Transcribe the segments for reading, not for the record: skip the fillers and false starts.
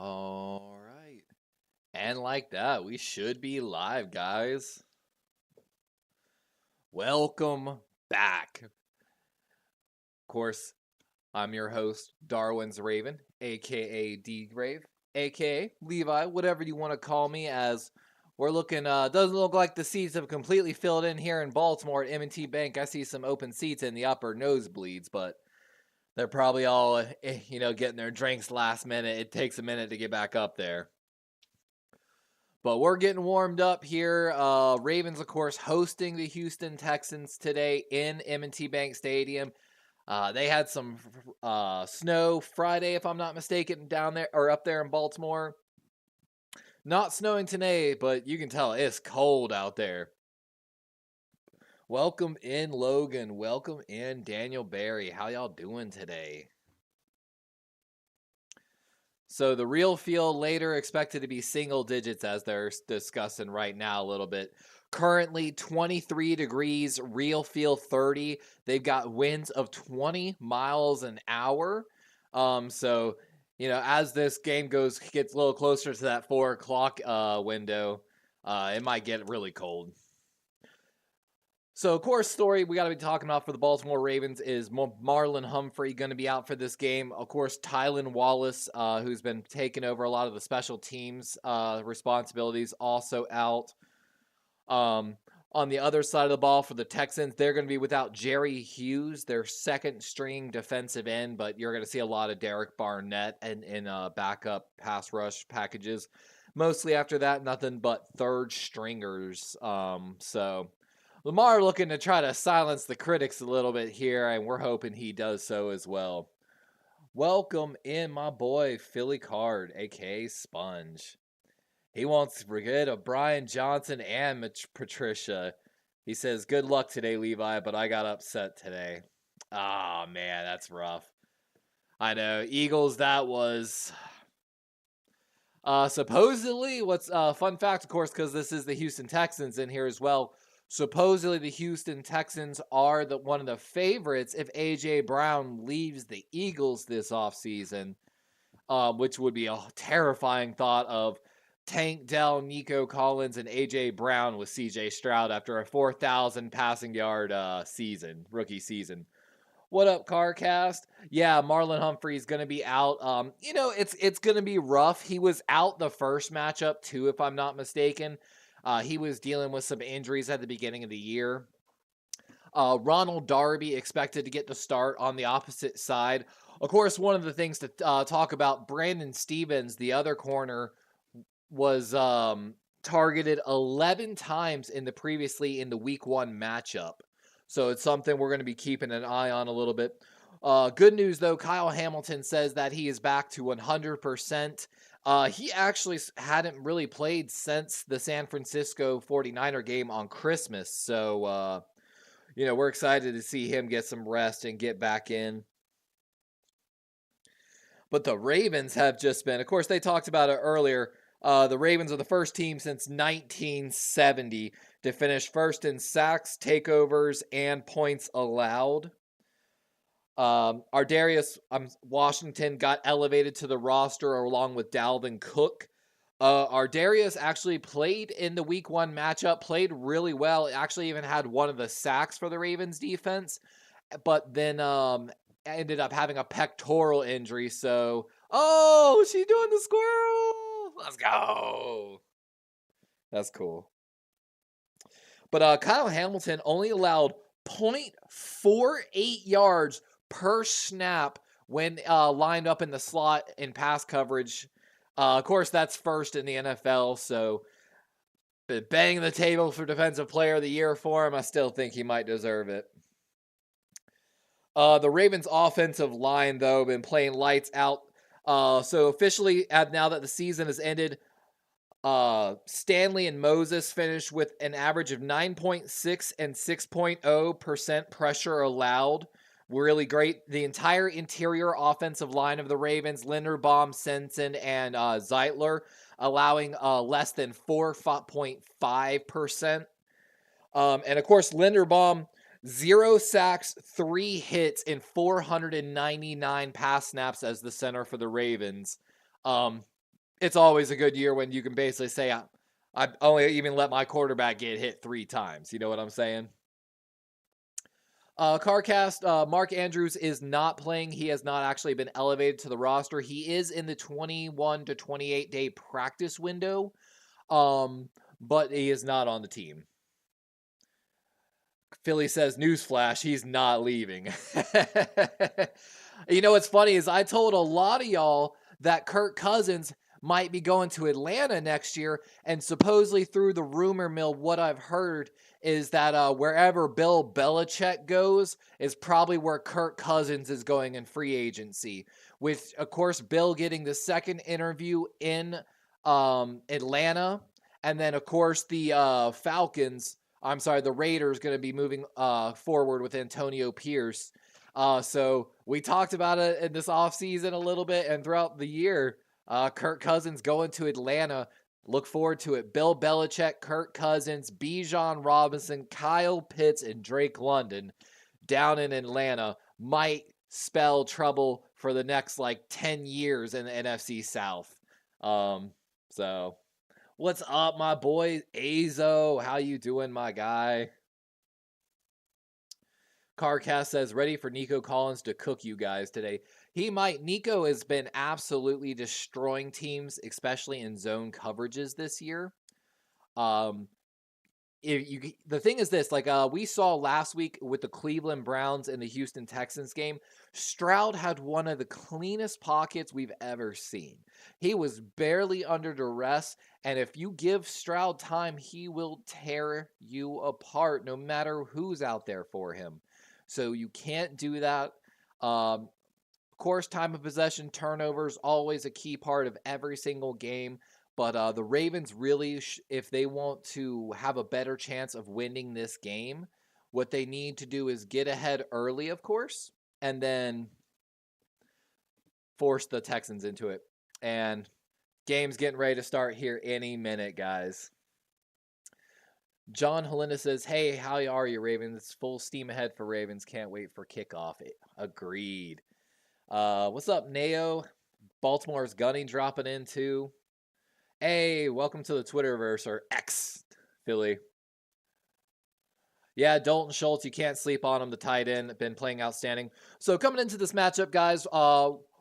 All right. And like that, we should be live, guys. Welcome back. Of course, I'm your host, Darwin's Raven, aka D-Rave, aka Levi, whatever you want to call me, as we're looking, doesn't look like the seats have completely filled in here in Baltimore at M&T Bank. I see some open seats in the upper nosebleeds, but they're probably all, getting their drinks last minute. It takes a minute to get back up there. But we're getting warmed up here. Ravens, of course, hosting the Houston Texans today in M&T Bank Stadium. They had some snow Friday, if I'm not mistaken, down there or up there in Baltimore. Not snowing today, but you can tell it's cold out there. Welcome in, Logan. Welcome in, Daniel Barry. How y'all doing today? So the real feel later expected to be single digits, as they're discussing right now a little bit. Currently 23 degrees, real feel 30. They've got winds of 20 miles an hour. So, as this game gets a little closer to that 4 o'clock window, it might get really cold. So, of course, story we got to be talking about for the Baltimore Ravens is Marlon Humphrey going to be out for this game. Of course, Tylan Wallace, who's been taking over a lot of the special teams responsibilities, also out. On the other side of the ball for the Texans, they're going to be without Jerry Hughes, their second-string defensive end, but you're going to see a lot of Derek Barnett in backup pass rush packages. Mostly after that, nothing but third stringers. So Lamar looking to try to silence the critics a little bit here, and we're hoping he does so as well. Welcome in my boy, Philly Card, a.k.a. Sponge. He wants to forget of Brian Johnson and Patricia. He says, good luck today, Levi, but I got upset today. Ah, man, that's rough. I know. Eagles, that was... supposedly, what's fun fact, of course, because this is the Houston Texans in here as well. Supposedly, the Houston Texans are one of the favorites if A.J. Brown leaves the Eagles this offseason, which would be a terrifying thought of Tank Dell, Nico Collins, and A.J. Brown with C.J. Stroud after a 4,000 passing yard rookie season. What up, CarCast? Yeah, Marlon Humphrey is going to be out. It's going to be rough. He was out the first matchup, too, if I'm not mistaken. He was dealing with some injuries at the beginning of the year. Ronald Darby expected to get the start on the opposite side. Of course, one of the things to talk about, Brandon Stevens, the other corner, was targeted 11 times in the week 1 matchup. So it's something we're going to be keeping an eye on a little bit. Good news, though, Kyle Hamilton says that he is back to 100%. He actually hadn't really played since the San Francisco 49er game on Christmas. So, we're excited to see him get some rest and get back in. But the Ravens have just been, of course, they talked about it earlier. The Ravens are the first team since 1970 to finish first in sacks, takeovers, and points allowed. Ardarius Washington got elevated to the roster along with Dalvin Cook. Ardarius actually played in the week 1 matchup, played really well. Actually even had one of the sacks for the Ravens defense, but then ended up having a pectoral injury. So, she's doing the squirrel. Let's go. That's cool. But Kyle Hamilton only allowed 0.48 yards per snap when lined up in the slot in pass coverage. Of course, that's first in the NFL, so banging the table for Defensive Player of the Year for him. I still think he might deserve it. The Ravens' offensive line, though, been playing lights out. So officially, now that the season has ended, Stanley and Moses finished with an average of 9.6 and 6.0% pressure allowed. Really great. The entire interior offensive line of the Ravens, Linderbaum, Sensen, and Zeitler, allowing less than 4.5%. And of course, Linderbaum, 0 sacks, 3 hits, and 499 pass snaps as the center for the Ravens. it's always a good year when you can basically say, I only even let my quarterback get hit 3 times. You know what I'm saying? CarCast, Mark Andrews is not playing. He has not actually been elevated to the roster. He is in the 21 to 28 day practice window, but he is not on the team. Philly says, newsflash, he's not leaving. You know what's funny is I told a lot of y'all that Kirk Cousins might be going to Atlanta next year, and supposedly through the rumor mill, what I've heard is that wherever Bill Belichick goes is probably where Kirk Cousins is going in free agency, with, of course, Bill getting the second interview in Atlanta, and then, of course, the Raiders going to be moving forward with Antonio Pierce. So we talked about it in this offseason a little bit and throughout the year. Kirk Cousins going to Atlanta. Look forward to it. Bill Belichick, Kirk Cousins, Bijan Robinson, Kyle Pitts, and Drake London down in Atlanta might spell trouble for the next 10 years in the NFC South. So what's up, my boy Azo? How you doing, my guy? CarCast says, ready for Nico Collins to cook you guys today. He might. Nico has been absolutely destroying teams, especially in zone coverages this year. The thing is this, we saw last week with the Cleveland Browns and the Houston Texans game, Stroud had one of the cleanest pockets we've ever seen. He was barely under duress, and if you give Stroud time, he will tear you apart no matter who's out there for him. So you can't do that. Of course, time of possession, turnovers, always a key part of every single game. But the Ravens really, if they want to have a better chance of winning this game, what they need to do is get ahead early, of course, and then force the Texans into it. And game's getting ready to start here any minute, guys. John Helena says, hey, how are you, Ravens? Full steam ahead for Ravens. Can't wait for kickoff. Agreed. What's up, Nao? Baltimore's gunning dropping in, too. Hey, welcome to the Twitterverse, or X, Philly. Yeah, Dalton Schultz, you can't sleep on him, the tight end, been playing outstanding. So coming into this matchup, guys,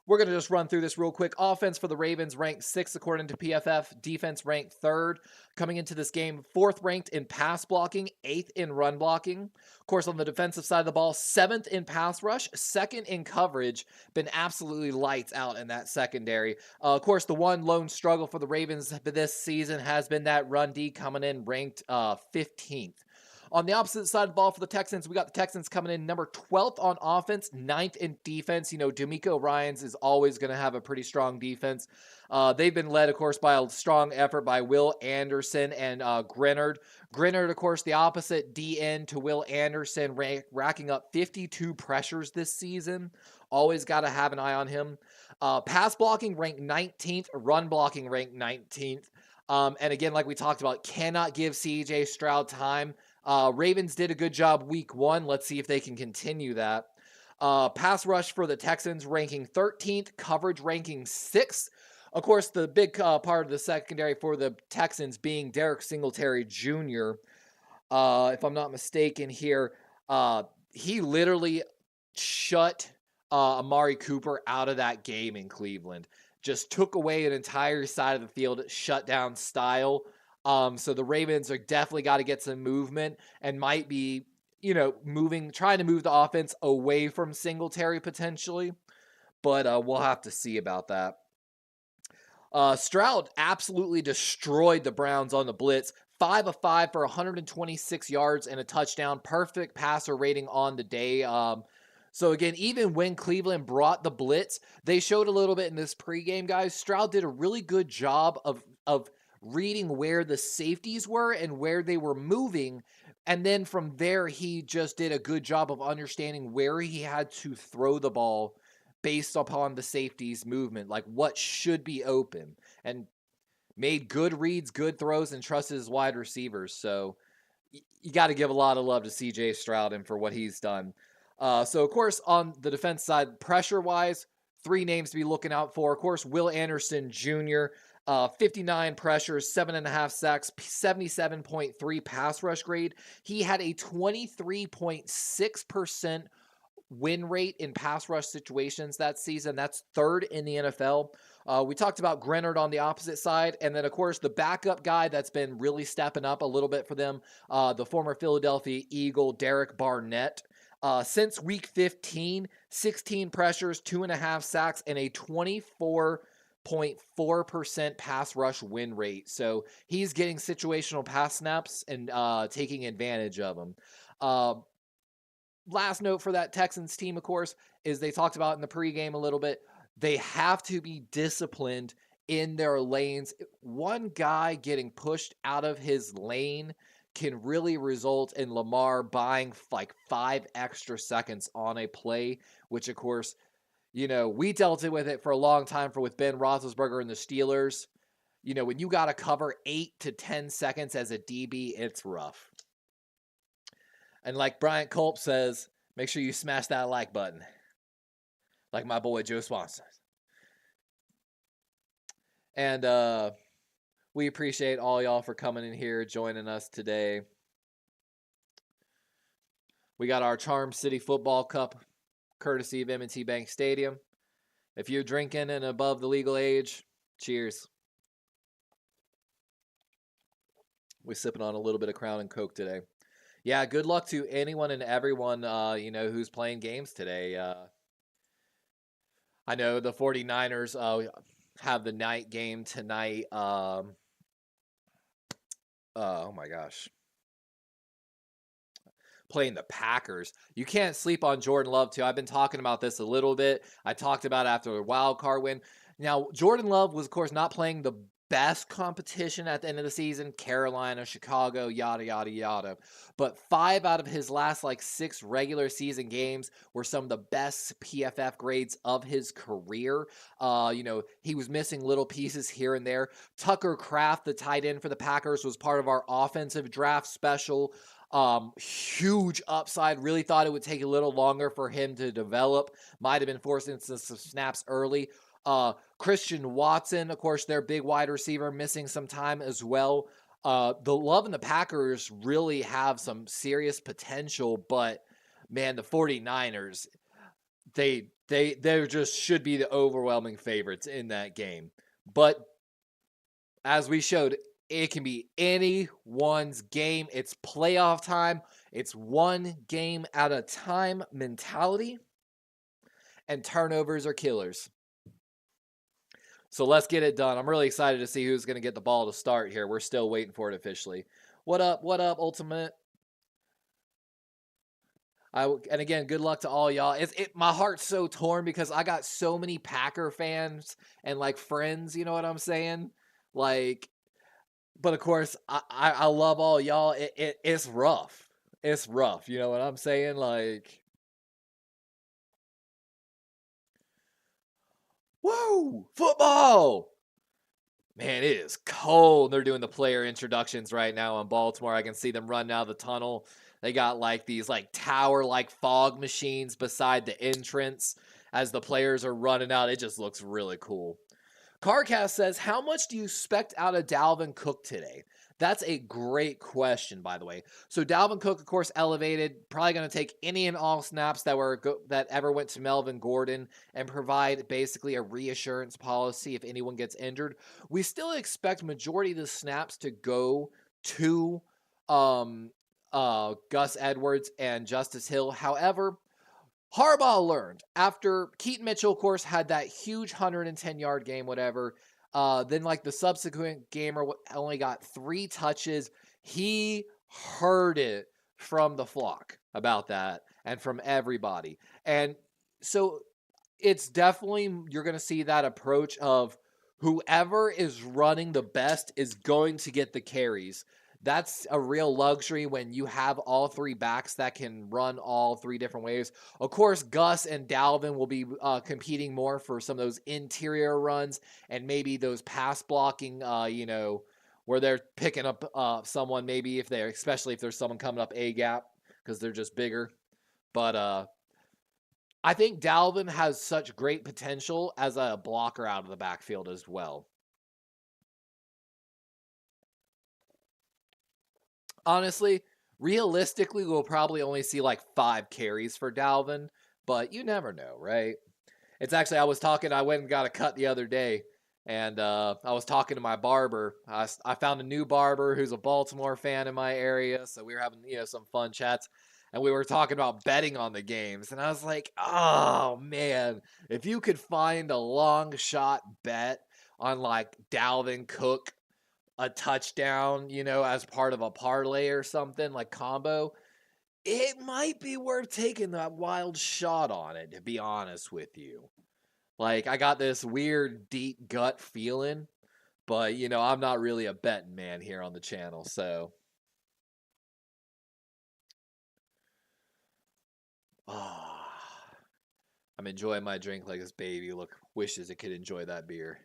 we're going to just run through this real quick. Offense for the Ravens ranked 6th according to PFF. Defense ranked 3rd. Coming into this game, 4th ranked in pass blocking, 8th in run blocking. Of course, on the defensive side of the ball, 7th in pass rush, 2nd in coverage. Been absolutely lights out in that secondary. Of course, the one lone struggle for the Ravens this season has been that run D coming in ranked 15th. On the opposite side of the ball for the Texans, we got the Texans coming in number 12th on offense, 9th in defense. You know, D'Amico Ryans is always going to have a pretty strong defense. They've been led, of course, by a strong effort by Will Anderson and Grenard. Grenard, of course, the opposite DN to Will Anderson, racking up 52 pressures this season. Always got to have an eye on him. Pass blocking ranked 19th, run blocking ranked 19th. And again, like we talked about, cannot give CJ Stroud time. Ravens did a good job week 1. Let's see if they can continue that. Pass rush for the Texans ranking 13th, coverage ranking 6th. Of course, the big part of the secondary for the Texans being Derek Singletary Jr. If I'm not mistaken here, he literally shut Amari Cooper out of that game in Cleveland. Just took away an entire side of the field, shutdown style. So the Ravens are definitely got to get some movement and might be, trying to move the offense away from Singletary potentially. But we'll have to see about that. Stroud absolutely destroyed the Browns on the blitz. 5 of 5 for 126 yards and a touchdown. Perfect passer rating on the day. So again, even when Cleveland brought the blitz, they showed a little bit in this pregame, guys. Stroud did a really good job of reading where the safeties were and where they were moving. And then from there, he just did a good job of understanding where he had to throw the ball based upon the safety's movement, like what should be open, and made good reads, good throws, and trusted his wide receivers. So you got to give a lot of love to CJ Stroud and for what he's done. So, of course, on the defense side, pressure-wise, Three names to be looking out for. Of course, Will Anderson Jr., 59 pressures, 7.5 sacks, 77.3 pass rush grade. He had a 23.6% win rate in pass rush situations that season. That's third in the NFL. We talked about Grennard on the opposite side. And then, of course, the backup guy that's been really stepping up a little bit for them, the former Philadelphia Eagle, Derek Barnett. Since week 15, 16 pressures, 2.5 sacks, and a 24.4% pass rush win rate. So he's getting situational pass snaps and taking advantage of them. Last note for that Texans team, of course, is they talked about in the pregame a little bit. They have to be disciplined in their lanes. One guy getting pushed out of his lane can really result in Lamar buying like 5 extra seconds on a play, which, of course, you know, we dealt with it for a long time with Ben Roethlisberger and the Steelers. You know, when you got to cover 8 to 10 seconds as a DB, it's rough. And like Bryant Culp says, make sure you smash that like button. Like my boy Joe Swanson. And we appreciate all y'all for coming in here, joining us today. We got our Charm City Football Cup, courtesy of M&T Bank Stadium. If you're drinking and above the legal age, cheers. We're sipping on a little bit of Crown and Coke today. Yeah, good luck to anyone and everyone, you know, who's playing games today. I know the 49ers have the night game tonight. Oh, my gosh. Playing the Packers. You can't sleep on Jordan Love, too. I've been talking about this a little bit. I talked about it after the wild card win. Now, Jordan Love was, of course, not playing the best competition at the end of the season. Carolina, Chicago, yada, yada, yada. But 5 out of his last, 6 regular season games were some of the best PFF grades of his career. You know, he was missing little pieces here and there. Tucker Kraft, the tight end for the Packers, was part of our offensive draft special. Huge upside. Really thought it would take a little longer for him to develop. Might have been forced into some snaps early. Christian Watson, of course, their big wide receiver, missing some time as well. The Love and the Packers really have some serious potential, but man, the 49ers, they just should be the overwhelming favorites in that game. But as we showed, it can be anyone's game. It's playoff time. It's one game at a time mentality, and turnovers are killers. So let's get it done. I'm really excited to see who's going to get the ball to start here. We're still waiting for it officially. What up, Ultimate? And again, good luck to all y'all. My heart's so torn because I got so many Packer fans and friends, you know what I'm saying? But of course, I love all y'all. It's rough. It's rough, you know what I'm saying? Woo! Football! Man, it is cold. They're doing the player introductions right now in Baltimore. I can see them run out of the tunnel. They got these tower fog machines beside the entrance as the players are running out. It just looks really cool. Carcast says, how much do you expect out of Dalvin Cook today? That's a great question, by the way. So Dalvin Cook, of course, elevated, probably going to take any and all snaps that ever went to Melvin Gordon and provide basically a reassurance policy if anyone gets injured. We still expect majority of the snaps to go to Gus Edwards and Justice Hill. However, Harbaugh learned after Keaton Mitchell, of course, had that huge 110-yard game, whatever. Then the subsequent gamer only got 3 touches. He heard it from the flock about that and from everybody. And so it's definitely, you're going to see that approach of whoever is running the best is going to get the carries. That's a real luxury when you have all 3 backs that can run all 3 different ways. Of course, Gus and Dalvin will be competing more for some of those interior runs and maybe those pass blocking, where they're picking up someone, maybe especially if there's someone coming up A gap because they're just bigger. But I think Dalvin has such great potential as a blocker out of the backfield as well. Honestly, realistically, we'll probably only see like 5 carries for Dalvin, but you never know, right? It's actually, I went and got a cut the other day, and I was talking to my barber. I found a new barber who's a Baltimore fan in my area, so we were having, some fun chats, and we were talking about betting on the games, and I was like, oh man, if you could find a long shot bet on like Dalvin Cook, a touchdown, as part of a parlay or something like combo, it might be worth taking that wild shot on it, to be honest with you. Like, I got this weird, deep gut feeling, but, I'm not really a betting man here on the channel, so. I'm enjoying my drink like this baby wishes it could enjoy that beer.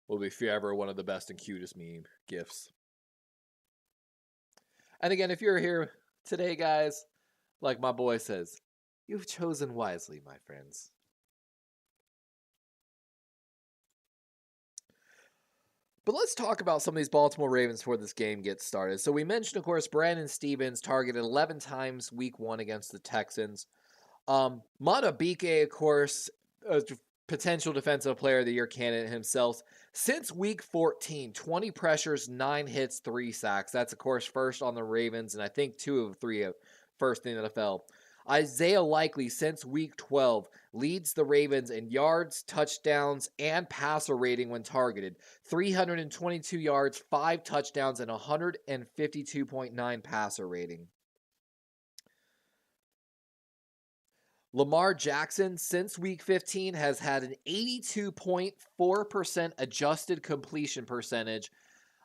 Will be forever one of the best and cutest meme gifts. And again, if you're here today, guys, like my boy says, you've chosen wisely, my friends. But let's talk about some of these Baltimore Ravens before this game gets started. So we mentioned, of course, Brandon Stephens targeted 11 times week 1 against the Texans. Madubuike, of course, a potential defensive player of the year candidate himself. Since week 14, 20 pressures, 9 hits, 3 sacks. That's, of course, first on the Ravens, and I think 2 of 3 first in the NFL. Isaiah Likely, since week 12, leads the Ravens in yards, touchdowns, and passer rating when targeted. 322 yards, 5 touchdowns, and 152.9 passer rating. Lamar Jackson, since week 15, has had an 82.4% adjusted completion percentage.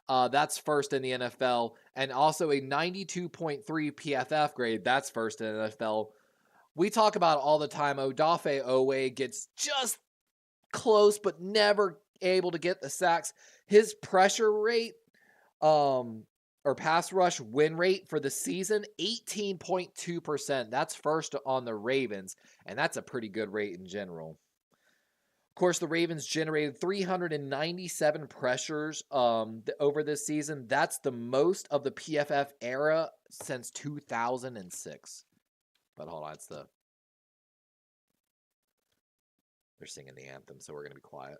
That's first in the NFL. And also a 92.3 PFF grade. That's first in the NFL. We talk about all the time, Odafe Owe gets just close, but never able to get the sacks. His pressure rate, or pass rush win rate for the season, 18.2%. That's first on the Ravens, and that's a pretty good rate in general. Of course, the Ravens generated 397 pressures over this season. That's the most of the PFF era since 2006. But hold on, they're singing the anthem, so we're going to be quiet.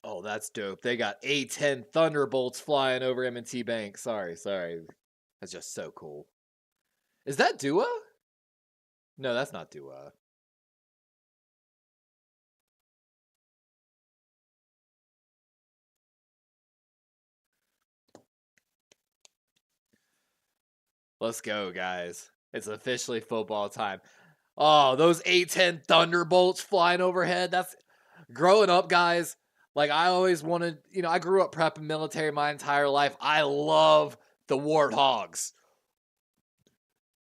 Oh, that's dope. They got A-10 Thunderbolts flying over M&T Bank. Sorry. That's just so cool. Is that Dua? No, that's not Dua. Let's go, guys. It's officially football time. Oh, those A-10 Thunderbolts flying overhead. That's growing up, guys. Like, I always wanted, I grew up prepping military my entire life. I love the Warthogs.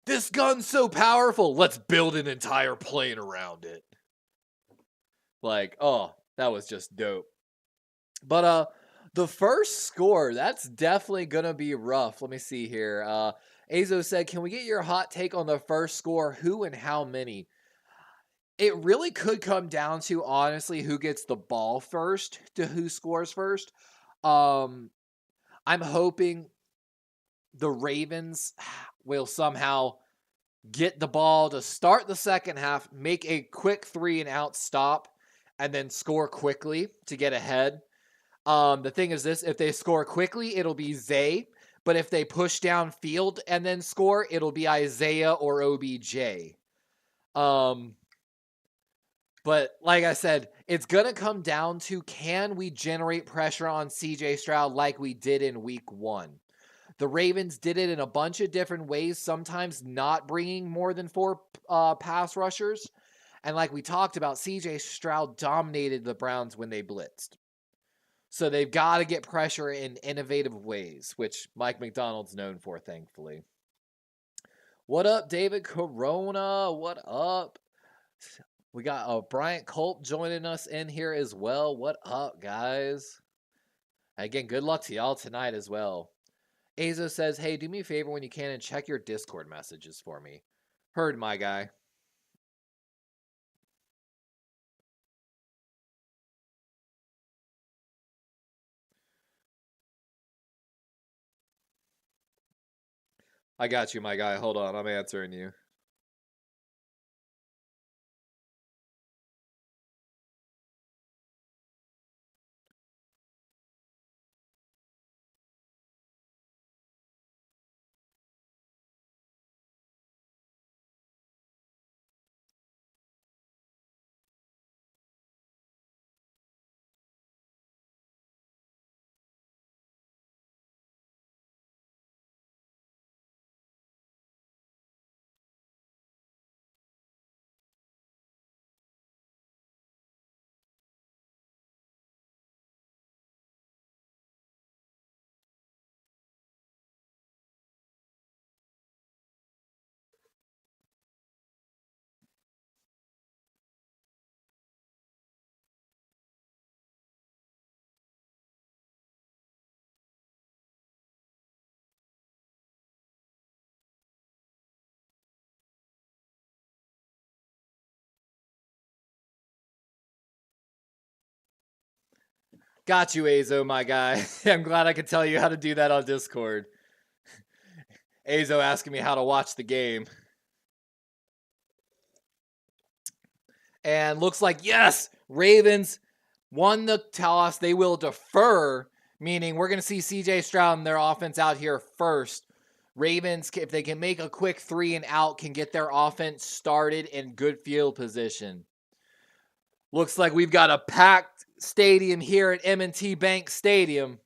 This gun's so powerful. Let's build an entire plane around it. Like, oh, that was just dope. But the first score, that's definitely going to be rough. Let me see here. Azo said, can we get your hot take on the first score? Who and how many? It really could come down to, honestly, who gets the ball first to who scores first. I'm hoping the Ravens will somehow get the ball to start the second half, make a quick 3-and-out stop, and then score quickly to get ahead. The thing is this, if they score quickly, it'll be Zay. But if they push downfield and then score, it'll be Isaiah or OBJ. But like I said, it's going to come down to, can we generate pressure on CJ Stroud like we did in week 1? The Ravens did it in a bunch of different ways, sometimes not bringing more than 4 pass rushers. And like we talked about, CJ Stroud dominated the Browns when they blitzed. So they've got to get pressure in innovative ways, which Mike McDonald's known for, thankfully. What up, David Corona? What up? We got Bryant Culp joining us in here as well. What up, guys? Again, good luck to y'all tonight as well. Azo says, hey, do me a favor when you can and check your Discord messages for me. Heard, my guy. I got you, my guy. Hold on. I'm answering you. Got you, Azo, my guy. I'm glad I could tell you how to do that on Discord. Azo asking me how to watch the game. And looks like, yes, Ravens won the toss. They will defer, meaning we're going to see CJ Stroud and their offense out here first. Ravens, if they can make a quick 3 and out, can get their offense started in good field position. Looks like we've got a packed stadium here at M&T Bank Stadium,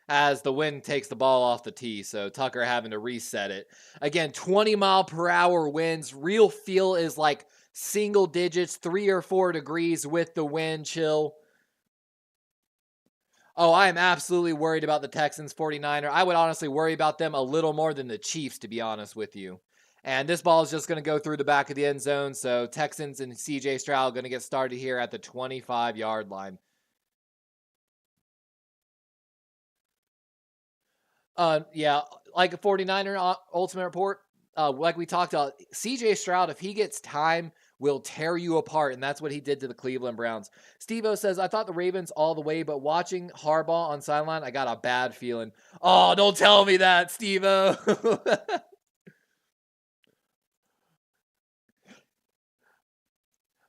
as the wind takes the ball off the tee, so Tucker having to reset it. Again, 20-mile-per-hour winds. Real feel is like single digits, 3 or 4 degrees with the wind chill. Oh, I am absolutely worried about the Texans 49er. I would honestly worry about them a little more than the Chiefs, to be honest with you. And this ball is just going to go through the back of the end zone, so Texans and CJ Stroud going to get started here at the 25-yard line. Yeah, like a 49er Ultimate Report, like we talked about, CJ Stroud, if he gets time, will tear you apart, and that's what he did to the Cleveland Browns. Steve-O says, I thought the Ravens all the way, but watching Harbaugh on sideline, I got a bad feeling. Oh, don't tell me that, Steve-O.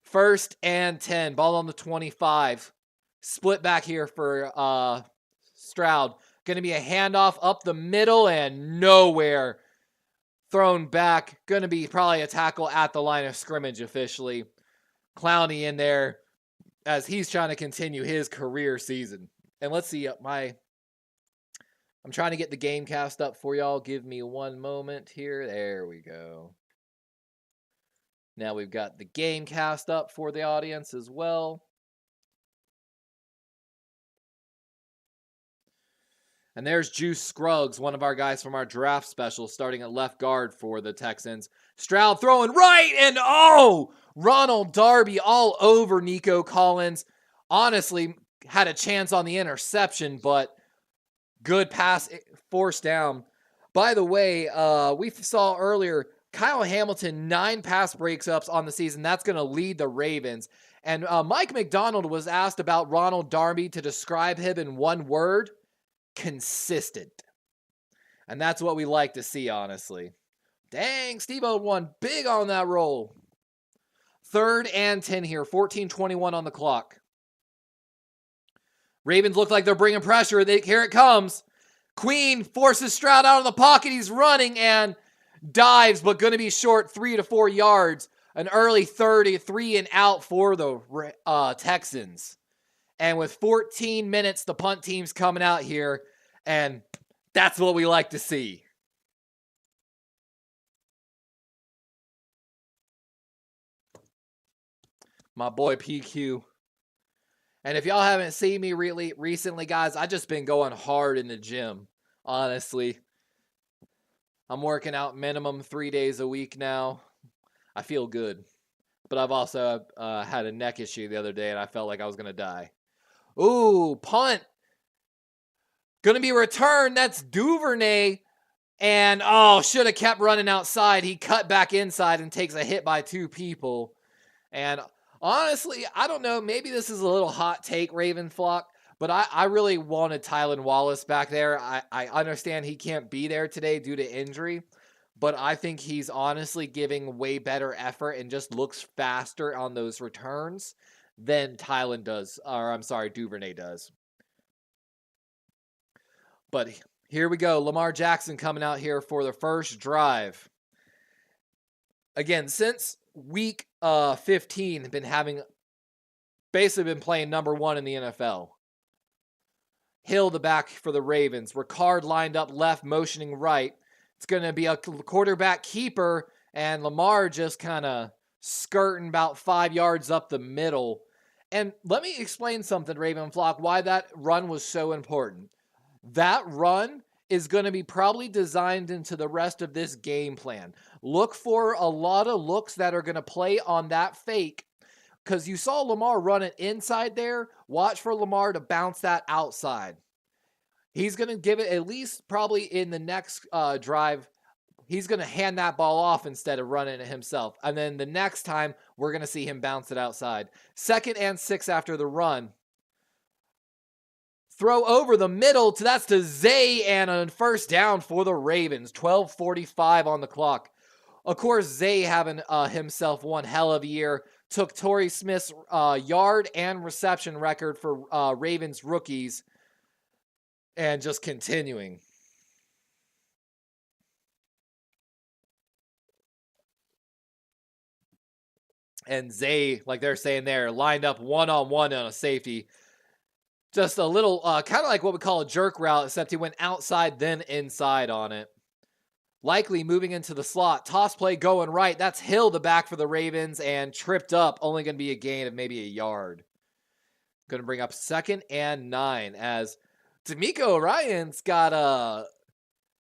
First and 10, ball on the 25. Split back here for Stroud. Going to be a handoff up the middle and nowhere. Thrown back. Going to be probably a tackle at the line of scrimmage officially. Clowney in there as he's trying to continue his career season. And let's see, I'm trying to get the game cast up for y'all. Give me one moment here. There we go. Now we've got the game cast up for the audience as well. And there's Juice Scruggs, one of our guys from our draft special, starting at left guard for the Texans. Stroud throwing right, and Ronald Darby all over Nico Collins. Honestly, had a chance on the interception, but good pass forced down. By the way, we saw earlier, Kyle Hamilton, 9 pass breakups on the season. That's going to lead the Ravens. And Mike McDonald was asked about Ronald Darby to describe him in one word: consistent. And that's what we like to see, honestly. Dang, Steve-O won big on that roll. 3rd and 10 here. 14:21 on the clock. Ravens look like they're bringing pressure. Here it comes. Queen forces Stroud out of the pocket. He's running and dives, but going to be short 3 to 4 yards. An early 3 and out for the Texans. And with 14 minutes, the punt team's coming out here, and that's what we like to see. My boy PQ. And if y'all haven't seen me really recently, guys, I just been going hard in the gym, honestly. I'm working out minimum 3 days a week now. I feel good. But I've also had a neck issue the other day, and I felt like I was going to die. Ooh, punt. Going to be returned. That's DuVernay. And, should have kept running outside. He cut back inside and takes a hit by 2 people. And honestly, I don't know. Maybe this is a little hot take, Raven flock. But I really wanted Tylan Wallace back there. I understand he can't be there today due to injury. But I think he's honestly giving way better effort and just looks faster on those returns than DuVernay does. But here we go. Lamar Jackson coming out here for the first drive. Again, since week 15, basically been playing number 1 in the NFL. Hill the back for the Ravens. Ricard lined up left, motioning right. It's going to be a quarterback keeper, and Lamar just kind of skirting about 5 yards up the middle. And let me explain something, Raven flock, why that run was so important. That run is going to be probably designed into the rest of this game plan. Look for a lot of looks that are going to play on that fake, because you saw Lamar run it inside there. Watch for Lamar to bounce that outside. He's going to give it at least probably in the next drive. He's going to hand that ball off instead of running it himself. And then the next time, we're going to see him bounce it outside. 2nd and 6 after the run. Throw over the middle. That's to Zay, and a first down for the Ravens. 12:45 on the clock. Of course, Zay having himself one hell of a year. Took Torrey Smith's yard and reception record for Ravens rookies. And just continuing. And Zay, like they're saying there, lined up one-on-one on a safety. Just a little, kind of like what we call a jerk route, except he went outside, then inside on it. Likely moving into the slot. Toss play going right. That's Hill, the back for the Ravens, and tripped up. Only going to be a gain of maybe a yard. Going to bring up 2nd and 9 as D'Amico Ryan's got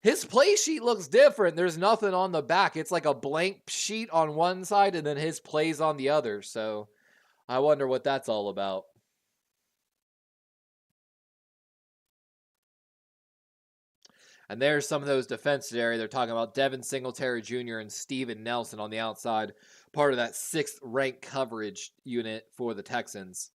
his play sheet looks different. There's nothing on the back. It's like a blank sheet on one side and then his plays on the other. So I wonder what that's all about. And there's some of those defenses area. They're talking about Devin Singletary Jr. and Steven Nelson on the outside. Part of that 6th ranked coverage unit for the Texans.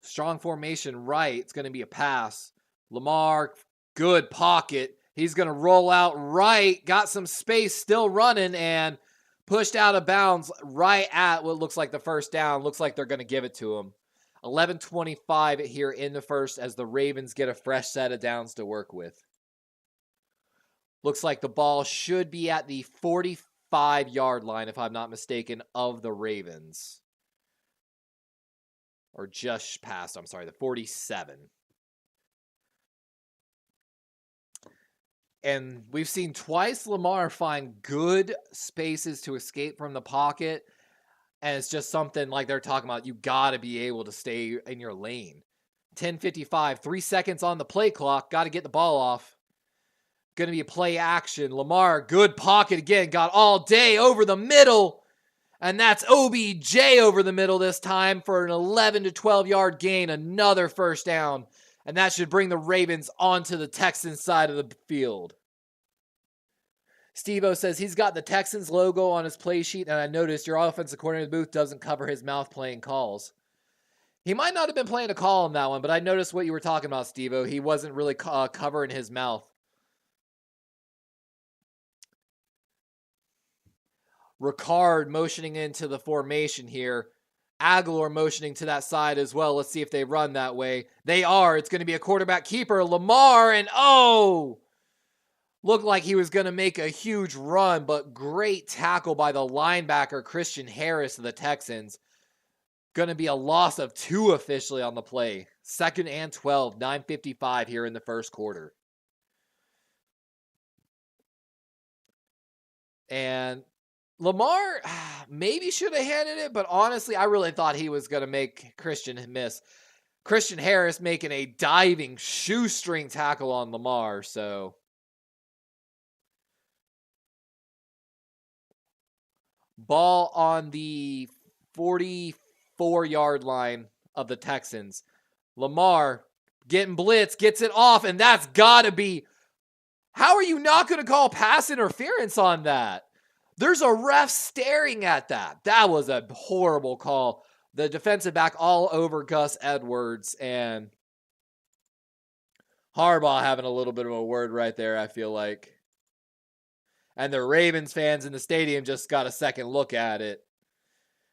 Strong formation right. It's going to be a pass. Lamar, good pocket. He's going to roll out right. Got some space, still running, and pushed out of bounds right at what looks like the first down. Looks like they're going to give it to him. 11:25 here in the first as the Ravens get a fresh set of downs to work with. Looks like the ball should be at the 45-yard line, if I'm not mistaken, of the Ravens. Or just past, I'm sorry, the 47. And we've seen twice Lamar find good spaces to escape from the pocket. And it's just something like they're talking about. You got to be able to stay in your lane. 10:55, 3 seconds on the play clock. Got to get the ball off. Going to be a play action. Lamar, good pocket again. Got all day over the middle. And that's OBJ over the middle this time for an 11 to 12-yard gain. Another first down. And that should bring the Ravens onto the Texans side of the field. Steve-O says he's got the Texans logo on his play sheet, and I noticed your offensive coordinator booth doesn't cover his mouth playing calls. He might not have been playing a call on that one, but I noticed what you were talking about, Steve-O. He wasn't really covering his mouth. Ricard motioning into the formation here. Aguilar motioning to that side as well. Let's see if they run that way. They are. It's going to be a quarterback keeper. Lamar, and looked like he was going to make a huge run, but great tackle by the linebacker, Christian Harris of the Texans. Going to be a loss of 2 officially on the play. 2nd and 12, 9:55 here in the first quarter. And Lamar maybe should have handed it, but honestly, I really thought he was going to make Christian miss. Christian Harris making a diving shoestring tackle on Lamar, so. Ball on the 44-yard line of the Texans. Lamar getting blitz, gets it off, and that's got to be. How are you not going to call pass interference on that? There's a ref staring at that. That was a horrible call. The defensive back all over Gus Edwards, and Harbaugh having a little bit of a word right there, I feel like. And the Ravens fans in the stadium just got a second look at it.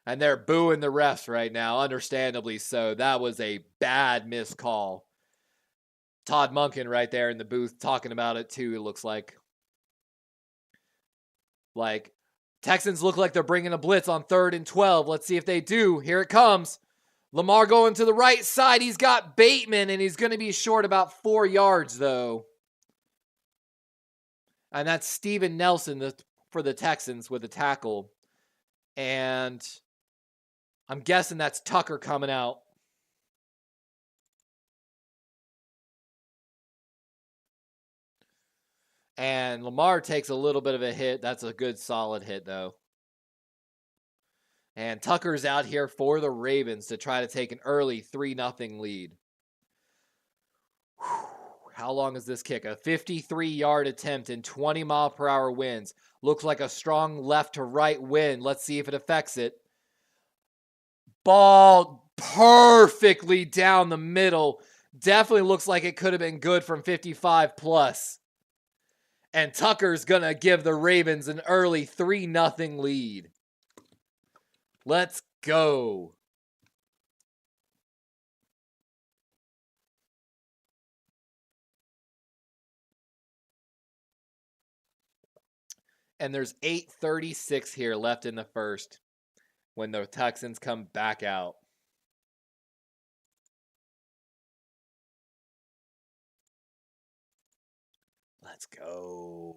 And they're booing the refs right now, understandably so. That was a bad missed call. Todd Monken right there in the booth talking about it too, it looks like. Texans look like they're bringing a blitz on 3rd and 12. Let's see if they do. Here it comes. Lamar going to the right side. He's got Bateman, and he's going to be short about 4 yards, though. And that's Steven Nelson for the Texans with a tackle. And I'm guessing that's Tucker coming out. And Lamar takes a little bit of a hit. That's a good solid hit, though. And Tucker's out here for the Ravens to try to take an early 3-0 lead. Whew. How long is this kick? A 53-yard attempt in 20-mile-per-hour winds. Looks like a strong left to right wind. Let's see if it affects it. Ball perfectly down the middle. Definitely looks like it could have been good from 55 plus. And Tucker's going to give the Ravens an early 3-0 lead. Let's go. And there's 8:36 here left in the first when the Texans come back out. Let's go.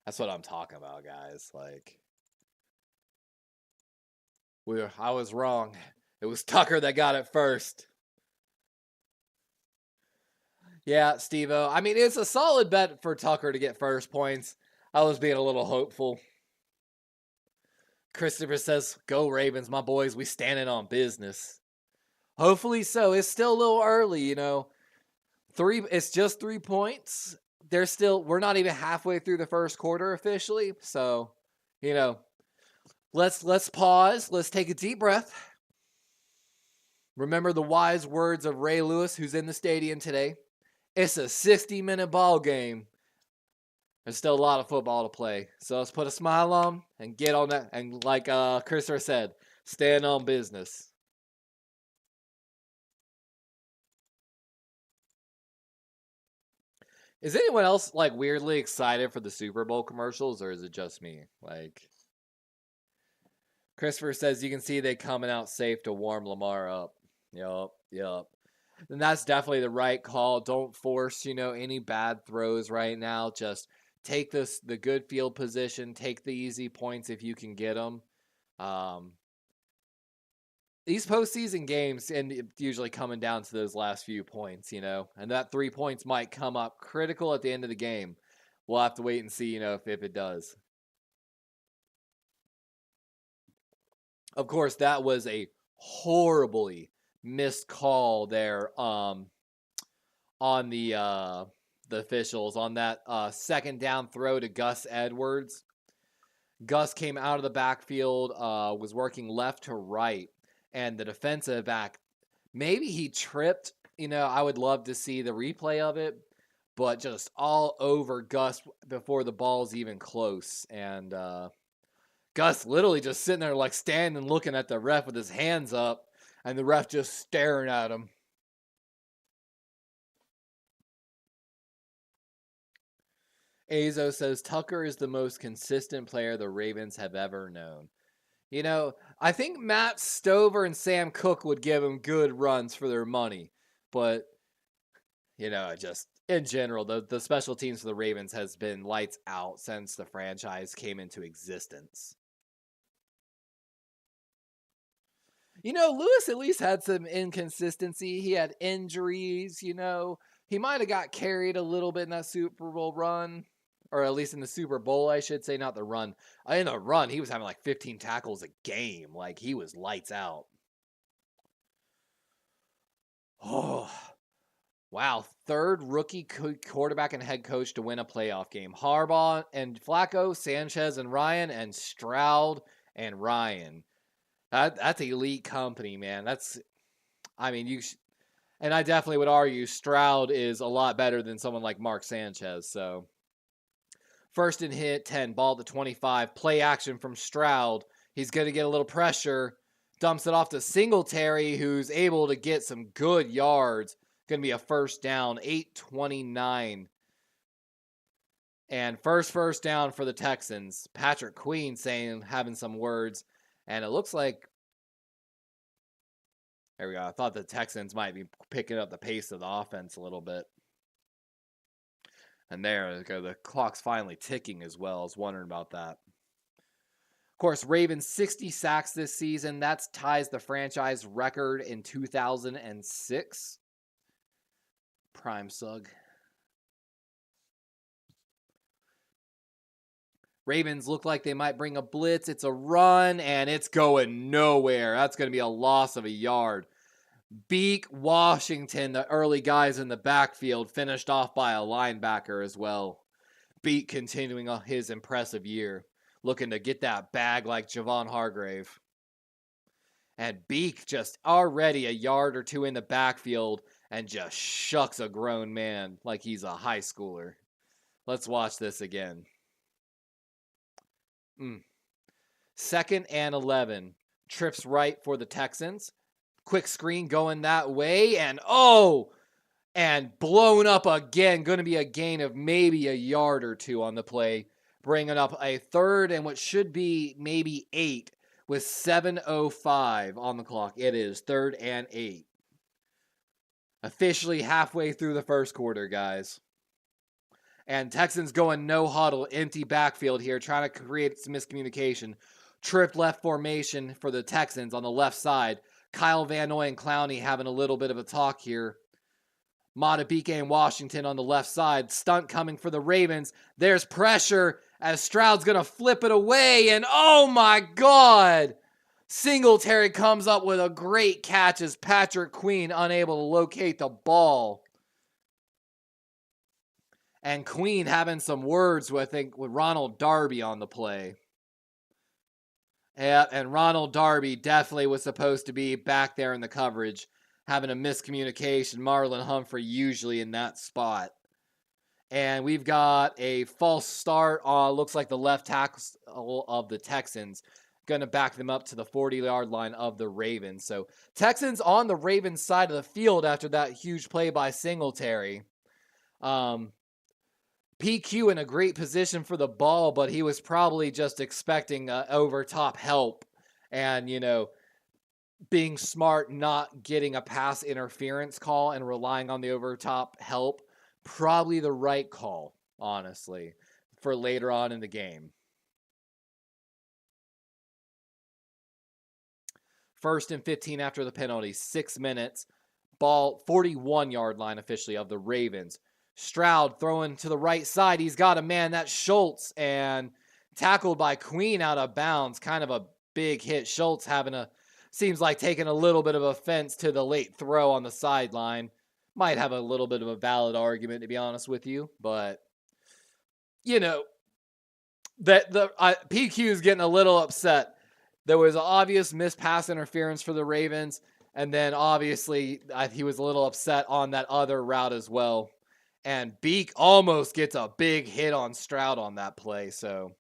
That's what I'm talking about, guys. I was wrong. It was Tucker that got it first. Yeah, Steve-O. I mean, it's a solid bet for Tucker to get first points. I was being a little hopeful. Christopher says, go Ravens, my boys. We standing on business. Hopefully so. It's still a little early, you know. It's just 3 points. We're not even halfway through the first quarter officially. So, you know, let's pause. Let's take a deep breath. Remember the wise words of Ray Lewis, who's in the stadium today. It's a 60-minute ball game. There's still a lot of football to play. So let's put a smile on and get on that. And like Christopher said, stand on business. Is anyone else weirdly excited for the Super Bowl commercials, or is it just me? Christopher says you can see they coming out safe to warm Lamar up. Yup. And that's definitely the right call. Don't force, any bad throws right now. Just take the good field position. Take the easy points if you can get them. These postseason games and usually coming down to those last few points, and that 3 points might come up critical at the end of the game. We'll have to wait and see, if it does. Of course, that was a horribly missed call there on the officials on that second down throw to Gus Edwards. Gus came out of the backfield, was working left to right. And the defensive back, maybe he tripped. I would love to see the replay of it, but just all over Gus before the ball's even close. And Gus literally just sitting there like standing looking at the ref with his hands up, and the ref just staring at him. Azo says Tucker is the most consistent player the Ravens have ever known. You know, I think Matt Stover and Sam Cook would give him good runs for their money. But, you know, just in general, the special teams for the Ravens has been lights out since the franchise came into existence. You know, Lewis at least had some inconsistency. He had injuries, you know. He might have got carried a little bit in that Super Bowl run. Or at least in the Super Bowl, I should say, not the run. In the run, he was having like 15 tackles a game. Like, he was lights out. Oh, wow. Third rookie quarterback and head coach to win a playoff game. Harbaugh and Flacco, Sanchez and Ryan, and Stroud and Ryan. That's elite company, man. And I definitely would argue Stroud is a lot better than someone like Mark Sanchez, so... First and hit, 10, ball to 25, play action from Stroud. He's going to get a little pressure, dumps it off to Singletary, who's able to get some good yards. Going to be a first down, 8:29. And first down for the Texans. Patrick Queen having some words, and it looks like, there we go. I thought the Texans might be picking up the pace of the offense a little bit. And there, the clock's finally ticking as well. I was wondering about that. Of course, Ravens 60 sacks this season. That ties the franchise record in 2006. Prime Sug. Ravens look like they might bring a blitz. It's a run, and it's going nowhere. That's going to be a loss of a yard. Beak, Washington, the early guys in the backfield, finished off by a linebacker as well. Beak continuing on his impressive year, looking to get that bag like Javon Hargrave. And Beak just already a yard or two in the backfield and just shucks a grown man like he's a high schooler. Let's watch this again. 2nd and 11. Trips right for the Texans. Quick screen going that way, and blown up again. Going to be a gain of maybe a yard or two on the play, bringing up a third and what should be maybe 8 with 7:05 on the clock. It is 3rd and 8. Officially halfway through the first quarter, guys. And Texans going no huddle, empty backfield here, trying to create some miscommunication. Tripped left formation for the Texans on the left side. Kyle Van Noy and Clowney having a little bit of a talk here. Matabike and Washington on the left side. Stunt coming for the Ravens. There's pressure as Stroud's going to flip it away. And oh my God! Singletary comes up with a great catch as Patrick Queen unable to locate the ball. And Queen having some words, with Ronald Darby on the play. Yeah, and Ronald Darby definitely was supposed to be back there in the coverage, having a miscommunication. Marlon Humphrey usually in that spot. And we've got a false start on, looks like the left tackle of the Texans. Going to back them up to the 40-yard line of the Ravens. So Texans on the Ravens side of the field after that huge play by Singletary. PQ in a great position for the ball, but he was probably just expecting over top help and, being smart, not getting a pass interference call and relying on the over top help. Probably the right call, honestly, for later on in the game. 1st and 15 after the penalty, 6 minutes. Ball 41-yard line officially of the Ravens. Stroud throwing to the right side. He's got a man. That's Schultz, and tackled by Queen out of bounds. Kind of a big hit. Schultz seems like taking a little bit of offense to the late throw on the sideline. Might have a little bit of a valid argument, to be honest with you. But, PQ is getting a little upset. There was obvious missed pass interference for the Ravens. And then, obviously, he was a little upset on that other route as well. And Beak almost gets a big hit on Stroud on that play. So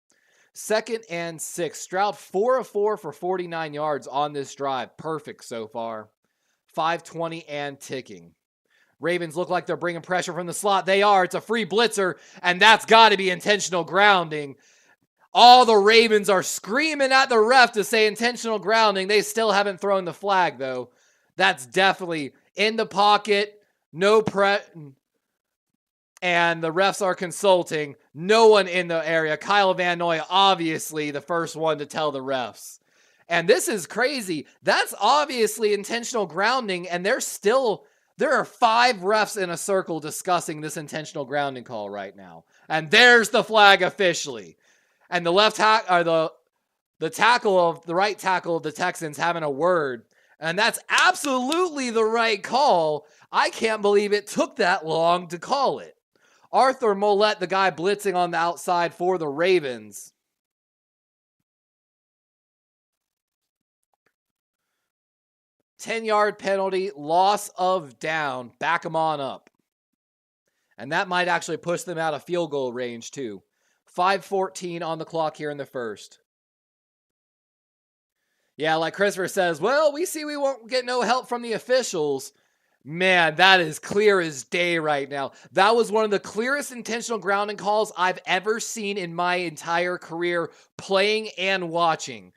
2nd and 6. Stroud 4 of 4 for 49 yards on this drive. Perfect so far. 5:20 and ticking. Ravens look like they're bringing pressure from the slot. They are. It's a free blitzer, and that's got to be intentional grounding. All the Ravens are screaming at the ref to say intentional grounding. They still haven't thrown the flag, though. That's definitely in the pocket. No and the refs are consulting. No one in the area. Kyle Van Noy, obviously the first one to tell the refs. And this is crazy. That's obviously intentional grounding, and there are 5 refs in a circle discussing this intentional grounding call right now. And there's the flag officially. And the right tackle of the Texans having a word. And that's absolutely the right call. I can't believe it took that long to call it. Arthur Mollett, the guy blitzing on the outside for the Ravens. $10-yard penalty, loss of down. Back them on up. And that might actually push them out of field goal range too. 5:14 on the clock here in the first. Yeah, like Christopher says, well, we see we won't get no help from the officials. Man, that is clear as day right now. That was one of the clearest intentional grounding calls I've ever seen in my entire career playing and watching.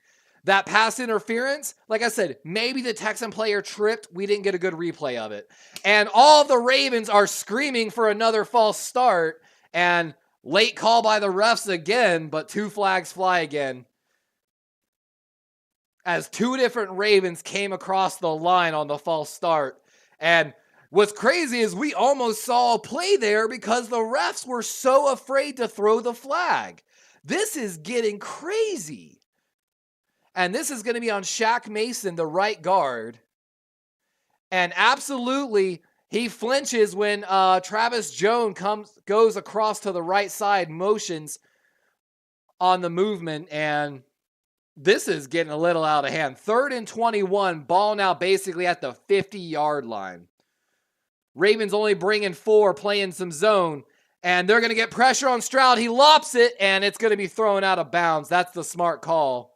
That pass interference, like I said, maybe the Texan player tripped. We didn't get a good replay of it. And all the Ravens are screaming for another false start. And late call by the refs again, but 2 flags fly again. As 2 different Ravens came across the line on the false start. And what's crazy is we almost saw a play there because the refs were so afraid to throw the flag. This is getting crazy. And this is going to be on Shaq Mason, the right guard. And absolutely, he flinches when Travis Jones goes across to the right side, motions on the movement, and this is getting a little out of hand. 3rd and 21, ball now basically at the 50-yard line. Ravens only bringing 4, playing some zone, and they're going to get pressure on Stroud. He lops it, and it's going to be thrown out of bounds. That's the smart call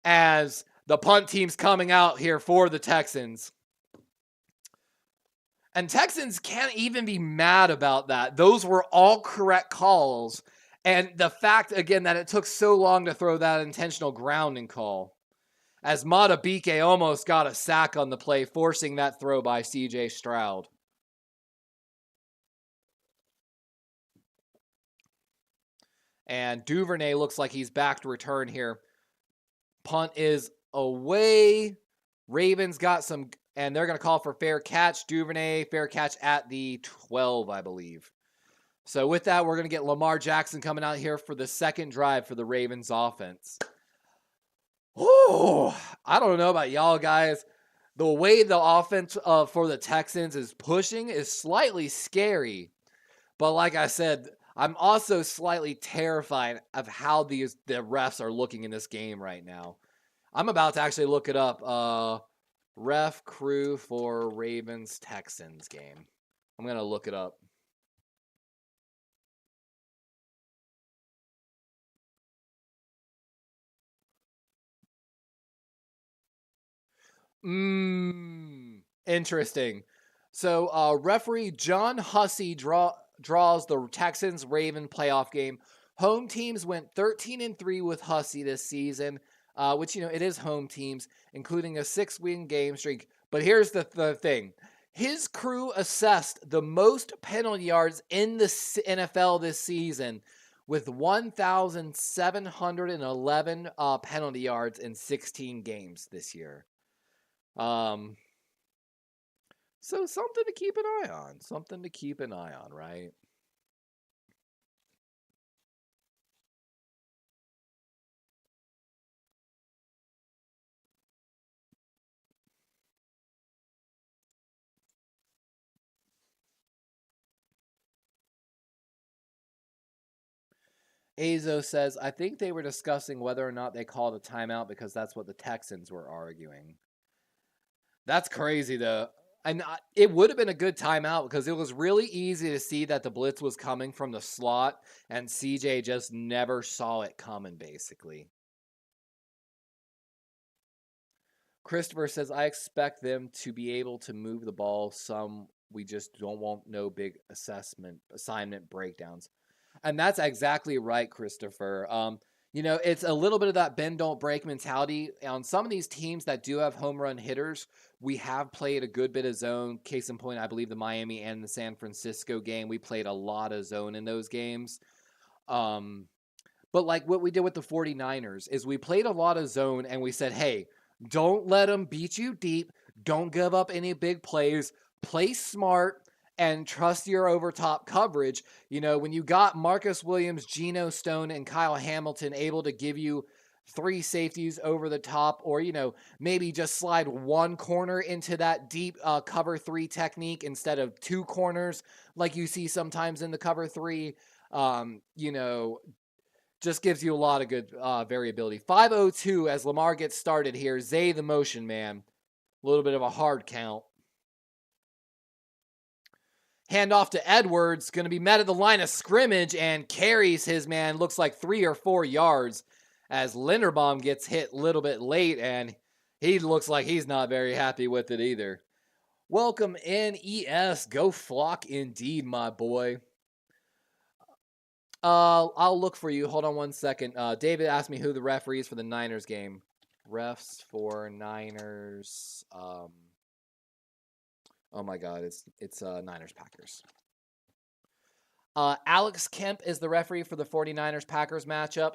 as the punt team's coming out here for the Texans. And Texans can't even be mad about that. Those were all correct calls. And the fact, again, that it took so long to throw that intentional grounding call. As Matabike almost got a sack on the play, forcing that throw by C.J. Stroud. And DuVernay looks like he's back to return here. Punt is away. Ravens got some, and they're going to call for fair catch. DuVernay, fair catch at the 12, I believe. So with that, we're going to get Lamar Jackson coming out here for the second drive for the Ravens offense. Oh, I don't know about y'all guys. The way the offense for the Texans is pushing is slightly scary. But like I said, I'm also slightly terrified of how the refs are looking in this game right now. I'm about to actually look it up. Ref crew for Ravens-Texans game. I'm going to look it up. Interesting. So referee John Hussey draws the Texans-Raven playoff game. Home teams went 13-3 with Hussey this season, which, it is home teams, including a 6-win game streak. But here's the thing. His crew assessed the most penalty yards in the NFL this season with 1,711 penalty yards in 16 games this year. So something to keep an eye on. Something to keep an eye on, right? Azo says, I think they were discussing whether or not they called a timeout because that's what the Texans were arguing. That's crazy, though. And it would have been a good timeout because it was really easy to see that the blitz was coming from the slot, and CJ just never saw it coming, basically. Christopher says, I expect them to be able to move the ball some. We just don't want no big assignment breakdowns. And that's exactly right, Christopher. It's a little bit of that bend, don't break mentality. On some of these teams that do have home run hitters, we have played a good bit of zone. Case in point, I believe the Miami and the San Francisco game, we played a lot of zone in those games. But like what we did with the 49ers is we played a lot of zone and we said, hey, don't let them beat you deep. Don't give up any big plays. Play smart and trust your overtop coverage. When you got Marcus Williams, Geno Stone, and Kyle Hamilton able to give you 3 safeties over the top, or, maybe just slide 1 corner into that deep cover 3 technique instead of 2 corners like you see sometimes in the cover 3, just gives you a lot of good variability. 5:02 as Lamar gets started here. Zay the motion man. A little bit of a hard count. Handoff to Edwards. Going to be met at the line of scrimmage and carries his man. Looks like 3 or 4 yards as Linderbaum gets hit a little bit late, and he looks like he's not very happy with it either. Welcome in, ES. Go Flock indeed, my boy. I'll look for you. Hold on one second. David asked me who the referee is for the Niners game. Refs for Niners. Oh my God, it's Niners Packers. Alex Kemp is the referee for the 49ers Packers matchup.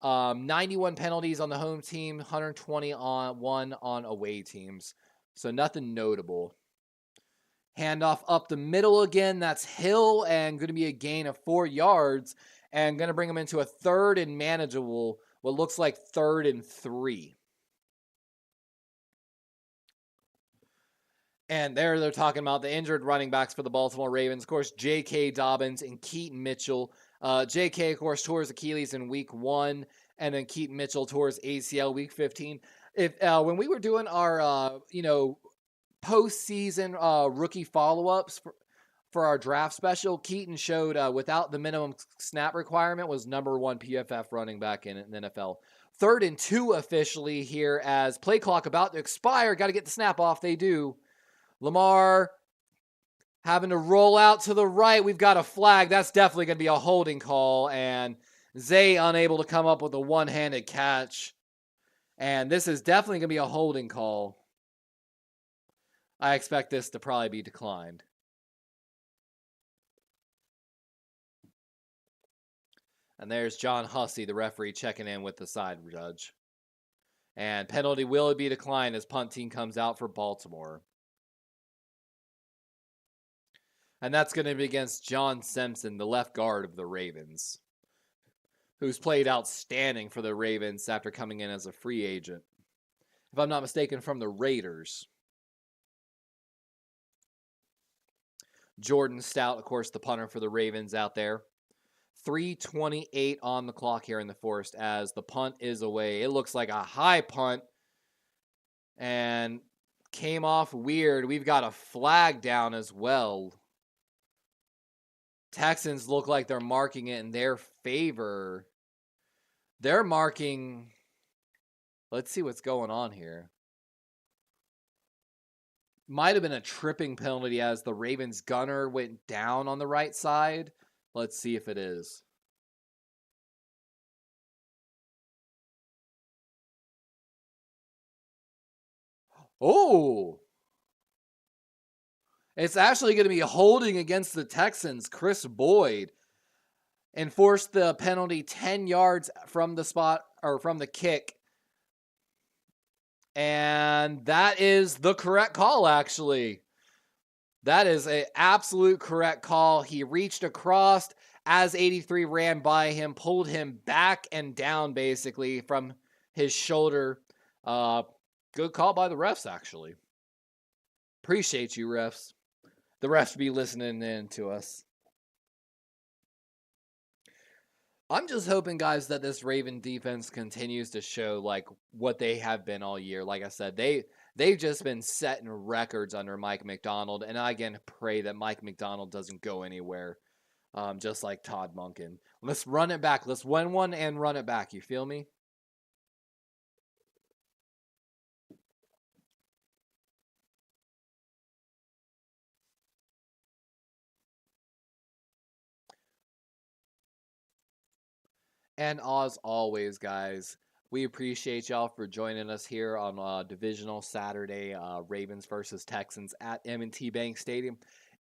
91 penalties on the home team, 121 on away teams. So nothing notable. Handoff up the middle again. That's Hill, and going to be a gain of 4 yards, and going to bring him into a 3rd and manageable, what looks like 3rd and 3. And there they're talking about the injured running backs for the Baltimore Ravens. Of course, J.K. Dobbins and Keaton Mitchell. J.K., of course, tore his Achilles in week 1, and then Keaton Mitchell tore his ACL week 15. When we were doing our, postseason rookie follow-ups for our draft special, Keaton showed without the minimum snap requirement was number 1 PFF running back in the NFL. 3rd and 2 officially here as play clock about to expire. Got to get the snap off. They do. Lamar having to roll out to the right. We've got a flag. That's definitely going to be a holding call. And Zay unable to come up with a one-handed catch. And this is definitely going to be a holding call. I expect this to probably be declined. And there's John Hussey, the referee, checking in with the side judge. And penalty will be declined as punting comes out for Baltimore. And that's going to be against John Simpson, the left guard of the Ravens, who's played outstanding for the Ravens after coming in as a free agent. If I'm not mistaken, from the Raiders. Jordan Stout, of course, the punter for the Ravens out there. 3:28 on the clock here in the fourth as the punt is away. It looks like a high punt and came off weird. We've got a flag down as well. Texans look like they're marking it in their favor. They're marking... Let's see what's going on here. Might have been a tripping penalty as the Ravens gunner went down on the right side. Let's see if it is. Oh! It's actually going to be holding against the Texans. Chris Boyd enforced the penalty 10 yards from the spot, or from the kick. And that is the correct call, actually. That is an absolute correct call. He reached across as 83 ran by him, pulled him back and down, basically, from his shoulder. Good call by the refs, actually. Appreciate you, refs. The refs be listening in to us. I'm just hoping, guys, that this Raven defense continues to show like what they have been all year. Like I said, they they've just been setting records under Mike Macdonald. And I, again, pray that Mike Macdonald doesn't go anywhere, just like Todd Monken. Let's run it back. Let's win one and run it back. You feel me? And as always, guys, we appreciate y'all for joining us here on Divisional Saturday, Ravens versus Texans at M&T Bank Stadium.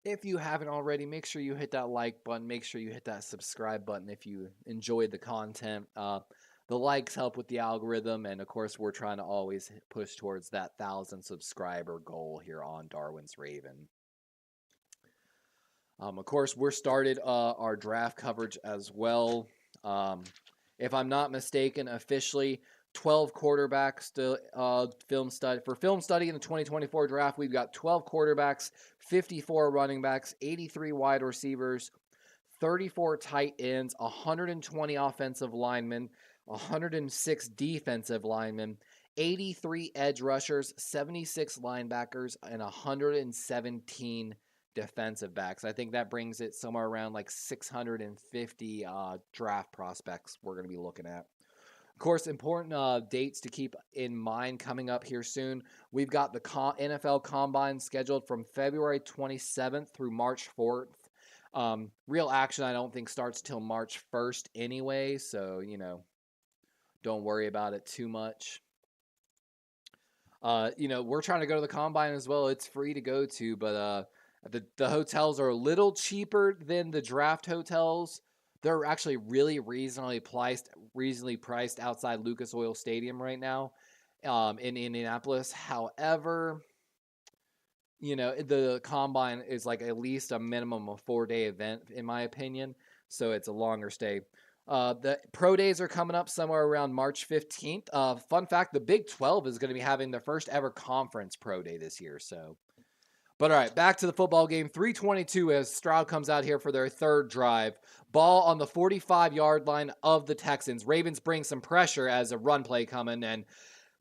If you haven't already, make sure you hit that like button. Make sure you hit that subscribe button if you enjoyed the content. The likes help with the algorithm, and of course, we're trying to always push towards that 1,000 subscriber goal here on Darwin's Raven. Of course, we're started our draft coverage as well. If I'm not mistaken, officially 12 quarterbacks to film study. For film study in the 2024 draft, we've got 12 quarterbacks, 54 running backs, 83 wide receivers, 34 tight ends, 120 offensive linemen, 106 defensive linemen, 83 edge rushers, 76 linebackers, and 117 defensive backs. I think that brings it somewhere around like 650 draft prospects we're going to be looking at. Of course, important dates to keep in mind coming up here soon. We've got the NFL Combine scheduled from February 27th through March 4th. Real action, I don't think, starts till March 1st anyway, so, don't worry about it too much. We're trying to go to the Combine as well. It's free to go to, but the hotels are a little cheaper than the draft hotels. They're actually really reasonably priced outside Lucas Oil Stadium right now in Indianapolis. However, the Combine is like at least a minimum of 4-day event, in my opinion. So it's a longer stay. The pro days are coming up somewhere around March 15th. Fun fact, the Big 12 is going to be having their first ever conference pro day this year. But all right, back to the football game. 3:22 as Stroud comes out here for their third drive. Ball on the 45-yard line of the Texans. Ravens bring some pressure as a run play coming, and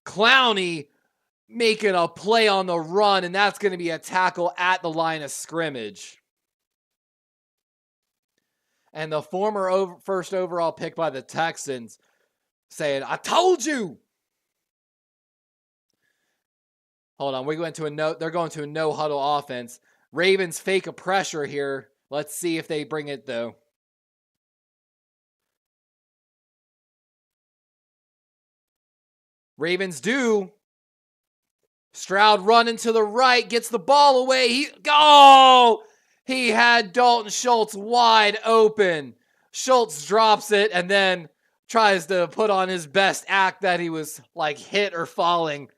Clowney making a play on the run, and that's going to be a tackle at the line of scrimmage. And the former first overall pick by the Texans saying, "I told you." Hold on, they're going to a no-huddle offense. Ravens fake a pressure here. Let's see if they bring it, though. Ravens do. Stroud running to the right, gets the ball away. He had Dalton Schultz wide open. Schultz drops it and then tries to put on his best act that he was like hit or falling.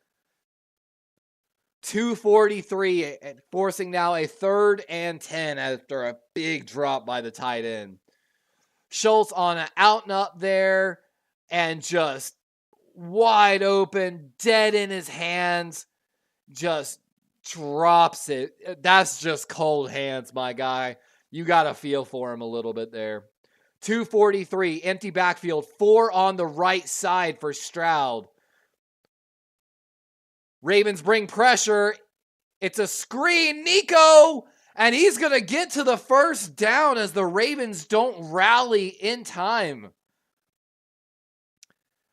2:43, forcing now a 3rd and 10 after a big drop by the tight end. Schultz on an out and up there and just wide open, dead in his hands, just drops it. That's just cold hands, my guy. You got to feel for him a little bit there. 2:43, empty backfield, 4 on the right side for Stroud. Ravens bring pressure. It's a screen. Nico! And he's going to get to the first down as the Ravens don't rally in time.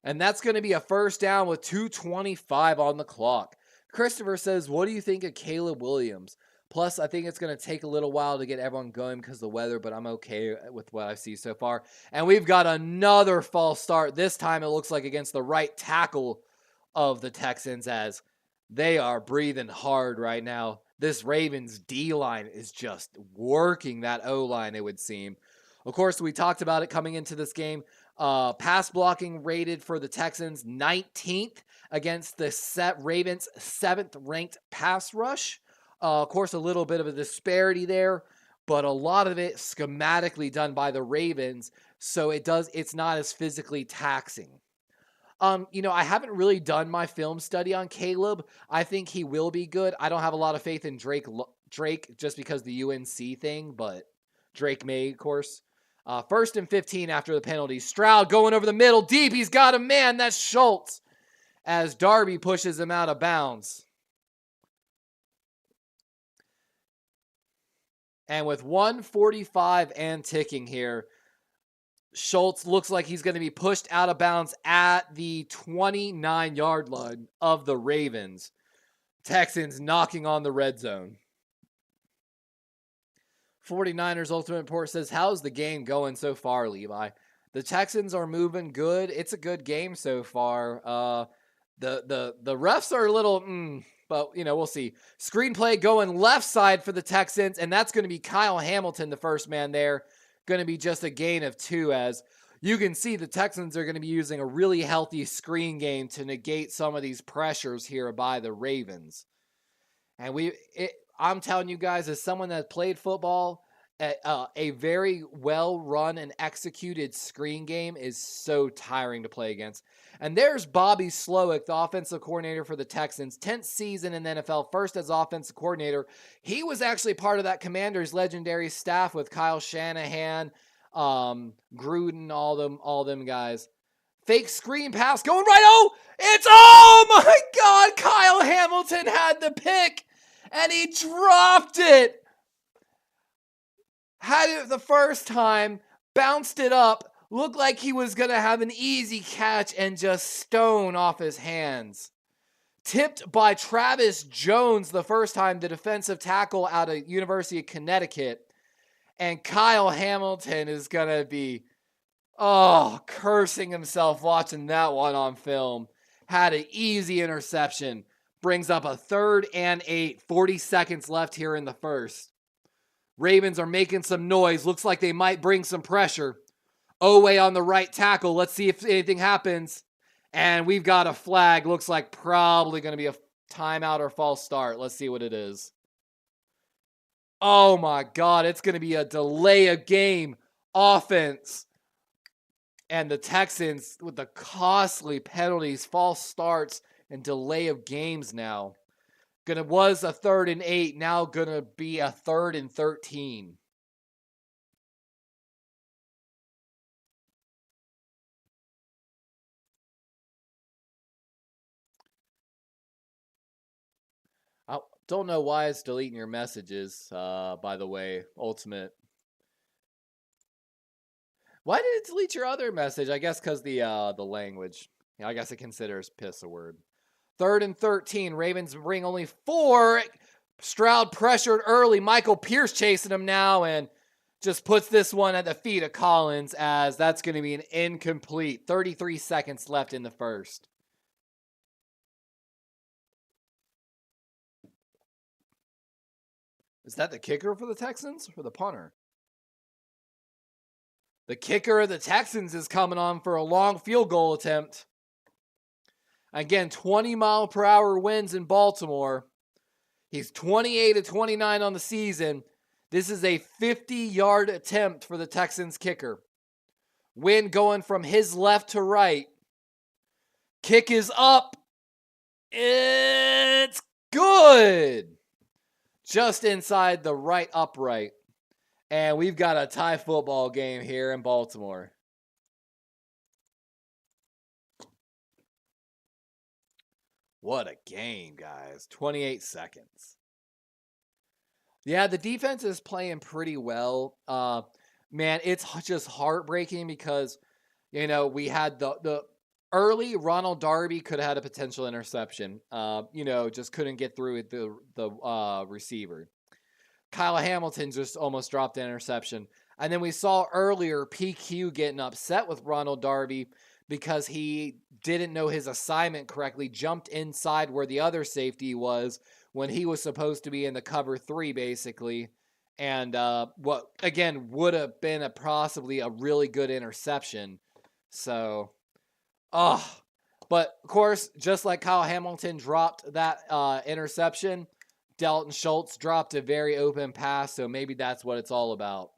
And that's going to be a first down with 2:25 on the clock. Christopher says, what do you think of Caleb Williams? Plus, I think it's going to take a little while to get everyone going because of the weather, but I'm okay with what I see so far. And we've got another false start. This time it looks like against the right tackle of the Texans as they are breathing hard right now. This Ravens D-line is just working that O-line, it would seem. Of course, we talked about it coming into this game. Pass blocking rated for the Texans 19th against the Ravens 7th ranked pass rush. Of course, a little bit of a disparity there, but a lot of it schematically done by the Ravens, so it's not as physically taxing. I haven't really done my film study on Caleb. I think he will be good. I don't have a lot of faith in Drake just because the UNC thing, but Drake may, of course. 1st and 15 after the penalty. Stroud going over the middle, deep. He's got a man. That's Schultz as Darby pushes him out of bounds. And with 1:45 and ticking here, Schultz looks like he's going to be pushed out of bounds at the 29-yard line of the Ravens. Texans knocking on the red zone. 49ers Ultimate Report says, how's the game going so far, Levi? The Texans are moving good. It's a good game so far. The refs are a little, but, we'll see. Screenplay going left side for the Texans, and that's going to be Kyle Hamilton, the first man there. Going to be just a gain of 2, as you can see the Texans are going to be using a really healthy screen game to negate some of these pressures here by the Ravens. And I'm telling you guys, as someone that played football, a very well-run and executed screen game is so tiring to play against. And there's Bobby Slowick, the offensive coordinator for the Texans, 10th season in the NFL, first as offensive coordinator. He was actually part of that Commanders legendary staff with Kyle Shanahan, Gruden, all them guys. Fake screen pass going right. Oh my God, Kyle Hamilton had the pick. And he dropped it. Had it the first time, bounced it up, looked like he was going to have an easy catch and just stone off his hands. Tipped by Travis Jones the first time, the defensive tackle out of University of Connecticut. And Kyle Hamilton is going to be, cursing himself watching that one on film. Had an easy interception. Brings up a 3rd and 8, 40 seconds left here in the first. Ravens are making some noise. Looks like they might bring some pressure. Oweh on the right tackle. Let's see if anything happens. And we've got a flag. Looks like probably going to be a timeout or false start. Let's see what it is. Oh my God, it's going to be a delay of game offense. And the Texans with the costly penalties, false starts, and delay of games now. Was a 3rd and 8, now gonna be a 3rd and 13. I don't know why it's deleting your messages, by the way, Ultimate. Why did it delete your other message? I guess because the language. I guess it considers piss a word. 3rd and 13. Ravens bring only 4. Stroud pressured early. Michael Pierce chasing him now and just puts this one at the feet of Collins, as that's going to be an incomplete. 33 seconds left in the first. Is that the kicker for the Texans or the punter? The kicker of the Texans is coming on for a long field goal attempt. Again, 20-mile-per-hour winds in Baltimore. He's 28-29 on the season. This is a 50-yard attempt for the Texans kicker. Wind going from his left to right. Kick is up. It's good. Just inside the right upright. And we've got a tie football game here in Baltimore. What a game, guys. 28 seconds. Yeah, the defense is playing pretty well. Man, it's just heartbreaking because, we had the early Ronald Darby could have had a potential interception. Just couldn't get through the receiver. Kyle Hamilton just almost dropped an interception. And then we saw earlier PQ getting upset with Ronald Darby because he didn't know his assignment correctly, jumped inside where the other safety was when he was supposed to be in the cover 3, basically. And what, again, would have been possibly a really good interception. So, but of course, just like Kyle Hamilton dropped that interception, Dalton Schultz dropped a very open pass, so maybe that's what it's all about.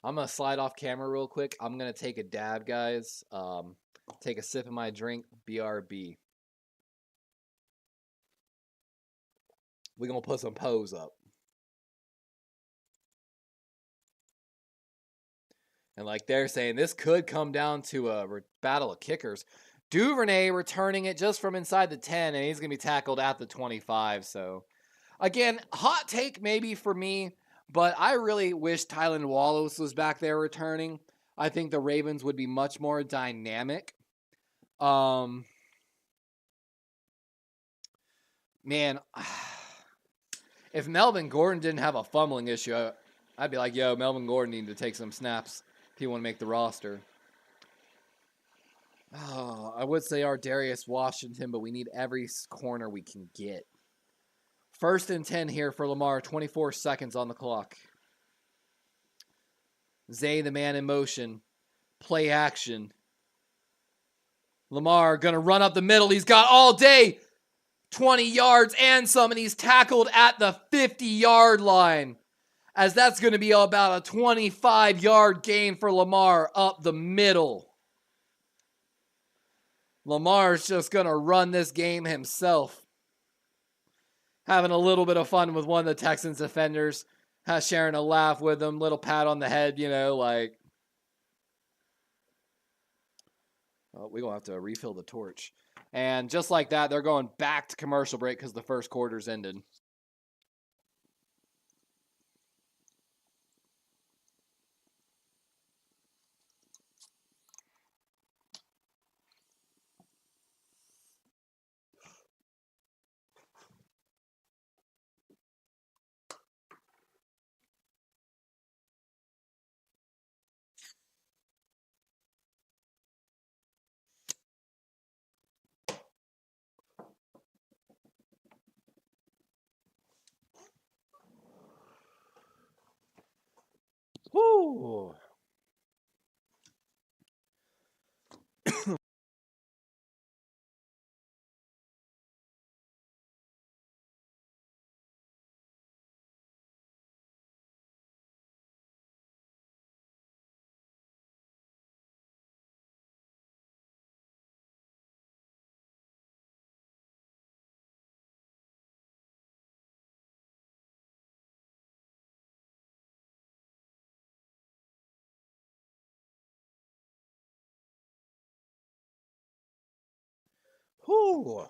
I'm going to slide off camera real quick. I'm going to take a dab, guys. Take a sip of my drink. BRB. We're going to put some pose up. And like they're saying, this could come down to a battle of kickers. DuVernay returning it just from inside the 10, and he's going to be tackled at the 25. So, again, hot take maybe for me, but I really wish Tylan Wallace was back there returning. I think the Ravens would be much more dynamic. Man, if Melvin Gordon didn't have a fumbling issue, I'd be like, yo, Melvin Gordon needed to take some snaps if he want to make the roster. Oh, I would say our Darius Washington, but we need every corner we can get. 1st and 10 here for Lamar, 24 seconds on the clock. Zay, the man in motion. Play action. Lamar going to run up the middle. He's got all day. 20 yards and some, and he's tackled at the 50-yard line. As that's going to be about a 25-yard gain for Lamar up the middle. Lamar's just going to run this game himself. Having a little bit of fun with one of the Texans defenders. Sharing a laugh with him. Little pat on the head, like. Oh, we're going to have to refill the torch. And just like that, they're going back to commercial break because the first quarter's ended. Woo! Whew.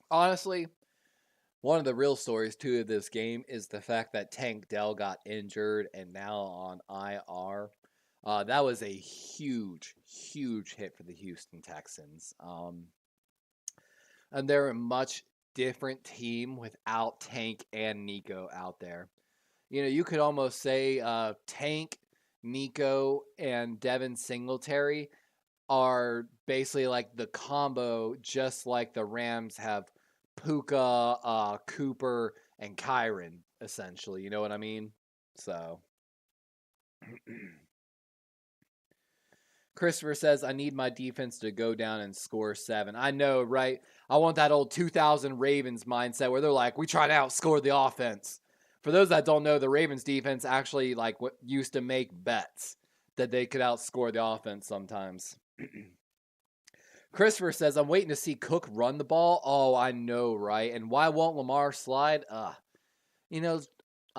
Honestly, one of the real stories, too, of this game is the fact that Tank Dell got injured and now on IR. That was a huge, huge hit for the Houston Texans. And they're a much different team without Tank and Nico out there. You could almost say Tank, Nico, and Devin Singletary are basically like the combo, just like the Rams have Puka, Cooper, and Kyron, essentially. You know what I mean? So. Christopher says, I need my defense to go down and score 7. I know, right? I want that old 2000 Ravens mindset where they're like, we try to outscore the offense. For those that don't know, the Ravens defense actually used to make bets that they could outscore the offense sometimes. Christopher says, I'm waiting to see Cook run the ball. Oh, I know, right? And why won't Lamar slide? I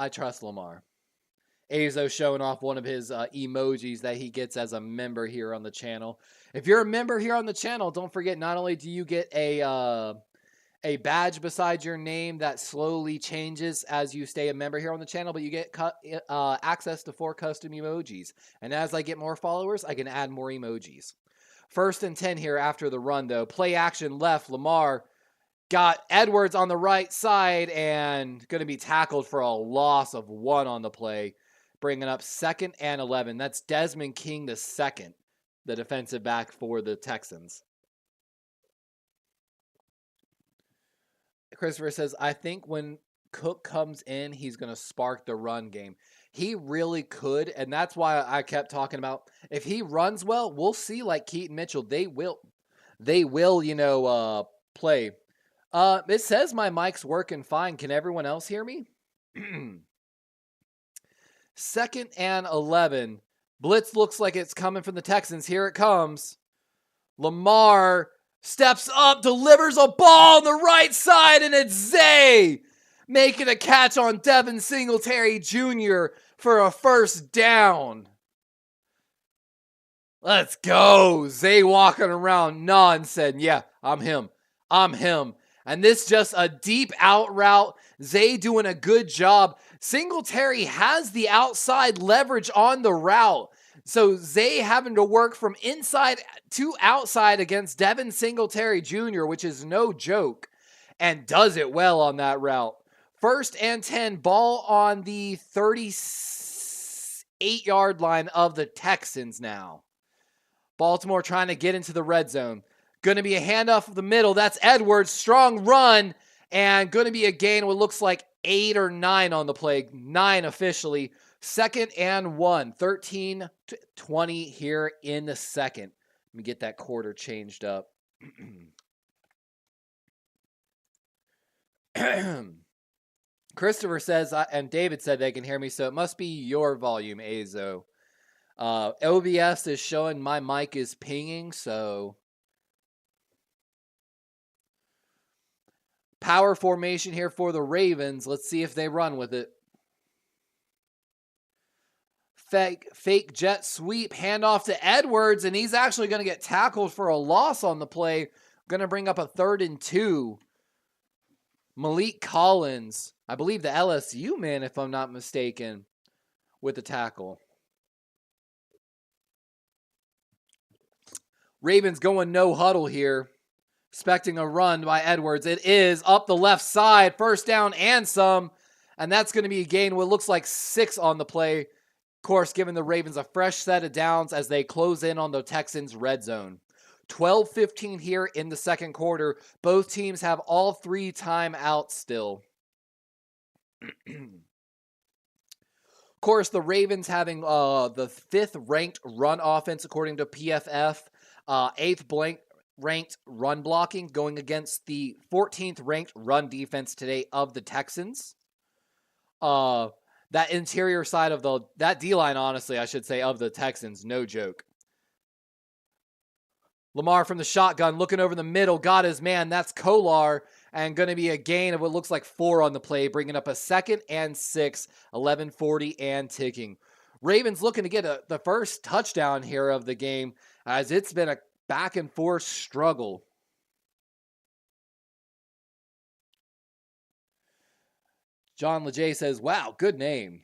trust Lamar. Azo showing off one of his emojis that he gets as a member here on the channel. If you're a member here on the channel, don't forget, not only do you get a badge beside your name that slowly changes as you stay a member here on the channel, but you get access to 4 custom emojis. And as I get more followers, I can add more emojis. 1st and 10 here after the run, though. Play action left. Lamar got Edwards on the right side and going to be tackled for a loss of 1 on the play, bringing up 2nd and 11. That's Desmond King II, the defensive back for the Texans. Christopher says, I think when Cook comes in, he's going to spark the run game. He really could, and that's why I kept talking about if he runs well, we'll see like Keaton Mitchell. They will, play. It says my mic's working fine. Can everyone else hear me? 2nd and 11. Blitz looks like it's coming from the Texans. Here it comes. Lamar steps up, delivers a ball on the right side, and it's Zay making a catch on Devin Singletary Jr. for a 1st down. Let's go. Zay walking around nodding, yeah, I'm him. I'm him. And this just a deep out route. Zay doing a good job. Singletary has the outside leverage on the route. So Zay having to work from inside to outside against Devin Singletary Jr., which is no joke, and does it well on that route. 1st and 10, ball on the 38-yard line of the Texans now. Baltimore trying to get into the red zone. Going to be a handoff of the middle. That's Edwards. Strong run. And going to be a gain what looks like 8 or 9 on the play. 9 officially. 2nd and 1. 13-20 here in the second. Let me get that quarter changed up. Christopher says, and David said they can hear me, so it must be your volume, Azo. OBS is showing my mic is pinging, so power formation here for the Ravens. Let's see if they run with it. Fake jet sweep, handoff to Edwards, and he's actually going to get tackled for a loss on the play. Going to bring up a 3rd and 2. Malik Collins, I believe the LSU man, if I'm not mistaken, with the tackle. Ravens going no huddle here. Expecting a run by Edwards. It is up the left side. 1st down and some. And that's going to be a gain what looks like 6 on the play. Of course, giving the Ravens a fresh set of downs as they close in on the Texans' red zone. 12-15 here in the second quarter. Both teams have all 3 timeouts still. Of course, the Ravens having the 5th ranked run offense according to PFF. 8th ranked run blocking going against the 14th ranked run defense today of the Texans. That interior side of that D-line, honestly, I should say, of the Texans, no joke. Lamar from the shotgun looking over the middle, got his man. That's Kolar, and going to be a gain of what looks like 4 on the play, bringing up a 2nd and 6, 11:40 and ticking. Ravens looking to get the first touchdown here of the game, as it's been a back and forth struggle. John Lejay says, wow, good name.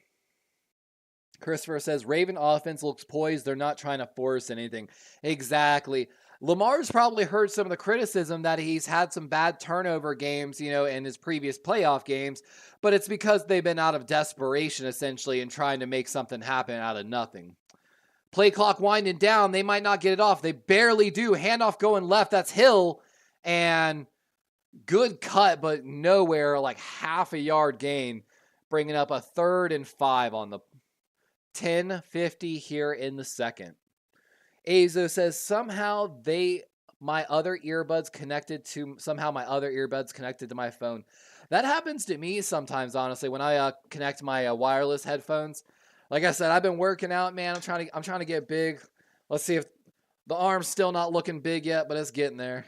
Christopher says, Raven offense looks poised. They're not trying to force anything. Exactly. Lamar's probably heard some of the criticism that he's had some bad turnover games, in his previous playoff games, but it's because they've been out of desperation, essentially, and trying to make something happen out of nothing. Play clock winding down. They might not get it off. They barely do. Handoff going left. That's Hill. And good cut, but nowhere, like half a yard gain. Bringing up a 3rd and 5 on the 10:50 here in the second. Azo says, somehow my other earbuds connected to my phone. That happens to me sometimes, honestly, when I connect my wireless headphones. Like I said, I've been working out, man. I'm trying to get big. Let's see if the arm's still not looking big yet, but it's getting there.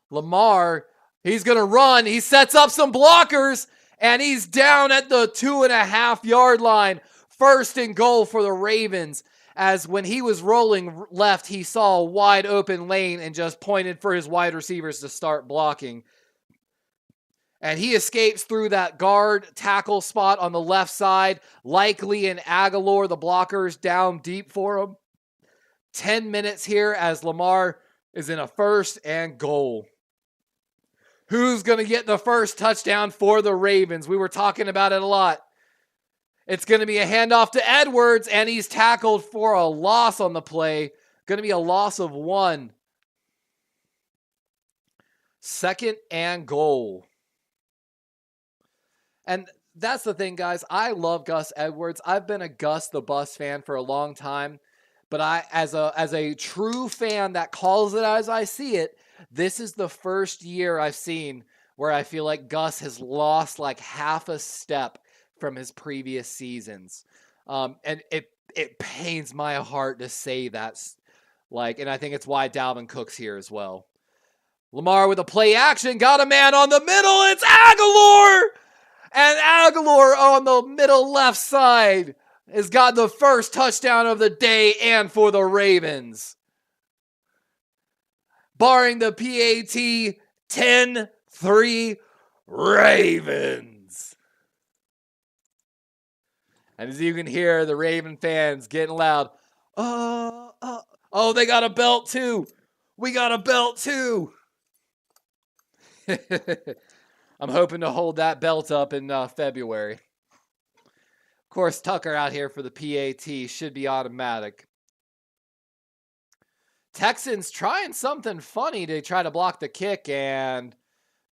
Lamar, he's going to run. He sets up some blockers, and he's down at the 2.5-yard line. 1st and goal for the Ravens, as when he was rolling left, he saw a wide open lane and just pointed for his wide receivers to start blocking. And he escapes through that guard tackle spot on the left side. Likely and Aguilar, the blockers, down deep for him. 10 minutes here as Lamar is in a 1st and goal. Who's going to get the first touchdown for the Ravens? We were talking about it a lot. It's going to be a handoff to Edwards, and he's tackled for a loss on the play. Going to be a loss of 1. 2nd and goal. And that's the thing, guys. I love Gus Edwards. I've been a Gus the Bus fan for a long time. But as a true fan that calls it as I see it, this is the first year I've seen where I feel like Gus has lost like half a step from his previous seasons. And it pains my heart to say that. And I think it's why Dalvin Cook's here as well. Lamar with a play action, got a man on the middle. It's Aguilar! And Aguilar on the middle left side has got the first touchdown of the day and for the Ravens. Barring the PAT, 10-3 Ravens. And as you can hear, the Raven fans getting loud. Oh, they got a belt too. We got a belt too. I'm hoping to hold that belt up in February. Of course, Tucker out here for the PAT should be automatic. Texans trying something funny to try to block the kick and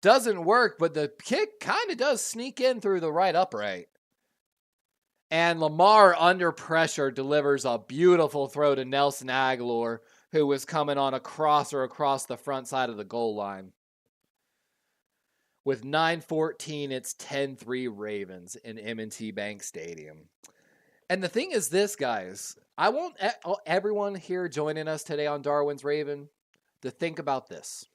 doesn't work, but the kick kind of does sneak in through the right upright. And Lamar, under pressure, delivers a beautiful throw to Nelson Agholor, who was coming on a crosser across the front side of the goal line. With 9:14, it's 10-3 Ravens in M&T Bank Stadium. And the thing is this, guys. I want everyone here joining us today on Darwin's Raven to think about this.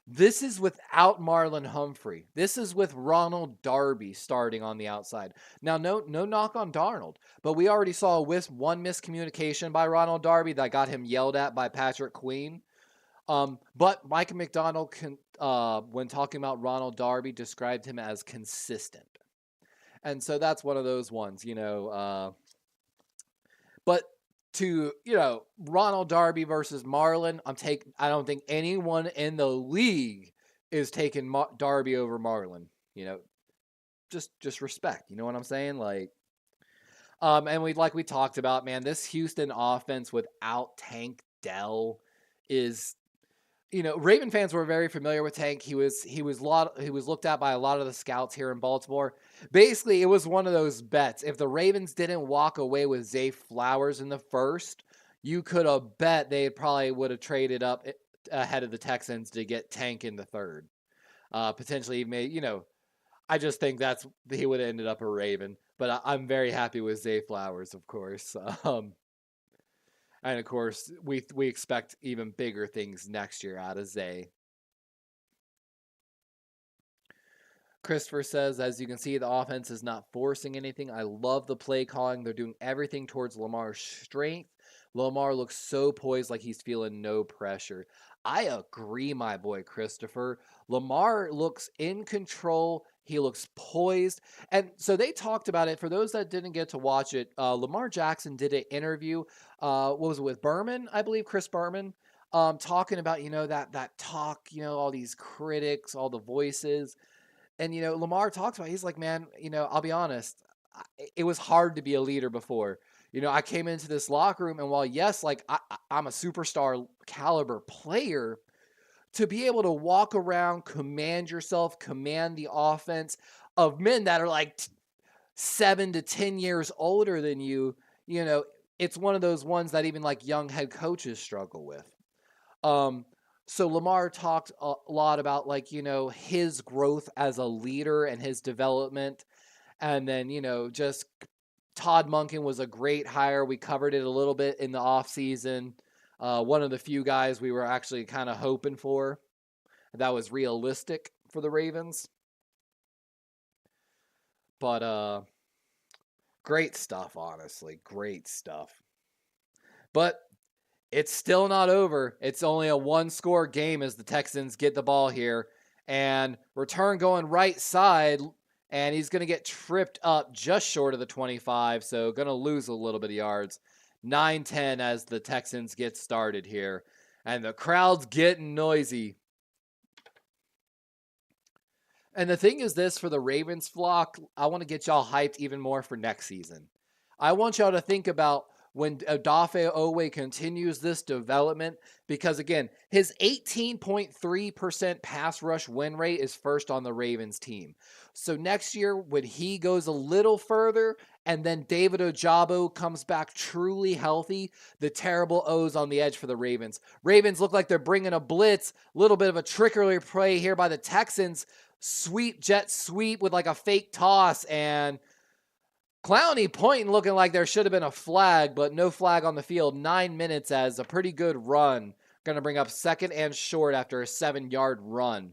This is without Marlon Humphrey. This is with Ronald Darby starting on the outside. Now, no knock on Darnold, but we already saw one miscommunication by Ronald Darby that got him yelled at by Patrick Queen. But Mike McDonald, when talking about Ronald Darby, described him as consistent. And so that's one of those ones, but to, Ronald Darby versus Marlon, I don't think anyone in the league is taking Darby over Marlon, just respect, you know what I'm saying? And we talked about, man, this Houston offense without Tank Dell is, Raven fans were very familiar with Tank. He was looked at by a lot of the scouts here in Baltimore. Basically, it was one of those bets. If the Ravens didn't walk away with Zay Flowers in the first, you could have bet they probably would have traded up ahead of the Texans to get Tank in the third. Potentially I just think he would have ended up a Raven. But I'm very happy with Zay Flowers, of course. And of course, we expect even bigger things next year out of Zay. Christopher says, as you can see, the offense is not forcing anything. I love the play calling. They're doing everything towards Lamar's strength. Lamar looks so poised, like he's feeling no pressure. I agree, my boy Christopher. Lamar looks in control. He looks poised. And so they talked about it. For those that didn't get to watch it, Lamar Jackson did an interview. What was it, with Berman? I believe Chris Berman. Talking about, that talk, all these critics, all the voices. And, Lamar talks about, he's like, man, I'll be honest. It was hard to be a leader before. I came into this locker room, and while, yes, I'm a superstar caliber player, to be able to walk around, command yourself, command the offense of men that are 7 to 10 years older than you, it's one of those ones that even young head coaches struggle with. So Lamar talked a lot about his growth as a leader and his development. And then, just Todd Monken was a great hire. We covered it a little bit in the offseason. One of the few guys we were actually kind of hoping for that was realistic for the Ravens. But great stuff, honestly. Great stuff. But it's still not over. It's only a one-score game as the Texans get the ball here. And return going right side, and he's going to get tripped up just short of the 25, so going to lose a little bit of yards. 9-10 as the Texans get started here. And the crowd's getting noisy. And the thing is this, for the Ravens flock, I want to get y'all hyped even more for next season. I want y'all to think about when Odafe Owe continues this development, because again, his 18.3% pass rush win rate is first on the Ravens team. So next year, when he goes a little further, and then David Ojabo comes back truly healthy, the terrible O's on the edge for the Ravens. Ravens look like they're bringing a blitz, little bit of a trickery play here by the Texans, jet sweep with a fake toss, and Clowney pointing, looking like there should have been a flag, but no flag on the field. 9 minutes as a pretty good run. Going to bring up second and short after a 7-yard run.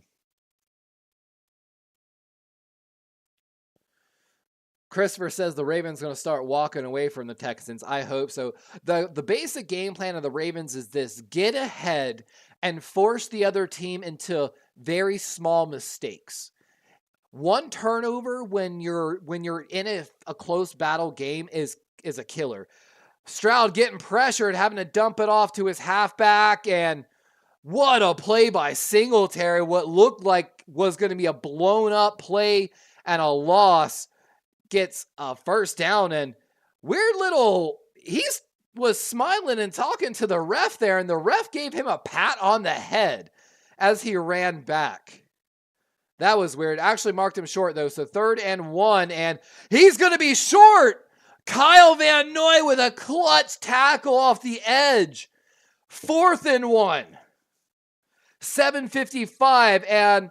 Christopher says the Ravens going to start walking away from the Texans. I hope so. The basic game plan of the Ravens is this: get ahead and force the other team into very small mistakes. One turnover when you're in a close battle game is a killer. Stroud getting pressured, having to dump it off to his halfback, and what a play by Singletary. What looked like was going to be a blown up play and a loss gets a first down, and he was smiling and talking to the ref there, and the ref gave him a pat on the head as he ran back. That was weird. Actually marked him short, though, so 3rd and 1, and he's going to be short. Kyle Van Noy with a clutch tackle off the edge. 4th and 1. 7:55, and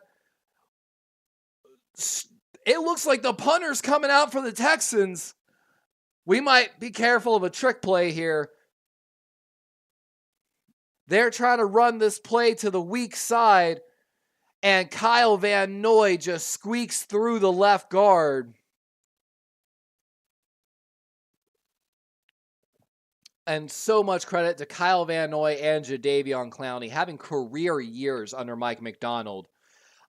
it looks like the punter's coming out for the Texans. We might be careful of a trick play here. They're trying to run this play to the weak side, and Kyle Van Noy just squeaks through the left guard. And so much credit to Kyle Van Noy and Jadeveon Clowney having career years under Mike Macdonald.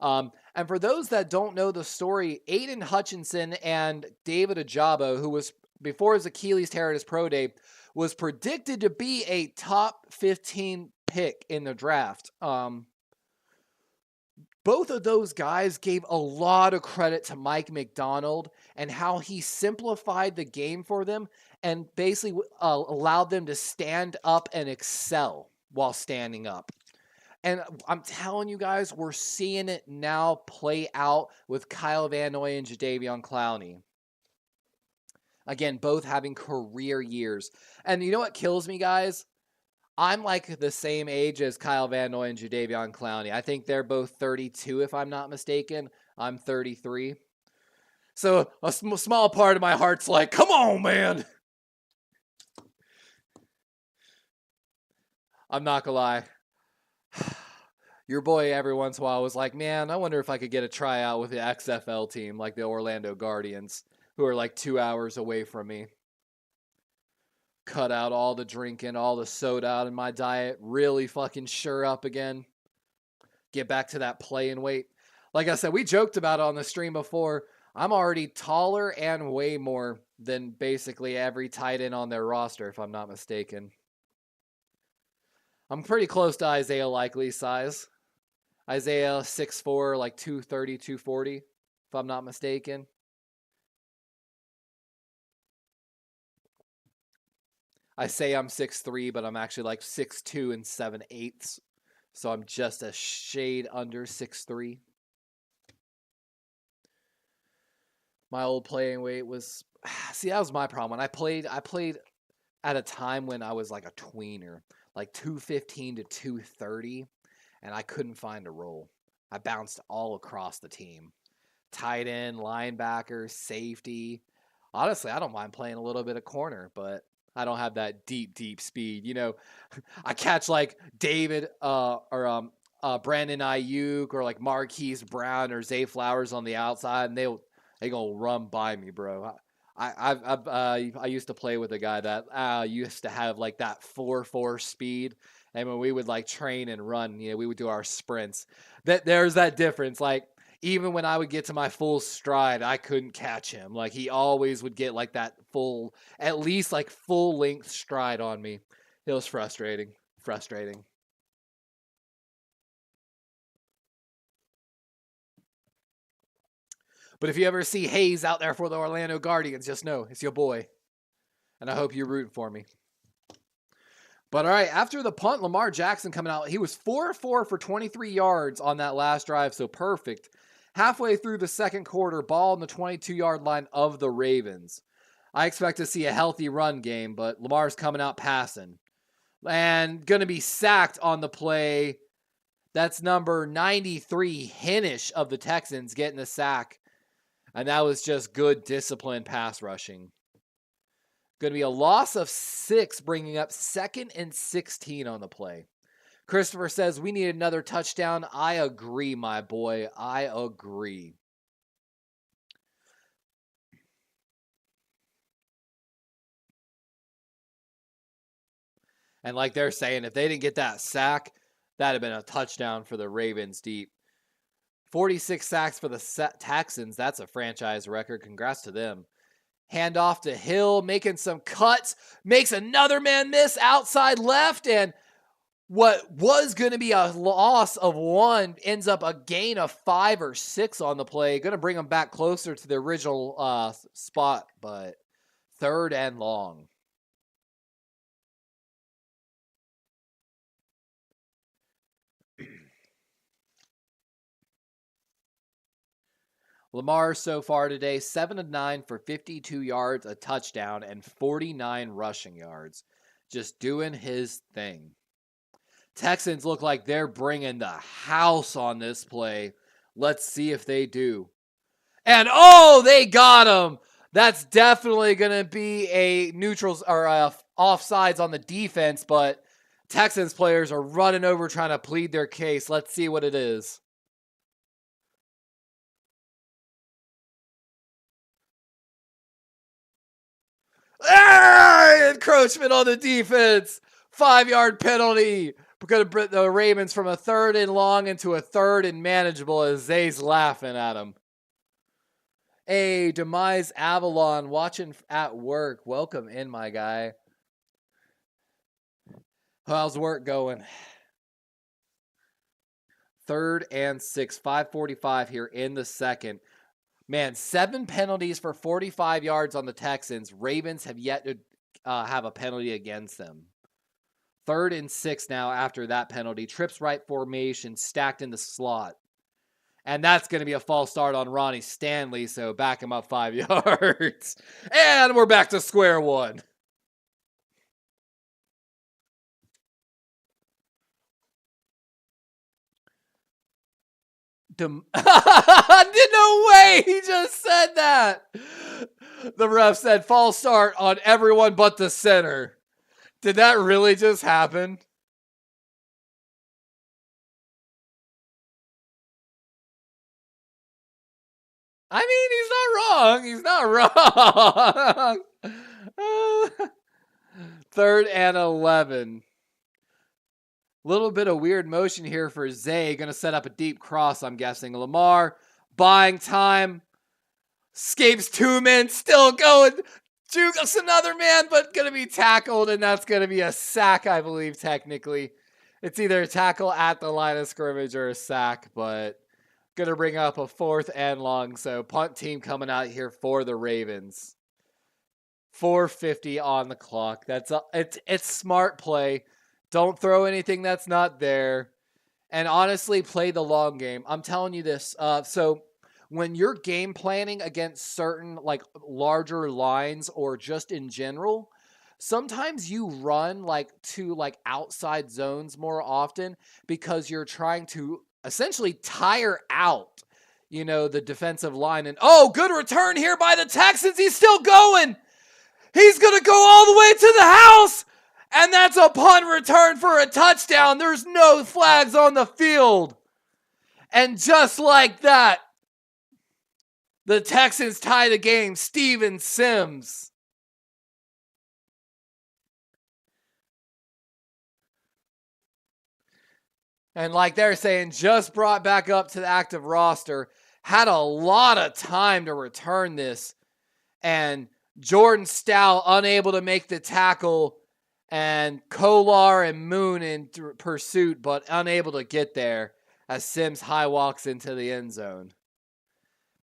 And for those that don't know the story, Aiden Hutchinson and David Ajabo, who was, before his Achilles tear at his pro day, was predicted to be a top 15 pick in the draft. Both of those guys gave a lot of credit to Mike Macdonald and how he simplified the game for them and basically allowed them to stand up and excel while standing up. And I'm telling you guys, we're seeing it now play out with Kyle Van Noy and Jadeveon Clowney. Again, both having career years. And you know what kills me, guys? I'm like the same age as Kyle Van Noy and Jadeveon Clowney. I think they're both 32, if I'm not mistaken. I'm 33. So a small part of my heart's like, come on, man. I'm not gonna lie. Your boy every once in a while was like, man, I wonder if I could get a tryout with the XFL team like the Orlando Guardians, who are like 2 hours away from me. Cut out all the drinking, all the soda out of my diet, really fucking sure up again. Get back to that playing weight. Like I said, we joked about it on the stream before. I'm already taller and way more than basically every tight end on their roster, if I'm not mistaken. I'm pretty close to Isaiah Likely's size. Isaiah 6'4", like 230, 240, if I'm not mistaken. I say I'm 6'3", but I'm actually like 6'2" and 7/8. So I'm just a shade under 6'3". My old playing weight was... See, that was my problem. When I played at a time when I was like a tweener, like 215 to 230, and I couldn't find a role. I bounced all across the team. Tight end, linebacker, safety. Honestly, I don't mind playing a little bit of corner, but I don't have that deep speed. You know, I catch like David or Brandon Ayuk or like Marquise Brown or Zay Flowers on the outside, and they gonna run by me, bro. I used to play with a guy that used to have like that 4.4 speed, and when we would like train and run, you know, we would do our sprints. There's that difference. Like even when I would get to my full stride, I couldn't catch him. Like he always would get like that full, at least like full length stride on me. It was frustrating. But if you ever see Hayes out there for the Orlando Guardians, just know it's your boy. And I hope you're rooting for me. But all right, after the punt, Lamar Jackson coming out, he was 4-4 for 23 yards on that last drive, so perfect. Halfway through the second quarter, ball on the 22-yard line of the Ravens. I expect to see a healthy run game, but Lamar's coming out passing. And going to be sacked on the play. That's number 93, Hinish of the Texans, getting the sack. And that was just good disciplined pass rushing. Going to be a loss of 6, bringing up 2nd and 16 on the play. Christopher says, we need another touchdown. I agree, my boy. I agree. And like they're saying, if they didn't get that sack, that'd have been a touchdown for the Ravens deep. 46 sacks for the Texans. That's a franchise record. Congrats to them. Hand off to Hill, making some cuts, makes another man miss outside left, and what was going to be a loss of 1 ends up a gain of 5 or 6 on the play. Going to bring them back closer to the original spot, but 3rd and long. Lamar so far today, 7 of 9 for 52 yards, a touchdown, and 49 rushing yards. Just doing his thing. Texans look like they're bringing the house on this play. Let's see if they do. And they got him. That's definitely going to be a neutrals or offsides on the defense, but Texans players are running over trying to plead their case. Let's see what it is. Encroachment on the defense. 5-yard penalty. We're going to bring the Ravens from a 3rd and long into a 3rd and manageable as Zay's laughing at him. Hey, Demise Avalon watching at work. Welcome in, my guy. How's work going? 3rd and 6. 5:45 here in the second. Man, 7 penalties for 45 yards on the Texans. Ravens have yet to have a penalty against them. 3rd and 6 now after that penalty. Trips right formation, stacked in the slot. And that's going to be a false start on Ronnie Stanley, so back him up 5 yards. And we're back to square one. No way! He just said that! The ref said false start on everyone but the center. Did that really just happen? I mean, he's not wrong. He's not wrong. 3rd and 11. Little bit of weird motion here for Zay. Going to set up a deep cross, I'm guessing. Lamar buying time. Escapes 2 men. Still going. Jukes another man, but going to be tackled, and that's going to be a sack, I believe, technically. It's either a tackle at the line of scrimmage or a sack, but going to bring up a 4th and long. So punt team coming out here for the Ravens. 4:50 on the clock. It's smart play. Don't throw anything that's not there. And honestly, play the long game. I'm telling you this. So when you're game planning against certain like larger lines or just in general, sometimes you run to outside zones more often because you're trying to essentially tire out, the defensive line. And good return here by the Texans. He's still going. He's going to go all the way to the house. And that's a punt return for a touchdown. There's no flags on the field. And just like that, the Texans tie the game. Steven Sims. And like they're saying, just brought back up to the active roster. Had a lot of time to return this. And Jordan Stout unable to make the tackle. And Kolar and Moon in pursuit, but unable to get there as Sims high walks into the end zone.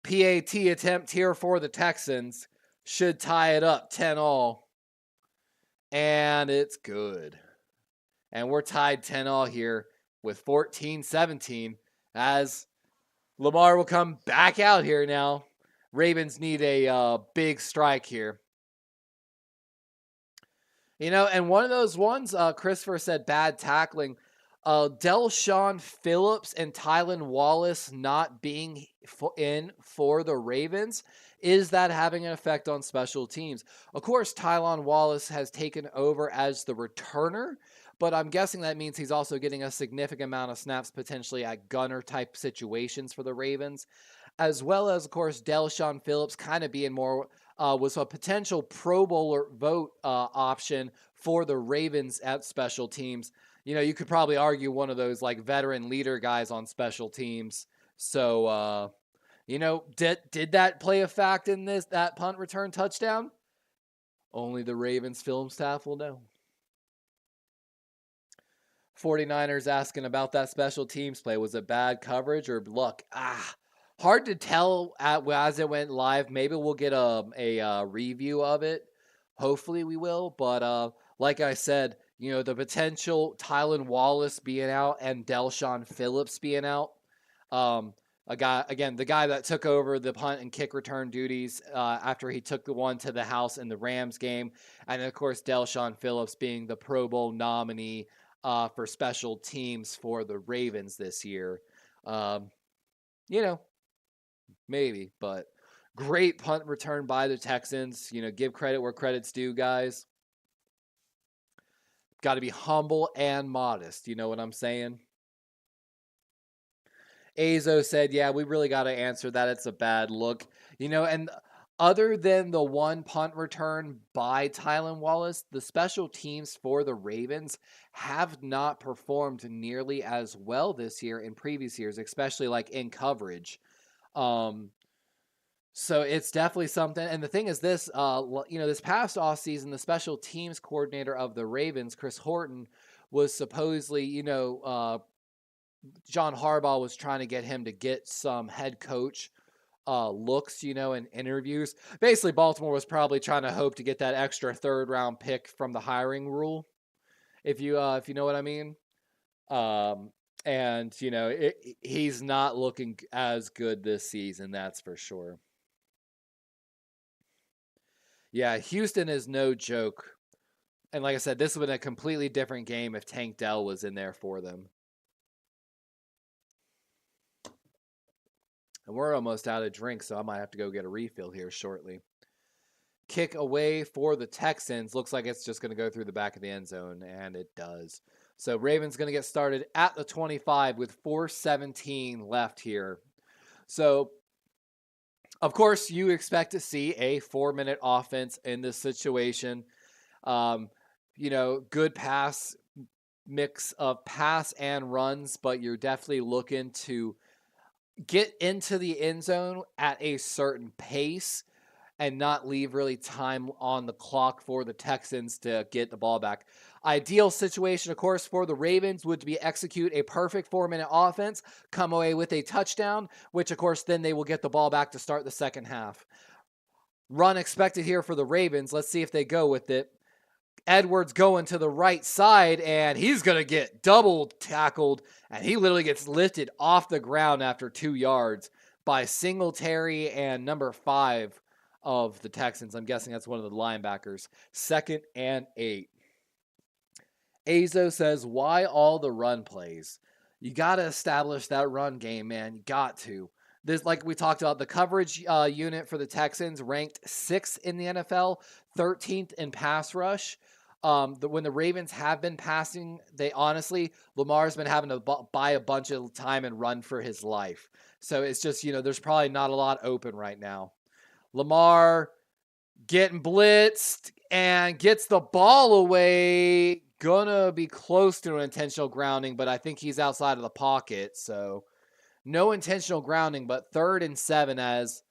PAT attempt here for the Texans. Should tie it up 10-all. And it's good. And we're tied 10-all here with 14-17 as Lamar will come back out here now. Ravens need a big strike here. And one of those ones, Christopher said bad tackling. Del'Shawn Phillips and Tylan Wallace not being in for the Ravens. Is that having an effect on special teams? Of course, Tylan Wallace has taken over as the returner, but I'm guessing that means he's also getting a significant amount of snaps potentially at gunner-type situations for the Ravens, as well as, of course, Del'Shawn Phillips kind of being more was a potential Pro Bowler vote option for the Ravens at special teams. You know, you could probably argue one of those like veteran leader guys on special teams. So, you know, did that play a fact in that punt return touchdown? Only the Ravens film staff will know. 49ers asking about that special teams play. Was it bad coverage or luck? Hard to tell as it went live. Maybe we'll get a review of it. Hopefully we will. But like I said, you know, the potential Tylan Wallace being out and Del'Shawn Phillips being out. The guy that took over the punt and kick return duties after he took the one to the house in the Rams game. And of course, Del'Shawn Phillips being the Pro Bowl nominee for special teams for the Ravens this year. You know, maybe, but great punt return by the Texans. You know, give credit where credit's due, guys. Got to be humble and modest. You know what I'm saying? Azo said, yeah, we really got to answer that. It's a bad look. You know, and other than the one punt return by Tylan Wallace, the special teams for the Ravens have not performed nearly as well this year in previous years, especially like in coverage. So it's definitely something. And the thing is this, you know, this past offseason, the special teams coordinator of the Ravens, Chris Horton, was supposedly, you know, John Harbaugh was trying to get him to get some head coach looks, you know, in interviews. Basically, Baltimore was probably trying to hope to get that extra third round pick from the hiring rule, if you know what I mean. And you know, he's not looking as good this season, that's for sure. Yeah, Houston is no joke. And like I said, this would have been a completely different game if Tank Dell was in there for them. And we're almost out of drink, so I might have to go get a refill here shortly. Kick away for the Texans. Looks like it's just going to go through the back of the end zone, and it does. So Ravens going to get started at the 25 with 4:17 left here. So, of course, you expect to see a 4-minute offense in this situation. You know, good pass, mix of pass and runs, but you're definitely looking to get into the end zone at a certain pace and not leave really time on the clock for the Texans to get the ball back. Ideal situation, of course, for the Ravens would be execute a perfect 4-minute offense, come away with a touchdown, which, of course, then they will get the ball back to start the second half. Run expected here for the Ravens. Let's see if they go with it. Edwards going to the right side, and he's going to get double tackled, and he literally gets lifted off the ground after 2 yards by Singletary and number 5 of the Texans. I'm guessing that's one of the linebackers. 2nd and 8. Azo says, why all the run plays? You got to establish that run game, man. You got to. This, like we talked about, the coverage unit for the Texans ranked 6th in the NFL, 13th in pass rush. When the Ravens have been passing, Lamar's been having to buy a bunch of time and run for his life. So it's just, you know, there's probably not a lot open right now. Lamar getting blitzed and gets the ball away. Gonna be close to an intentional grounding, but I think he's outside of the pocket. So no intentional grounding, but 3rd and 7 as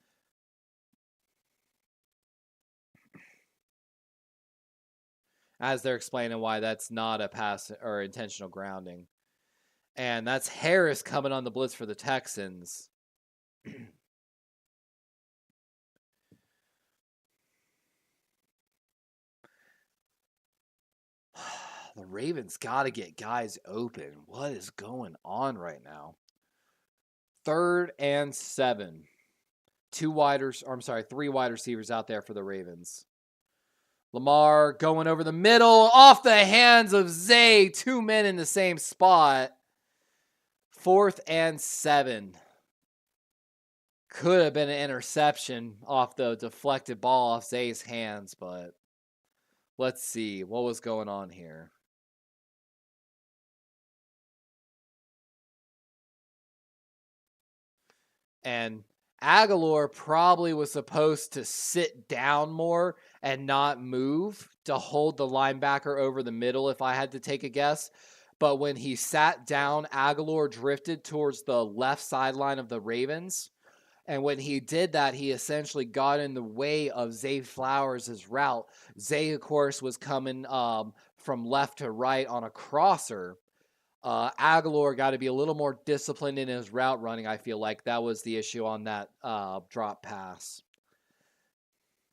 they're explaining why that's not a pass or intentional grounding. And that's Harris coming on the blitz for the Texans. The Ravens got to get guys open. What is going on right now? 3rd and 7. 3 wide receivers out there for the Ravens. Lamar going over the middle, off the hands of Zay. 2 men in the same spot. 4th and 7. Could have been an interception off the deflected ball off Zay's hands, but let's see what was going on here. And Aguilar probably was supposed to sit down more and not move to hold the linebacker over the middle, if I had to take a guess. But when he sat down, Aguilar drifted towards the left sideline of the Ravens. And when he did that, he essentially got in the way of Zay Flowers' route. Zay, of course, was coming from left to right on a crosser. Aguilar got to be a little more disciplined in his route running. I feel like that was the issue on that drop pass.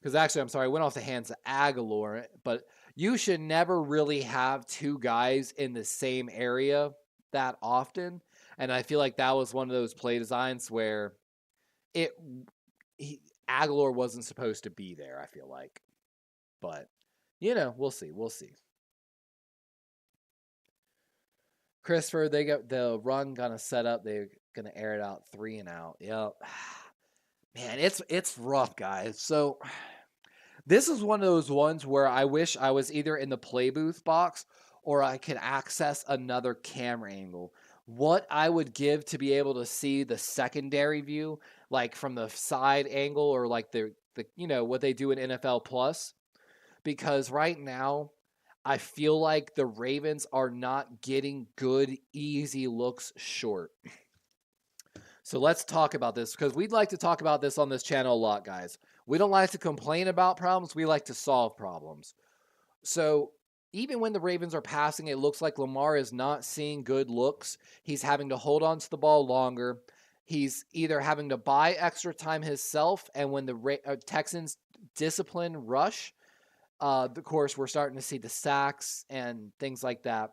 Because actually, I'm sorry, it went off the hands of Aguilar, but you should never really have two guys in the same area that often. And I feel like that was one of those play designs where Aguilar wasn't supposed to be there, I feel like. But, we'll see. We'll see. Christopher, they got the run gonna set up. They're gonna air it out 3 and out. Yep. Man, it's rough, guys. So this is one of those ones where I wish I was either in the play booth box or I could access another camera angle. What I would give to be able to see the secondary view, like from the side angle or like the what they do in NFL Plus, because right now I feel like the Ravens are not getting good, easy looks short. So let's talk about this because we'd like to talk about this on this channel a lot, guys. We don't like to complain about problems. We like to solve problems. So even when the Ravens are passing, it looks like Lamar is not seeing good looks. He's having to hold on to the ball longer. He's either having to buy extra time himself, and when the Texans discipline rush, of course, we're starting to see the sacks and things like that.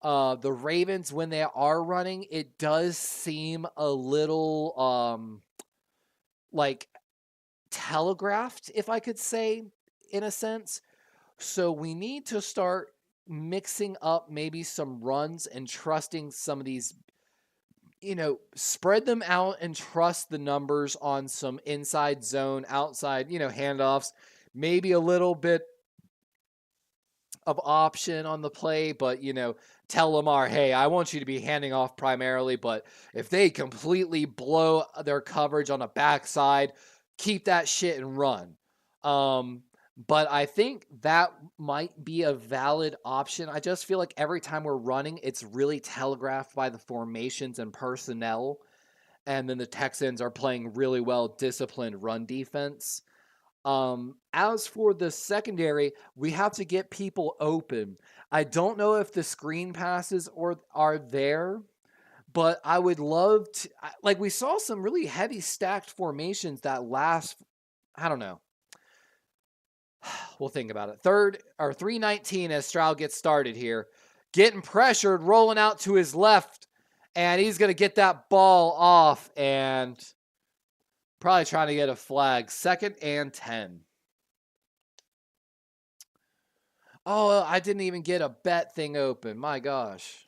The Ravens, when they are running, it does seem a little like telegraphed, if I could say, in a sense. So we need to start mixing up maybe some runs and trusting some of these, spread them out and trust the numbers on some inside zone, outside, handoffs, maybe a little bit of option on the play, but tell Lamar, hey, I want you to be handing off primarily, but if they completely blow their coverage on the backside, keep that shit and run. But I think that might be a valid option. I just feel like every time we're running, it's really telegraphed by the formations and personnel. And then the Texans are playing really well disciplined run defense. As for the secondary, we have to get people open. I don't know if the screen passes are there, but I would love to. Like, we saw some really heavy stacked formations that last, I don't know. We'll think about it. 3:19 as Stroud gets started here. Getting pressured, rolling out to his left, and he's going to get that ball off and probably trying to get a flag. 2nd and 10. Oh, I didn't even get a bet thing open. My gosh.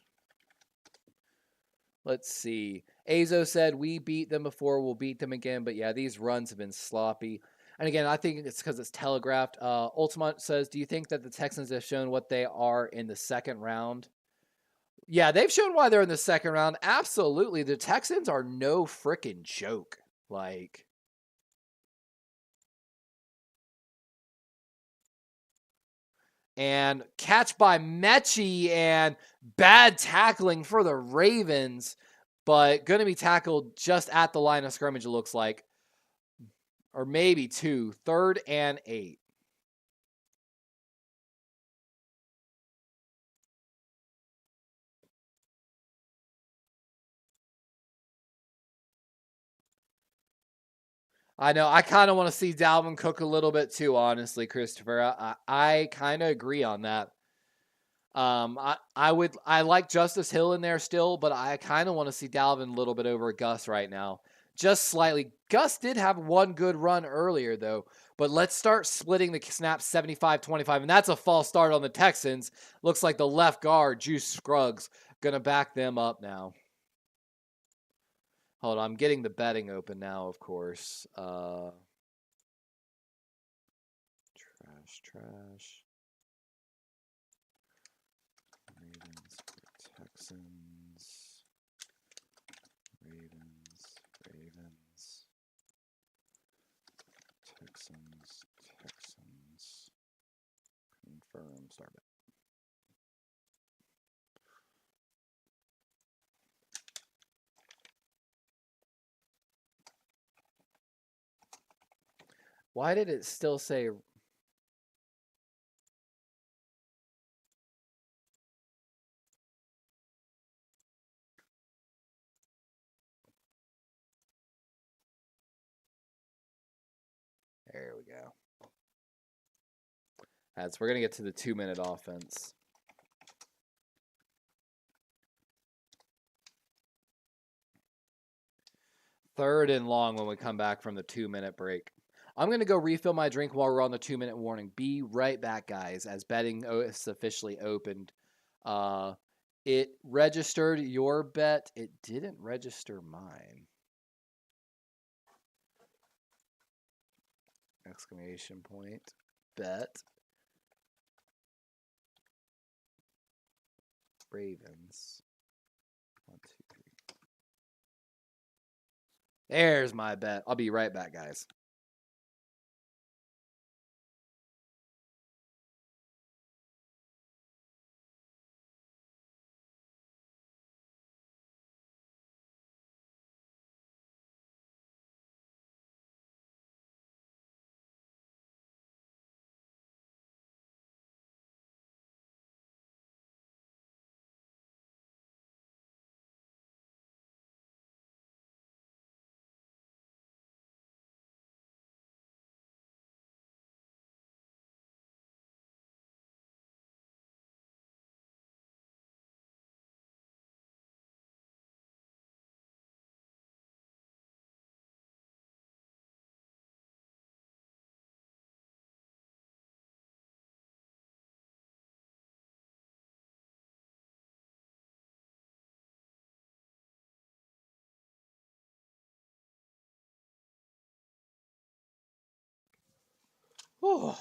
Let's see. Azo said, we beat them before, we'll beat them again. But yeah, these runs have been sloppy. And again, I think it's because it's telegraphed. Ultimate says, do you think that the Texans have shown what they are in the second round? Yeah, they've shown why they're in the second round. Absolutely. The Texans are no freaking joke. Like, and catch by Mechie and bad tackling for the Ravens, but going to be tackled just at the line of scrimmage, it looks like. Or maybe 2. 3rd and 8. I know. I kind of want to see Dalvin Cook a little bit too, honestly, Christopher. I kind of agree on that. I like Justice Hill in there still, but I kind of want to see Dalvin a little bit over Gus right now. Just slightly. Gus did have one good run earlier, though. But let's start splitting the snaps 75-25. And that's a false start on the Texans. Looks like the left guard, Juice Scruggs, going to back them up now. Hold on. I'm getting the betting open now, of course. Trash. Ravens, Texans. Ravens. Texans. Confirm start bet. Why did it still say... There we go. We're going to get to the 2-minute offense. Third and long when we come back from the 2-minute break. I'm going to go refill my drink while we're on the 2-minute warning. Be right back, guys, as betting is officially opened. It registered your bet. It didn't register mine. Exclamation point. Bet. Ravens. 1, 2, 3. There's my bet. I'll be right back, guys. Whew.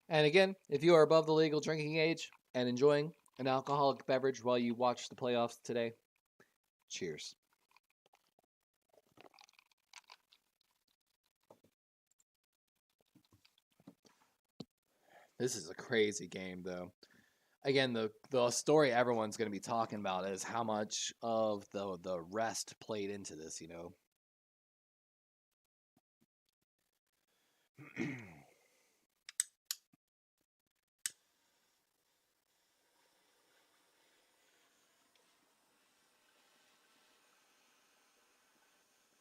And again, if you are above the legal drinking age and enjoying an alcoholic beverage while you watch the playoffs today, cheers. This is a crazy game, though. Again, the story everyone's going to be talking about is how much of the rest played into this, you know.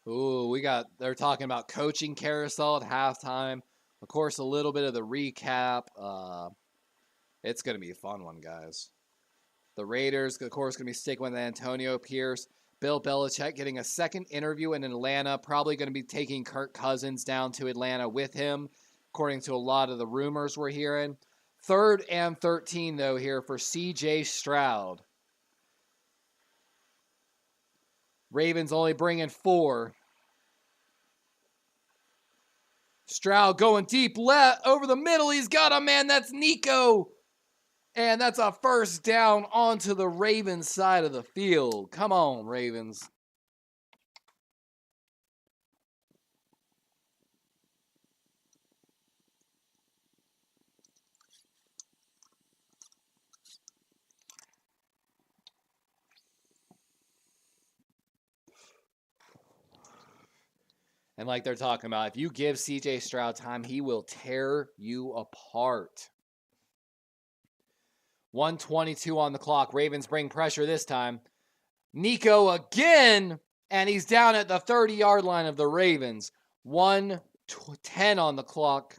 Ooh, they're talking about coaching carousel at halftime. Of course, a little bit of the recap. It's going to be a fun one, guys. The Raiders, of course, going to be sticking with Antonio Pierce. Bill Belichick getting a second interview in Atlanta. Probably going to be taking Kirk Cousins down to Atlanta with him, according to a lot of the rumors we're hearing. 3rd and 13, though, here for C.J. Stroud. Ravens only bringing 4. Stroud going deep left over the middle. He's got a man. That's Nico. And that's a first down onto the Ravens side of the field. Come on, Ravens. And like they're talking about, if you give C.J. Stroud time, he will tear you apart. 1:22 on the clock. Ravens bring pressure this time. Nico again, and he's down at the 30-yard line of the Ravens. 1:10 on the clock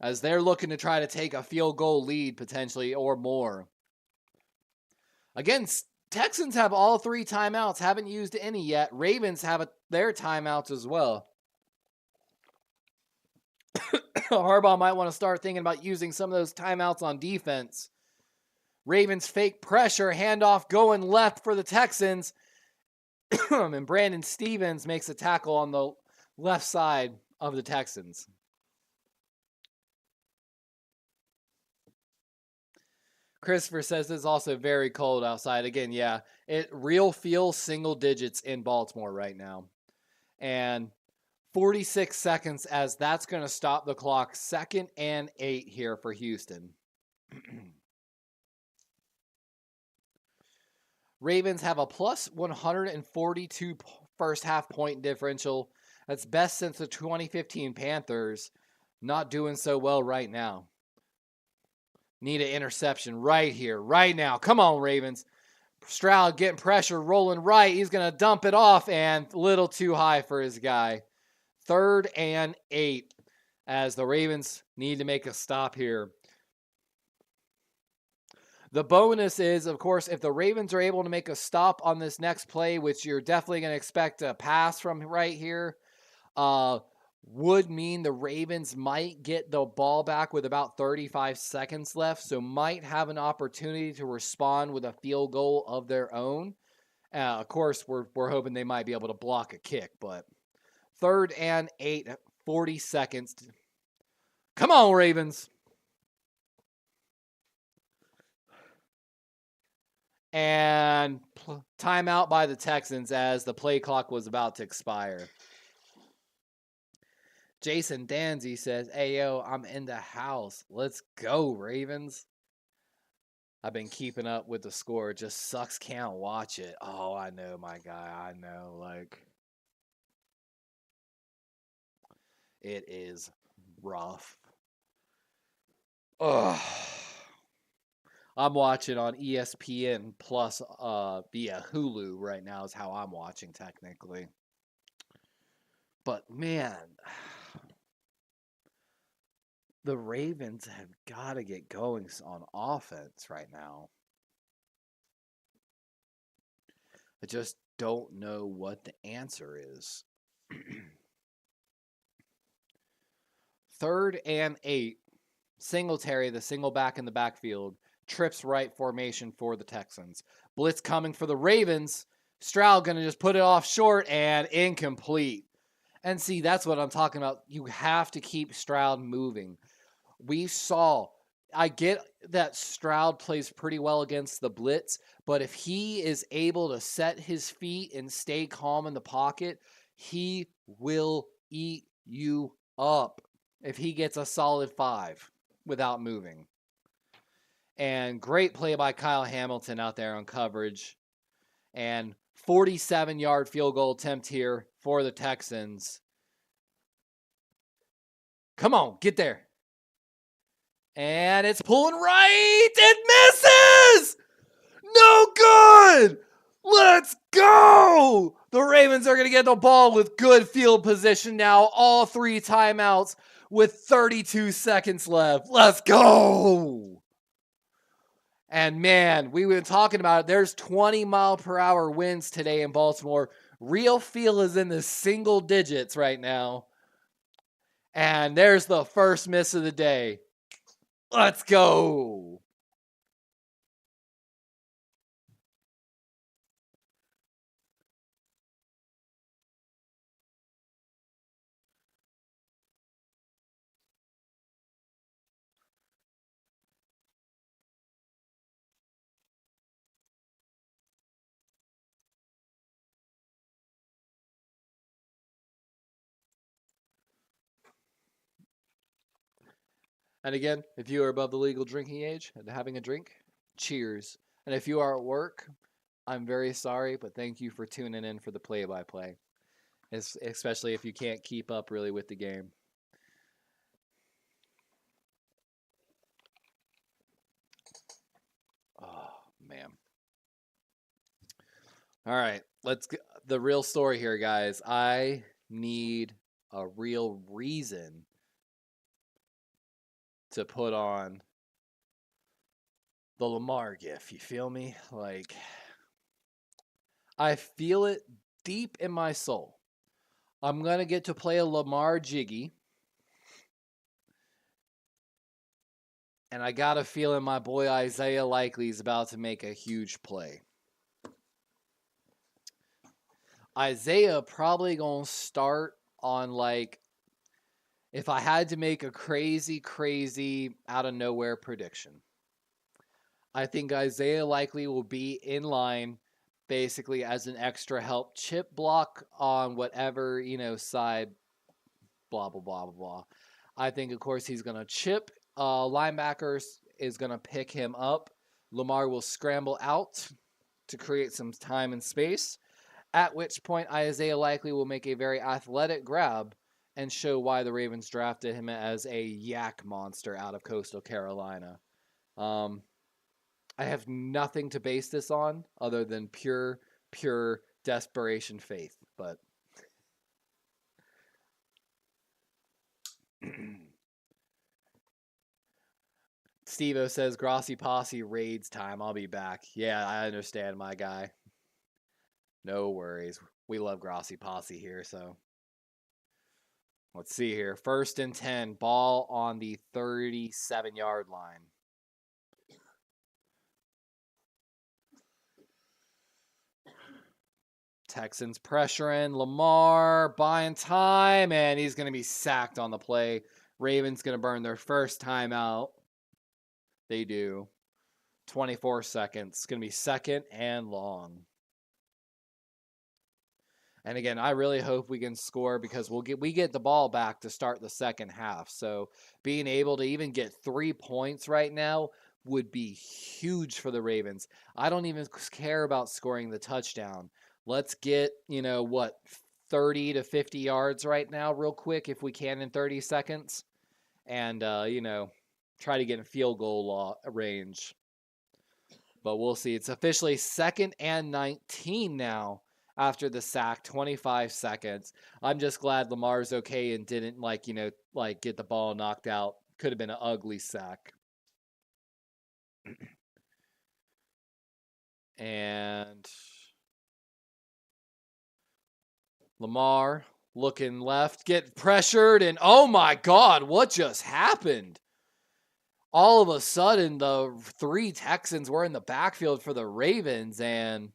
as they're looking to try to take a field goal lead potentially or more. Again, Texans have all 3 timeouts, haven't used any yet. Ravens have their timeouts as well. Harbaugh might want to start thinking about using some of those timeouts on defense. Ravens fake pressure, handoff going left for the Texans. And Brandon Stevens makes a tackle on the left side of the Texans. Christopher says it's also very cold outside. Again, yeah, it real feels single digits in Baltimore right now. And 46 seconds as that's going to stop the clock. 2nd and 8 here for Houston. Ravens have a plus 142 first half point differential. That's best since the 2015 Panthers. Not doing so well right now. Need an interception right here, right now. Come on, Ravens. Stroud getting pressure, rolling right. He's going to dump it off, and a little too high for his guy. 3rd and 8 as the Ravens need to make a stop here. The bonus is, of course, if the Ravens are able to make a stop on this next play, which you're definitely going to expect a pass from right here, would mean the Ravens might get the ball back with about 35 seconds left, so might have an opportunity to respond with a field goal of their own. Of course, we're hoping they might be able to block a kick, but 3rd and 8, 40 seconds. Come on, Ravens. And timeout by the Texans as the play clock was about to expire. Jason Danzy says, "Hey, yo, I'm in the house. Let's go, Ravens." I've been keeping up with the score. It just sucks. Can't watch it. Oh, I know, my guy. I know. Like, it is rough. Ugh. I'm watching on ESPN Plus via Hulu right now is how I'm watching technically. But, man, the Ravens have got to get going on offense right now. I just don't know what the answer is. 3rd and 8. Singletary, the single back in the backfield, trips right formation for the Texans. Blitz coming for the Ravens. Stroud going to just put it off short and incomplete. And see, that's what I'm talking about. You have to keep Stroud moving. I get that Stroud plays pretty well against the blitz, but if he is able to set his feet and stay calm in the pocket, he will eat you up if he gets a solid 5 without moving. And great play by Kyle Hamilton out there on coverage. And 47-yard field goal attempt here for the Texans. Come on, get there. And it's pulling right. It misses! No good! Let's go! The Ravens are going to get the ball with good field position now. All 3 timeouts with 32 seconds left. Let's go! And man, we've been talking about it. There's 20-mile-per-hour winds today in Baltimore. Real feel is in the single digits right now. And there's the first miss of the day. Let's go. And again, if you are above the legal drinking age and having a drink, cheers. And if you are at work, I'm very sorry, but thank you for tuning in for the play-by-play, especially if you can't keep up really with the game. Oh, man. All right, let's get the real story here, guys. I need a real reason to put on the Lamar gif. You feel me? Like, I feel it deep in my soul. I'm going to get to play a Lamar jiggy. And I got a feeling my boy Isaiah Likely is about to make a huge play. Isaiah probably going to start on, like, if I had to make a crazy out of nowhere prediction, I think Isaiah Likely will be in line basically as an extra help chip block on whatever, side blah, blah, blah, blah, blah. I think, of course, he's going to chip. Linebackers is going to pick him up. Lamar will scramble out to create some time and space, at which point Isaiah Likely will make a very athletic grab and show why the Ravens drafted him as a yak monster out of Coastal Carolina. I have nothing to base this on other than pure desperation faith, but Steve-O says Grossi Posse raids time. I'll be back. Yeah, I understand, my guy. No worries. We love Grossi Posse here, so let's see here. 1st and 10, ball on the 37-yard line. Texans pressuring Lamar, buying time, and he's going to be sacked on the play. Ravens going to burn their first timeout. They do. 24 seconds. It's going to be 2nd and long. And again, I really hope we can score because we get the ball back to start the second half. So being able to even get 3 points right now would be huge for the Ravens. I don't even care about scoring the touchdown. Let's get, 30 to 50 yards right now real quick if we can in 30 seconds. And, try to get in field goal range. But we'll see. It's officially 2nd and 19 now after the sack, 25 seconds. I'm just glad Lamar's okay and didn't, get the ball knocked out. Could have been an ugly sack. And Lamar looking left, get pressured, and oh my God, what just happened? All of a sudden, the 3 Texans were in the backfield for the Ravens, and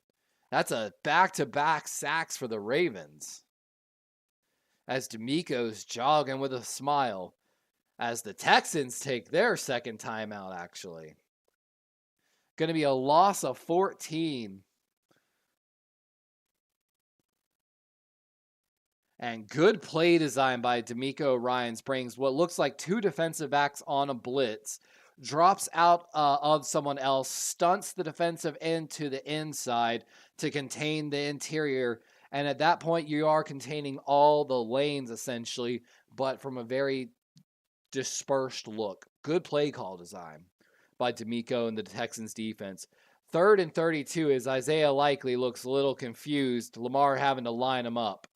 that's a back-to-back sacks for the Ravens. As D'Amico's jogging with a smile, as the Texans take their second timeout, actually. Going to be a loss of 14. And good play design by D'Amico Ryans brings what looks like 2 defensive backs on a blitz, drops out of someone else, stunts the defensive end to the inside to contain the interior. And at that point, you are containing all the lanes, essentially, but from a very dispersed look. Good play call design by D'Amico and the Texans defense. 3rd and 32 as Isaiah Likely looks a little confused. Lamar having to line him up.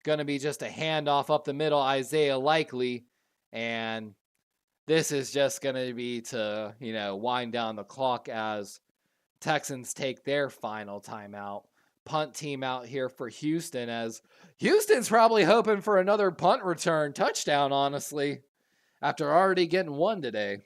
Going to be just a handoff up the middle, Isaiah Likely, and this is just going to be to, wind down the clock as Texans take their final timeout. Punt team out here for Houston, as Houston's probably hoping for another punt return touchdown, honestly, after already getting one today.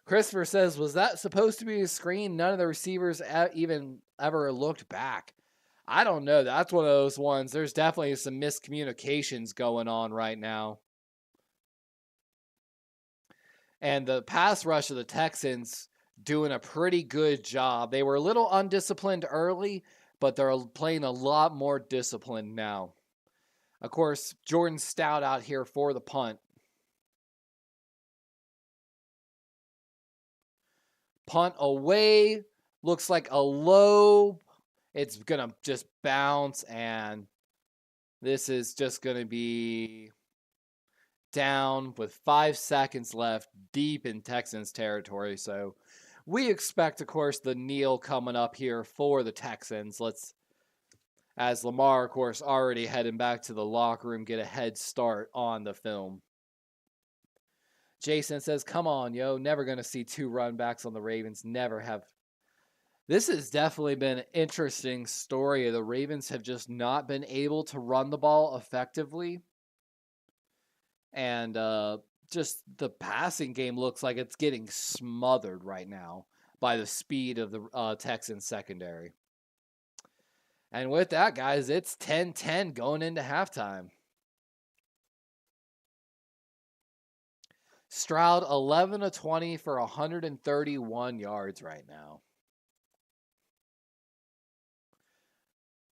Christopher says, was that supposed to be a screen? None of the receivers even ever looked back. I don't know. That's one of those ones. There's definitely some miscommunications going on right now. And the pass rush of the Texans doing a pretty good job. They were a little undisciplined early, but they're playing a lot more disciplined now. Of course, Jordan Stout out here for the punt. Punt away. Looks like a low. It's going to just bounce, and this is just going to be down with 5 seconds left, deep in Texans territory. So we expect, of course, the kneel coming up here for the Texans. As Lamar, of course, already heading back to the locker room, get a head start on the film. Jason says, come on, yo. Never going to see 2 run backs on the Ravens. Never have. This has definitely been an interesting story. The Ravens have just not been able to run the ball effectively. And just the passing game looks like it's getting smothered right now by the speed of the Texans secondary. And with that, guys, it's 10-10 going into halftime. Stroud 11 of 20 for 131 yards right now.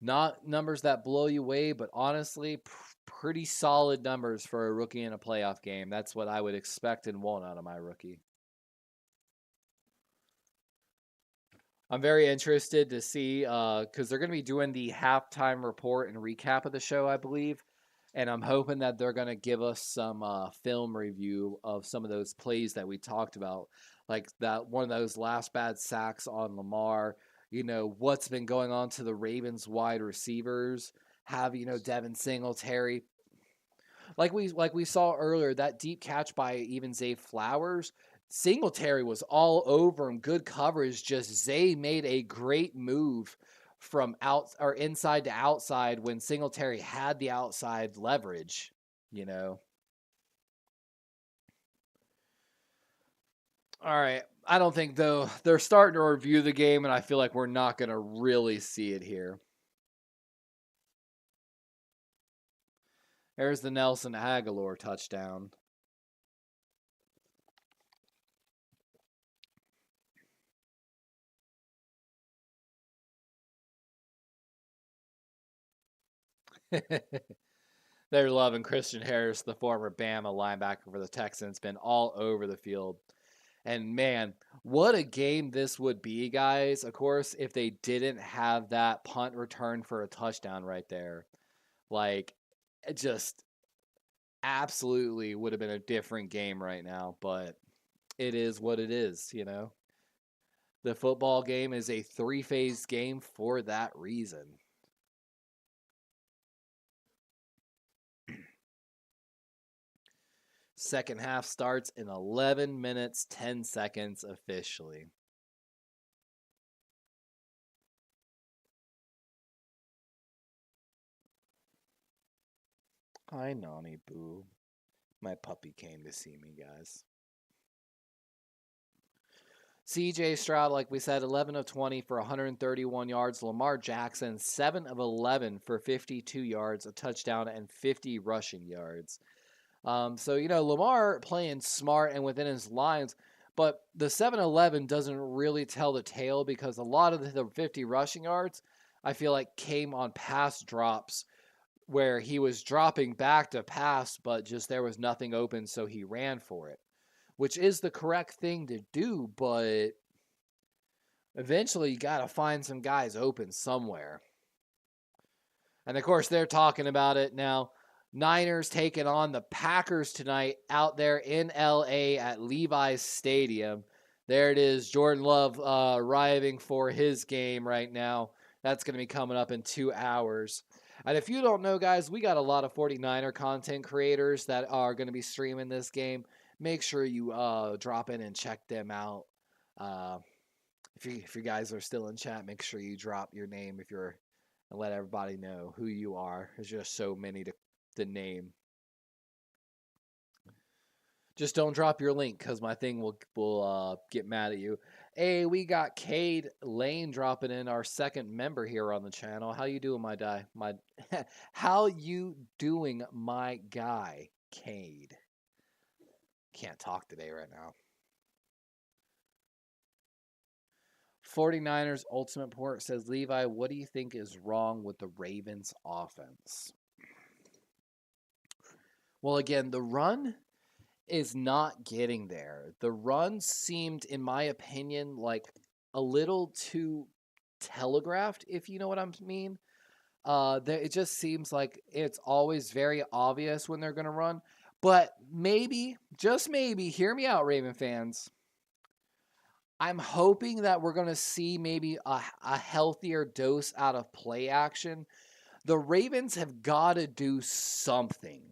Not numbers that blow you away, but honestly, pretty solid numbers for a rookie in a playoff game. That's what I would expect and want out of my rookie. I'm very interested to see because they're going to be doing the halftime report and recap of the show, I believe. And I'm hoping that they're going to give us some film review of some of those plays that we talked about, like that one of those last bad sacks on Lamar. What's been going on to the Ravens wide receivers. Have Devin Singletary, like we saw earlier, that deep catch by even Zay Flowers. Singletary was all over him. Good coverage. Just Zay made a great move from out or inside to outside when Singletary had the outside leverage, All right. I don't think, though, they're starting to review the game, and I feel like we're not going to really see it here. There's the Nelson Aguilar touchdown. They're loving Christian Harris, the former Bama linebacker for the Texans, been all over the field. And man, what a game this would be, guys. Of course, if they didn't have that punt return for a touchdown right there. Like, it just absolutely would have been a different game right now. But it is what it is, The football game is a three-phase game for that reason. Second half starts in 11 minutes, 10 seconds officially. Hi, Nani Boo. My puppy came to see me, guys. CJ Stroud, like we said, 11 of 20 for 131 yards. Lamar Jackson, 7 of 11 for 52 yards, a touchdown, and 50 rushing yards. So, Lamar playing smart and within his lines, but the 7-11 doesn't really tell the tale because a lot of the 50 rushing yards, I feel like, came on pass drops where he was dropping back to pass, but just there was nothing open, so he ran for it, which is the correct thing to do, but eventually you got to find some guys open somewhere. And, of course, they're talking about it now. Niners taking on the Packers tonight out there in L.A. at Levi's Stadium. There it is, Jordan Love arriving for his game right now. That's going to be coming up in 2 hours. And if you don't know, guys, we got a lot of 49er content creators that are going to be streaming this game. Make sure you drop in and check them out. If you guys are still in chat, make sure you drop your name and let everybody know who you are. There's just so many to name. Just don't drop your link because my thing will get mad at you. Hey, we got Cade Lane dropping in, our second member here on the channel. How you doing, my guy? How you doing, my guy, Cade? Can't talk today right now. 49ers Ultimate Port says, Levi, what do you think is wrong with the Ravens offense? Well, again, the run is not getting there. The run seemed, in my opinion, like a little too telegraphed, if you know what I mean. It just seems like it's always very obvious when they're going to run. But maybe, just maybe, hear me out, Raven fans. I'm hoping that we're going to see maybe a healthier dose out of play action. The Ravens have got to do something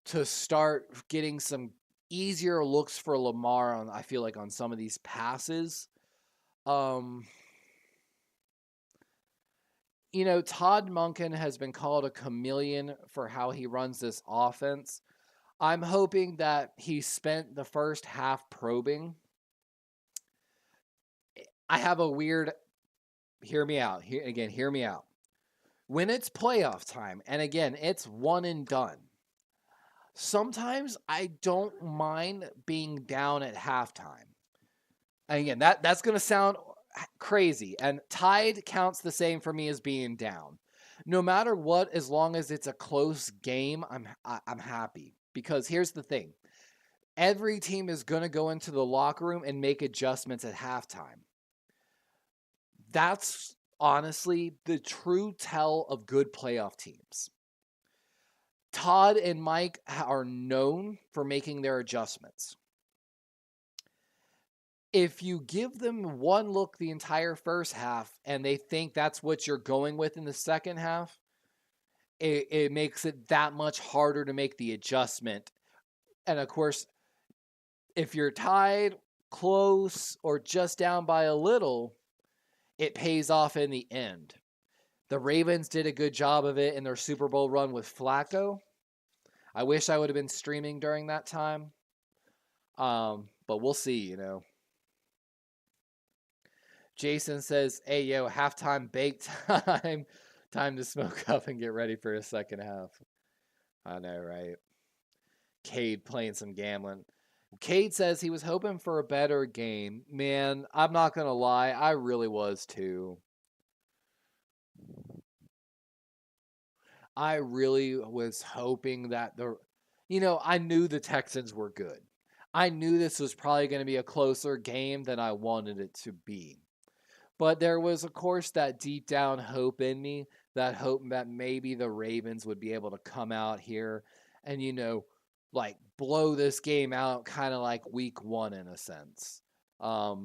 to start getting some easier looks for Lamar I feel like on some of these passes. Todd Monken has been called a chameleon for how he runs this offense. I'm hoping that he spent the first half probing. I have a weird, hear me out. Hear me out. When it's playoff time, and again, it's one and done. Sometimes I don't mind being down at halftime. And again, that's going to sound crazy. And tied counts the same for me as being down. No matter what, as long as it's a close game, I'm happy. Because here's the thing. Every team is going to go into the locker room and make adjustments at halftime. That's honestly the true tell of good playoff teams. Todd and Mike are known for making their adjustments. If you give them one look the entire first half and they think that's what you're going with in the second half, it makes it that much harder to make the adjustment. And of course, if you're tied, close, or just down by a little, it pays off in the end. The Ravens did a good job of it in their Super Bowl run with Flacco. I wish I would have been streaming during that time. But we'll see, Jason says, hey, yo, halftime bake time. Time to smoke up and get ready for a second half. I know, right? Cade playing some gambling. Cade says he was hoping for a better game. Man, I'm not going to lie. I really was too. I really was hoping that I knew the Texans were good. I knew this was probably going to be a closer game than I wanted it to be. But there was, of course, that deep down hope in me, that hope that maybe the Ravens would be able to come out here and, blow this game out kind of like week one in a sense. But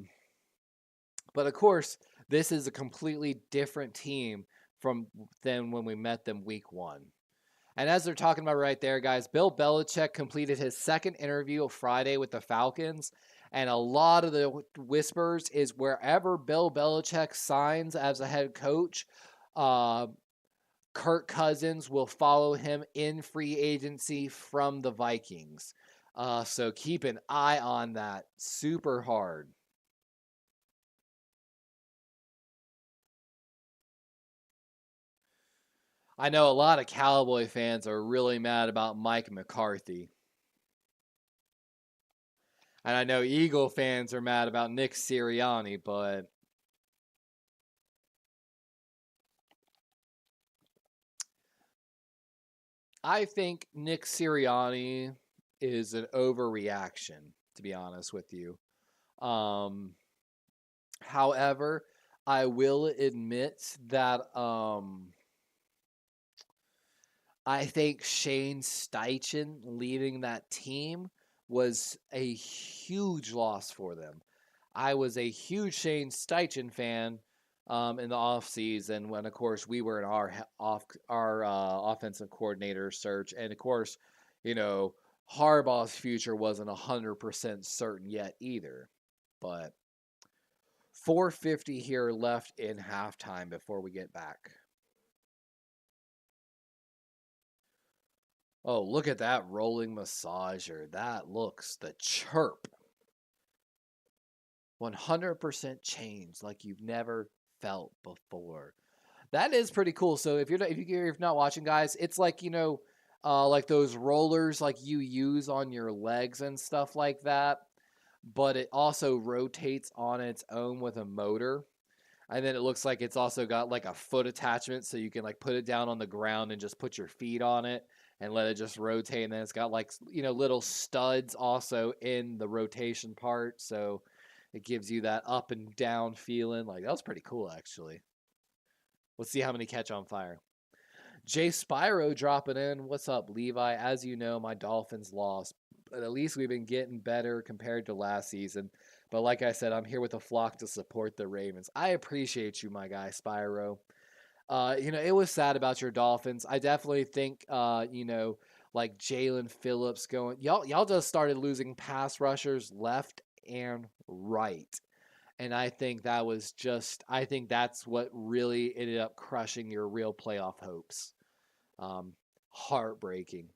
of course, this is a completely different team than when we met them week one. And as they're talking about right there, guys, Bill Belichick completed his second interview of Friday with the Falcons. And a lot of the whispers is wherever Bill Belichick signs as a head coach, Kirk Cousins will follow him in free agency from the Vikings. So keep an eye on that super hard. I know a lot of Cowboy fans are really mad about Mike McCarthy. And I know Eagle fans are mad about Nick Sirianni, but I think Nick Sirianni is an overreaction, to be honest with you. However, I will admit that I think Shane Steichen leading that team was a huge loss for them. I was a huge Shane Steichen fan in the offseason when, of course, we were in our offensive coordinator search. And, of course, Harbaugh's future wasn't 100% certain yet either. But 4:50 here left in halftime before we get back. Oh, look at that rolling massager. That looks the chirp. 100% change like you've never felt before. That is pretty cool. So if you're not watching, guys, it's like, like those rollers like you use on your legs and stuff like that. But it also rotates on its own with a motor. And then it looks like it's also got like a foot attachment so you can like put it down on the ground and just put your feet on it and let it just rotate. And then it's got like, little studs also in the rotation part. So it gives you that up and down feeling. Like, that was pretty cool, actually. Let's see how many catch on fire. Jay Spyro dropping in. What's up, Levi? As you know, my Dolphins lost. But at least we've been getting better compared to last season. But like I said, I'm here with a flock to support the Ravens. I appreciate you, my guy, Spyro. It was sad about your Dolphins. I definitely think, like Jalen Phillips going, y'all just started losing pass rushers left and right. And I think that's what really ended up crushing your real playoff hopes. Heartbreaking.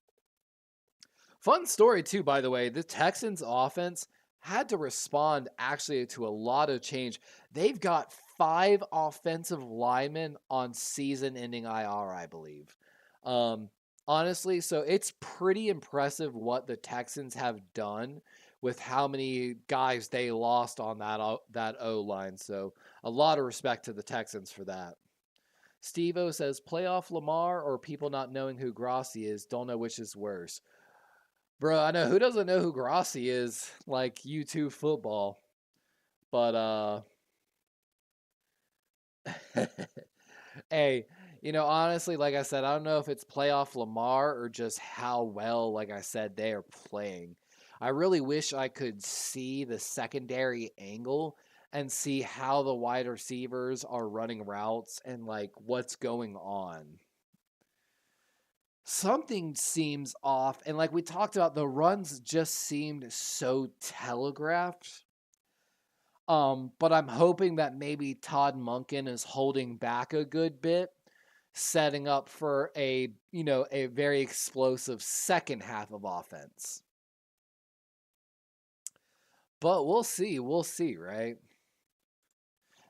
Fun story too, by the way. The Texans offense had to respond actually to a lot of change. They've got 5 offensive linemen on season-ending IR, I believe. Honestly, so it's pretty impressive what the Texans have done with how many guys they lost on that O-line. So a lot of respect to the Texans for that. Steve-O says, playoff Lamar or people not knowing who Grossi is, don't know which is worse. Bro, I know, who doesn't know who Grossi is? Like, YouTube football. But, hey, honestly, like I said, I don't know if it's playoff Lamar or just how well, like I said, they are playing. I really wish I could see the secondary angle and see how the wide receivers are running routes and like what's going on. Something seems off, and like we talked about, the runs just seemed so telegraphed. But I'm hoping that maybe Todd Monken is holding back a good bit, setting up for a very explosive second half of offense. But we'll see, right?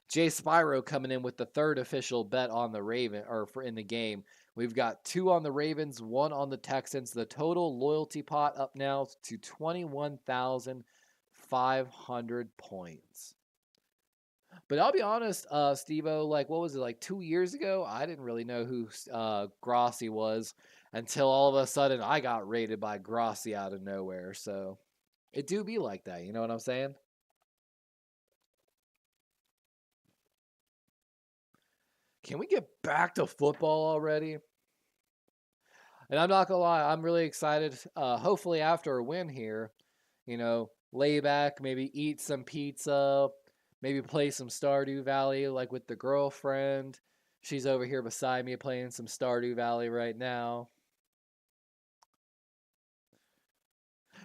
Jay Spyro coming in with the third official bet on the Raven in the game. We've got 2 on the Ravens, 1 on the Texans. The total loyalty pot up now to 21,500 points. But I'll be honest, Steve-O, like, what was it, like 2 years ago? I didn't really know who Grossi was until all of a sudden I got rated by Grossi out of nowhere. So it do be like that, you know what I'm saying? Can we get back to football already? And I'm not gonna lie, I'm really excited. Hopefully after a win here, lay back, maybe eat some pizza, maybe play some Stardew Valley like with the girlfriend. She's over here beside me playing some Stardew Valley right now.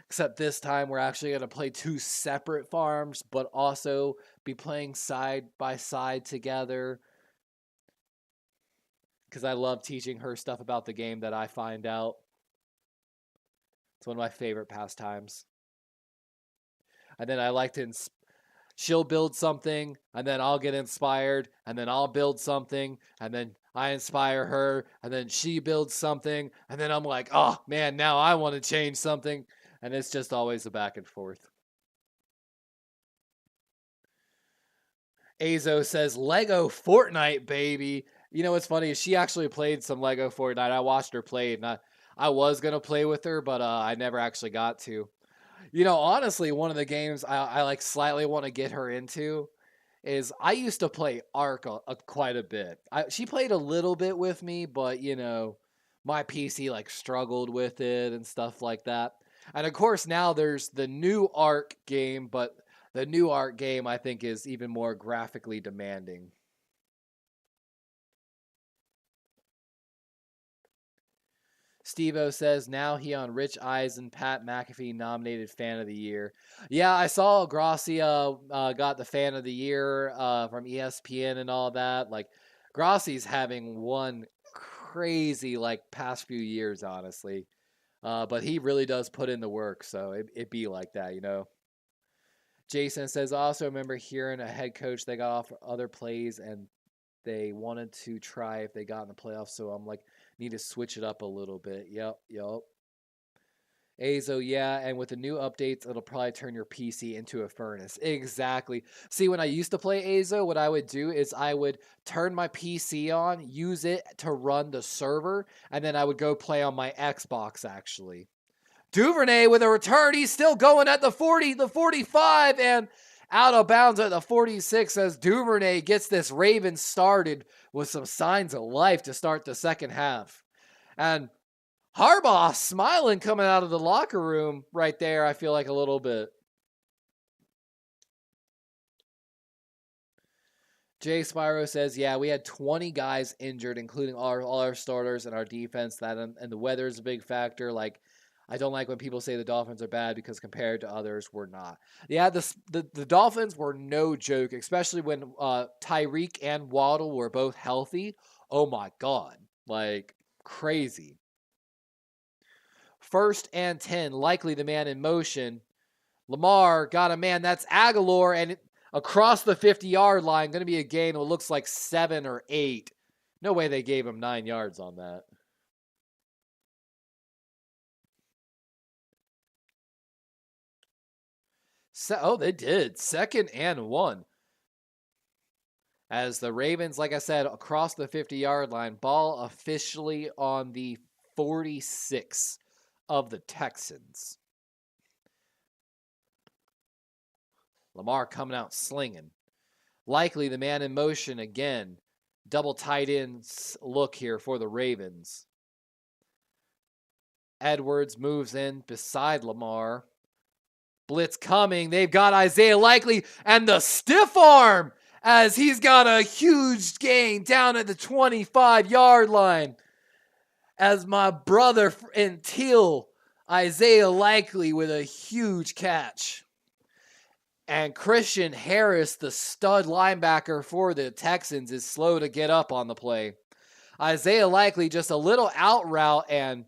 Except this time we're actually going to play 2 separate farms, but also be playing side by side together. Because I love teaching her stuff about the game that I find out. It's one of my favorite pastimes. And then I like to she'll build something, and then I'll get inspired, and then I'll build something, and then I inspire her, and then she builds something, and then I'm like, oh man, now I want to change something. And it's just always a back and forth. Azo says, Lego Fortnite, baby. You know what's funny is she actually played some Lego Fortnite. I watched her play, and I was going to play with her, but I never actually got to. Honestly, one of the games I like slightly want to get her into is I used to play Ark quite a bit. She played a little bit with me, but my PC like struggled with it and stuff like that. And of course now there's the new Ark game, but the new Ark game I think is even more graphically demanding. Steve-O says now he on Rich Eisen, Pat McAfee nominated Fan of the Year. Yeah, I saw Grossi got the Fan of the Year from ESPN and all that. Like, Grossi's having one crazy past few years, honestly. But he really does put in the work, so it be like that, Jason says, I also remember hearing a head coach they got off other plays and they wanted to try if they got in the playoffs. So I'm like, need to switch it up a little bit. Yep. Azo, yeah, and with the new updates, it'll probably turn your PC into a furnace. Exactly. See, when I used to play Azo, what I would do is I would turn my PC on, use it to run the server, and then I would go play on my Xbox, actually. DuVernay with a return. He's still going at the 40, the 45, and out of bounds at the 46 as DuVernay gets this Ravens started with some signs of life to start the second half. And Harbaugh smiling coming out of the locker room right there, I feel like a little bit. Jay Spyro says, yeah, we had 20 guys injured, including all our starters and our defense. And the weather is a big factor. I don't like when people say the Dolphins are bad because compared to others, we're not. Yeah, the Dolphins were no joke, especially when Tyreek and Waddle were both healthy. Oh my God. Crazy. 1st and 10, likely the man in motion. Lamar got a man. That's Aguilar, and across the 50-yard line, going to be a gain. It looks like 7 or 8. No way they gave him 9 yards on that. They did. 2nd and 1. As the Ravens, like I said, across the 50-yard line, ball officially on the 46 of the Texans. Lamar coming out slinging. Likely the man in motion again. Double tight ends look here for the Ravens. Edwards moves in beside Lamar. Blitz coming. They've got Isaiah Likely and the stiff arm as he's got a huge gain down at the 25-yard line. As my brother in teal, Isaiah Likely with a huge catch. And Christian Harris, the stud linebacker for the Texans, is slow to get up on the play. Isaiah Likely just a little out route, and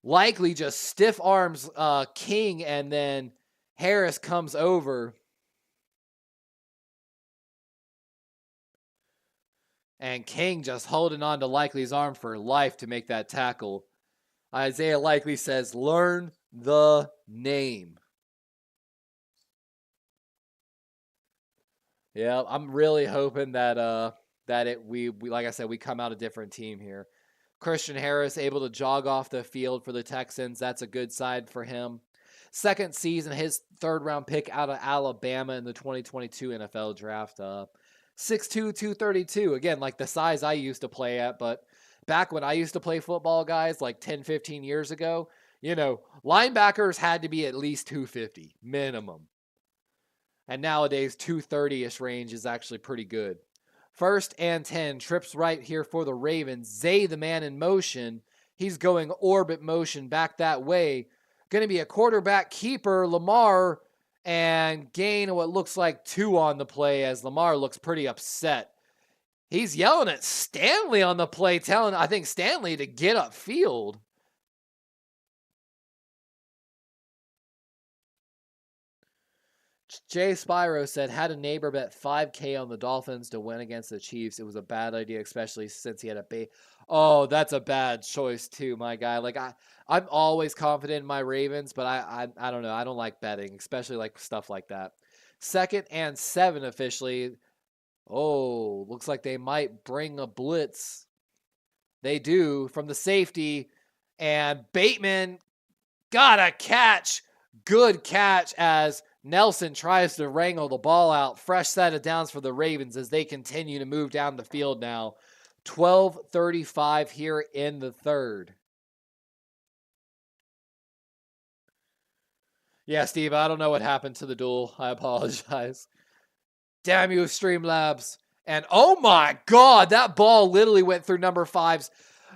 Likely just stiff arms King, and then Harris comes over. And King just holding on to Likely's arm for life to make that tackle. Isaiah Likely says, learn the name. Yeah, I'm really hoping that we like I said, we come out a different team here. Christian Harris able to jog off the field for the Texans. That's a good side for him. Second season, his third-round pick out of Alabama in the 2022 NFL draft. 6'2", 232. Again, like the size I used to play at, but back when I used to play football, guys, like 10, 15 years ago, linebackers had to be at least 250 minimum. And nowadays, 230-ish range is actually pretty good. First and 10, trips right here for the Ravens. Zay, the man in motion. He's going orbit motion back that way. Going to be a quarterback keeper, Lamar, and gain what looks like 2 on the play as Lamar looks pretty upset. He's yelling at Stanley on the play, telling, I think, Stanley to get upfield. Jay Spyro said, had a neighbor bet $5K on the Dolphins to win against the Chiefs. It was a bad idea, especially since he had a Oh, that's a bad choice too, my guy. Like I'm always confident in my Ravens, but I don't know. I don't like betting, especially like stuff like that. 2nd and 7 officially. Oh, looks like they might bring a blitz. They do from the safety, and Bateman got a catch. Good catch as Nelson tries to wrangle the ball out. Fresh set of downs for the Ravens as they continue to move down the field now. 12:35 here in the third. Yeah, Steve, I don't know what happened to the duel. I apologize. Damn you, Streamlabs. And oh my God, that ball literally went through number 5's.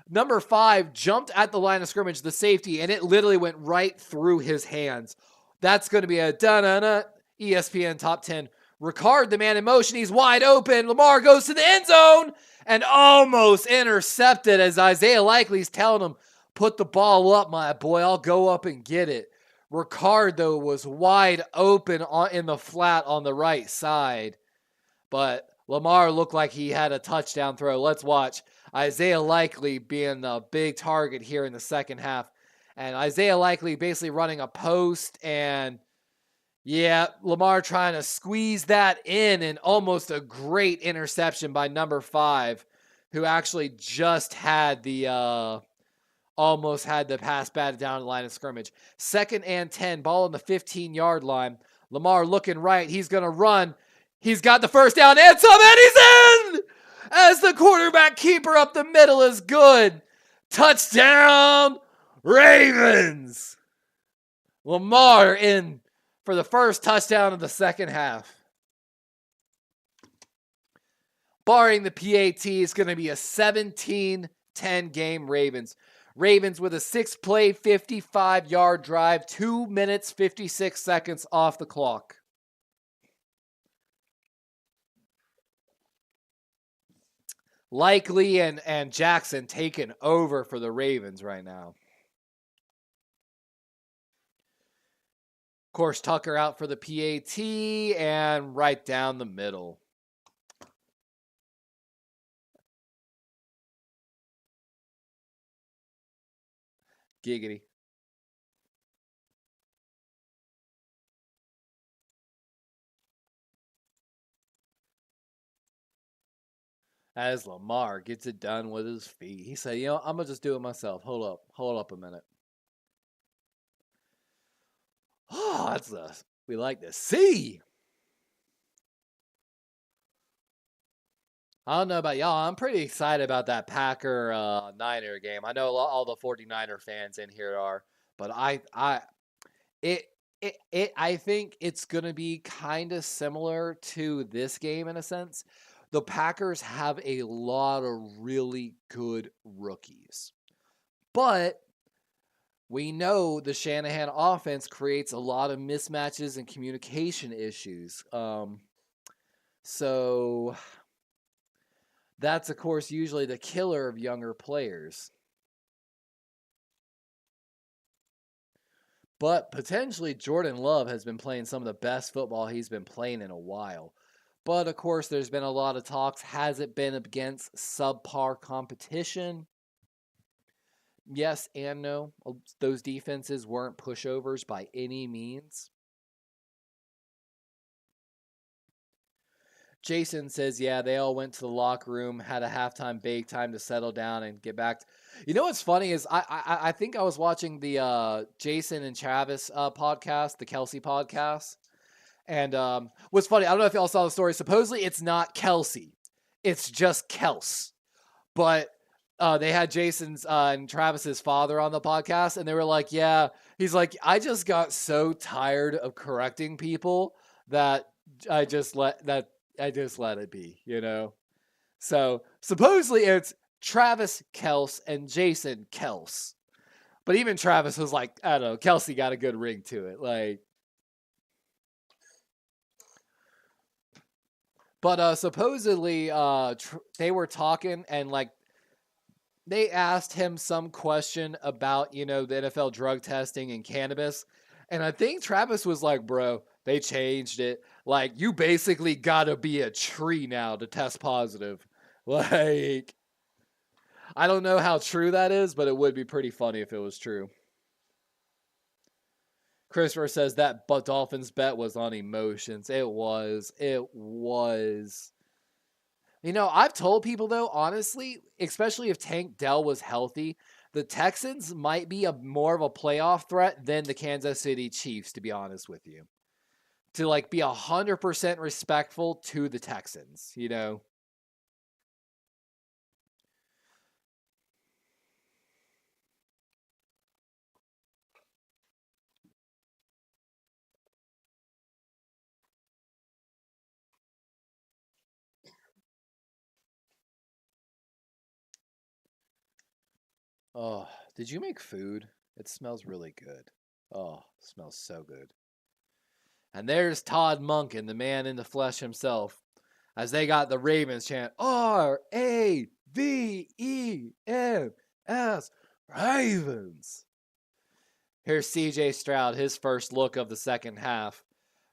Number 5 jumped at the line of scrimmage, the safety, and it literally went right through his hands. That's going to be a da-na-na ESPN top 10. Ricard, the man in motion, he's wide open. Lamar goes to the end zone and almost intercepted as Isaiah Likely's telling him, put the ball up, my boy. I'll go up and get it. Ricard, though, was wide open in the flat on the right side. But Lamar looked like he had a touchdown throw. Let's watch Isaiah Likely being a big target here in the second half. And Isaiah Likely basically running a post, and yeah, Lamar trying to squeeze that in, and almost a great interception by number 5, who actually just had almost had the pass batted down the line of scrimmage. 2nd and 10, ball on the 15-yard line. Lamar looking right. He's going to run. He's got the first down and some, and he's in! As the quarterback keeper up the middle is good. Touchdown, Ravens! Lamar in for the first touchdown of the second half. Barring the PAT, it's going to be a 17-10 game Ravens. Ravens with a 6-play, 55-yard drive, 2 minutes, 56 seconds off the clock. Likely and Jackson taking over for the Ravens right now. Of course, Tucker out for the PAT and right down the middle. Giggity. As Lamar gets it done with his feet. He said, I'm going to just do it myself. Hold up a minute. Oh, we like to see. I don't know about y'all. I'm pretty excited about that Packer-Niner game. I know all the 49er fans in here are, but I think it's going to be kind of similar to this game in a sense. The Packers have a lot of really good rookies, but we know the Shanahan offense creates a lot of mismatches and communication issues. So that's, of course, usually the killer of younger players. But potentially Jordan Love has been playing some of the best football he's been playing in a while. But, of course, there's been a lot of talks. Has it been against subpar competition? Yes and no. Those defenses weren't pushovers by any means. Jason says, yeah, they all went to the locker room, had a halftime break time to settle down and get back. You know what's funny is I think I was watching the Jason and Travis podcast, the Kelsey podcast. And what's funny, I don't know if y'all saw the story. Supposedly it's not Kelsey. It's just Kels. But they had Jason's and Travis's father on the podcast. And they were like, yeah. He's like, I just got so tired of correcting people that I just let it be, So supposedly it's Travis Kels and Jason Kels. But even Travis was like, I don't know, Kelsey got a good ring to it. But supposedly they were talking and they asked him some question about, the NFL drug testing and cannabis. And I think Travis was like, bro, they changed it. You basically got to be a tree now to test positive. I don't know how true that is, but it would be pretty funny if it was true. Christopher says that Dolphins bet was on emotions. It was. I've told people, though, honestly, especially if Tank Dell was healthy, the Texans might be more of a playoff threat than the Kansas City Chiefs, to be honest with you. To be 100% respectful to the Texans, Oh, did you make food? It smells really good. Oh, it smells so good. And there's Todd Monken, the man in the flesh himself, as they got the Ravens chant RAVENS, Ravens. Here's CJ Stroud, his first look of the second half.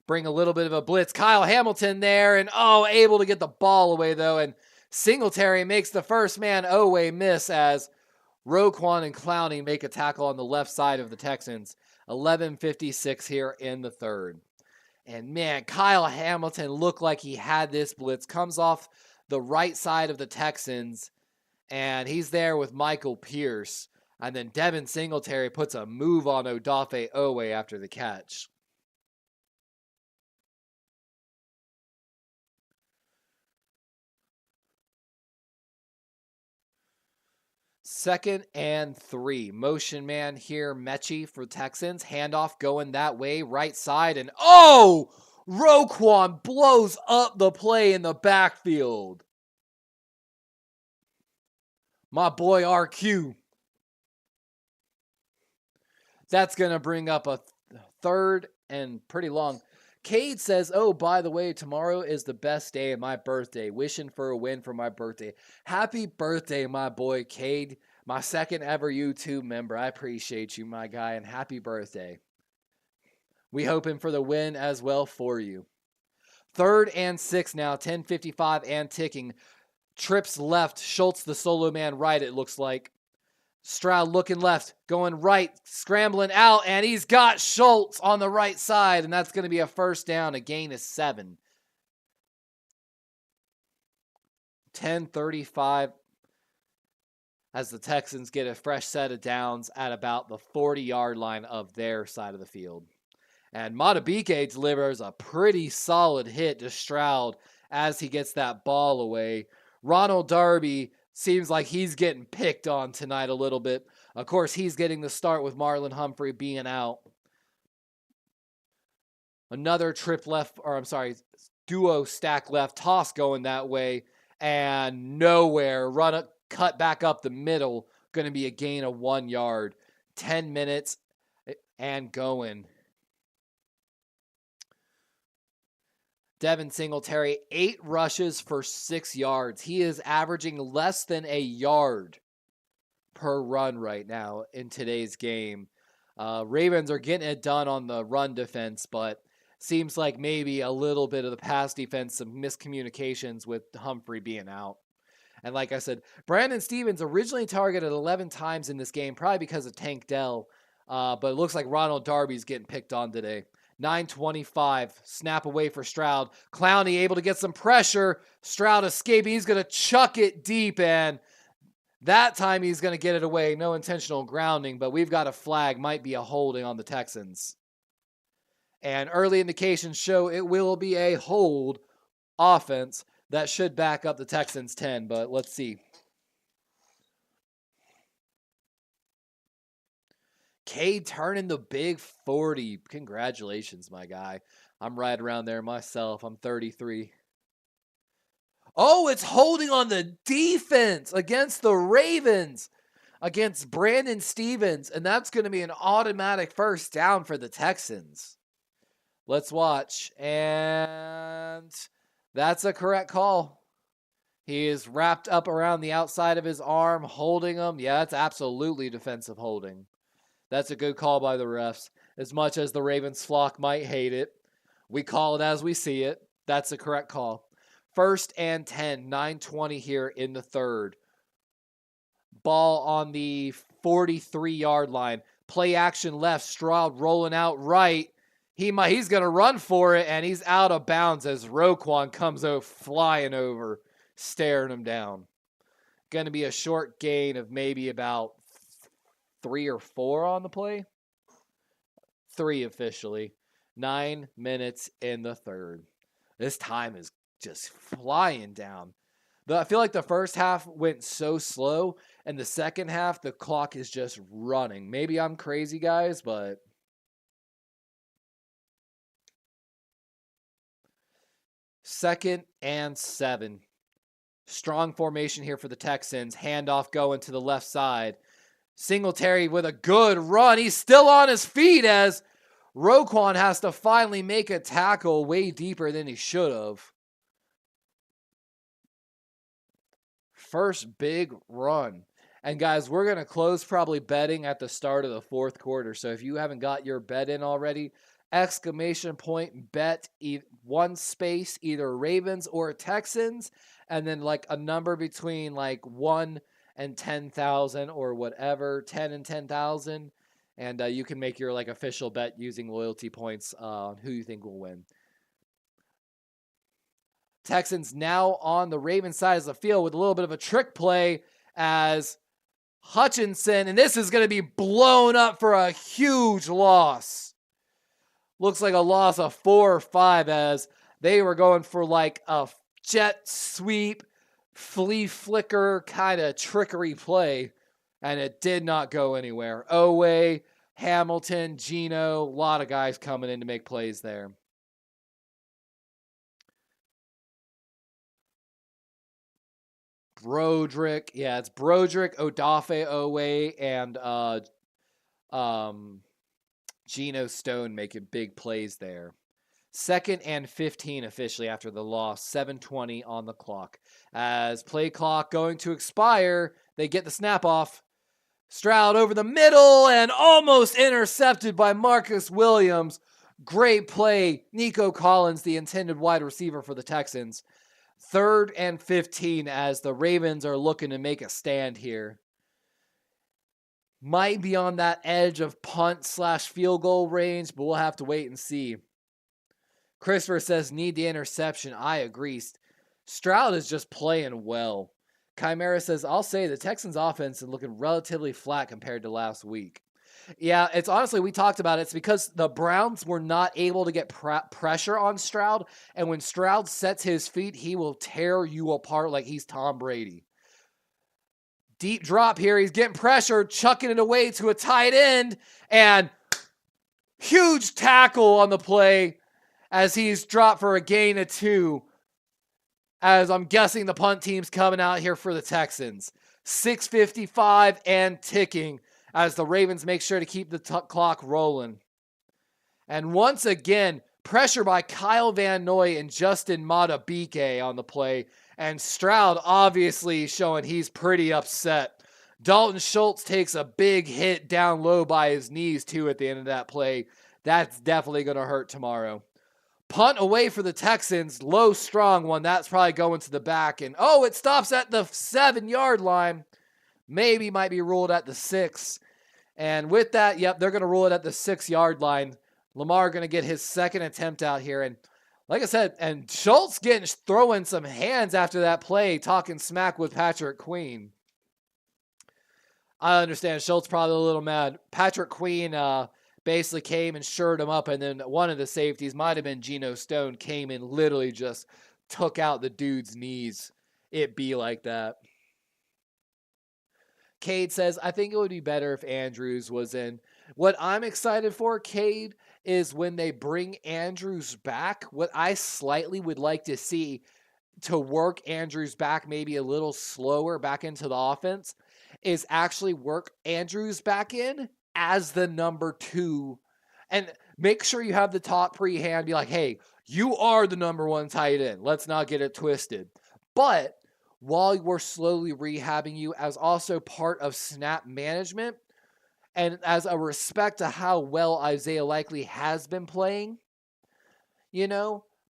Bring a little bit of a blitz. Kyle Hamilton there, and able to get the ball away though. And Singletary makes the first man away miss as Roquan and Clowney make a tackle on the left side of the Texans. 11:56 here in the third. And man, Kyle Hamilton looked like he had this blitz. Comes off the right side of the Texans, and he's there with Michael Pierce. And then Devin Singletary puts a move on Odafe Owe after the catch. Second and 3. Motion man here, Mechie for Texans. Handoff going that way, right side. And Roquan blows up the play in the backfield. My boy RQ. That's going to bring up a third and pretty long. Cade says, by the way, tomorrow is the best day of my birthday. Wishing for a win for my birthday. Happy birthday, my boy Cade. My second ever YouTube member. I appreciate you, my guy, and happy birthday. We hoping for the win as well for you. 3rd and 6 now. 10:55 and ticking. Trips left. Schultz the solo man right, it looks like. Stroud looking left, going right, scrambling out, and he's got Schultz on the right side, and that's going to be a first down, a gain of 7. 10:35 as the Texans get a fresh set of downs at about the 40-yard line of their side of the field. And Matabike delivers a pretty solid hit to Stroud as he gets that ball away. Ronald Darby seems like he's getting picked on tonight a little bit. Of course, he's getting the start with Marlon Humphrey being out. Another duo stack left, toss going that way, and nowhere. Cut back up the middle, going to be a gain of 1 yard. 10 minutes and going. Devin Singletary, 8 rushes for 6 yards. He is averaging less than a yard per run right now in today's game. Ravens are getting it done on the run defense, but seems like maybe a little bit of the pass defense, some miscommunications with Humphrey being out. And like I said, Brandon Stevens originally targeted 11 times in this game, probably because of Tank Dell, but it looks like Ronald Darby's getting picked on today. 9:25, snap away for Stroud. Clowney able to get some pressure. Stroud escaping. He's going to chuck it deep, and that time he's going to get it away. No intentional grounding, but we've got a flag. Might be a holding on the Texans. And early indications show it will be a hold offense that should back up the Texans 10, but let's see. Cade turning the big 40. Congratulations, my guy. I'm right around there myself. I'm 33. Oh, it's holding on the defense against the Ravens, against Brandon Stevens, and that's going to be an automatic first down for the Texans. Let's watch, and that's a correct call. He is wrapped up around the outside of his arm, holding him. Yeah, that's absolutely defensive holding. That's a good call by the refs. As much as the Ravens flock might hate it, we call it as we see it. That's the correct call. 1st and 10, 9:20 here in the third. Ball on the 43-yard line. Play action left. Stroud rolling out right. He's going to run for it, and he's out of bounds as Roquan comes flying over, staring him down. Going to be a short gain of maybe about 3 or 4 on the play. 3 officially. 9 minutes in the third. This time is just flying down. I feel like the first half went so slow, and the second half, the clock is just running. Maybe I'm crazy, guys, but 2nd and 7. Strong formation here for the Texans. Handoff going to the left side. Singletary with a good run. He's still on his feet as Roquan has to finally make a tackle way deeper than he should have. First big run. And guys, we're going to close probably betting at the start of the 4th quarter. So if you haven't got your bet in already, exclamation point bet, 1 space, either Ravens or Texans, and then like a number between like 1 and 10,000 or whatever, 10 and 10,000. And you can make your like official bet using loyalty points on who you think will win. Texans now on the Ravens side of the field with a little bit of a trick play as Hutchinson, and this is going to be blown up for a huge loss. Looks like a loss of 4 or 5 as they were going for like a jet sweep, flea flicker kind of trickery play, and it did not go anywhere. Owe, Hamilton, Gino, a lot of guys coming in to make plays there. Broderick, yeah, it's Broderick, Odafe, Owe, and Geno Stone making big plays there. 2nd and 15 officially after the loss. 7:20 on the clock. As play clock going to expire, they get the snap off. Stroud over the middle and almost intercepted by Marcus Williams. Great play. Nico Collins, the intended wide receiver for the Texans. 3rd and 15 as the Ravens are looking to make a stand here. Might be on that edge of punt/field goal range, but we'll have to wait and see. Christopher says, need the interception. I agree. Stroud is just playing well. Chimera says, I'll say the Texans offense is looking relatively flat compared to last week. Yeah, it's honestly, we talked about it. It's because the Browns were not able to get pressure on Stroud. And when Stroud sets his feet, he will tear you apart like he's Tom Brady. Deep drop here. He's getting pressure, chucking it away to a tight end. And huge tackle on the play as he's dropped for a gain of 2. As I'm guessing the punt team's coming out here for the Texans. 6:55 and ticking as the Ravens make sure to keep the clock rolling. And once again, pressure by Kyle Van Noy and Justin Madubuike on the play. And Stroud obviously showing he's pretty upset. Dalton Schultz takes a big hit down low by his knees too at the end of that play. That's definitely going to hurt tomorrow. Punt away for the Texans. Low, strong one. That's probably going to the back. And it stops at the 7-yard line. Maybe might be ruled at the 6. And with that, yep, they're going to rule it at the 6-yard line. Lamar going to get his second attempt out here. And like I said, and Schultz throwing some hands after that play, talking smack with Patrick Queen. I understand Schultz probably a little mad. Patrick Queen basically came and shored him up, and then one of the safeties, might have been Geno Stone, came and literally just took out the dude's knees. It be like that. Cade says, I think it would be better if Andrews was in. What I'm excited for, Cade, is when they bring Andrews back, what I slightly would like to see to work Andrews back maybe a little slower back into the offense is actually work Andrews back in as the number 2 and make sure you have the top pre-hand. Be like, hey, you are the number 1 tight end. Let's not get it twisted. But while we're slowly rehabbing you as also part of snap management and as a respect to how well Isaiah Likely has been playing,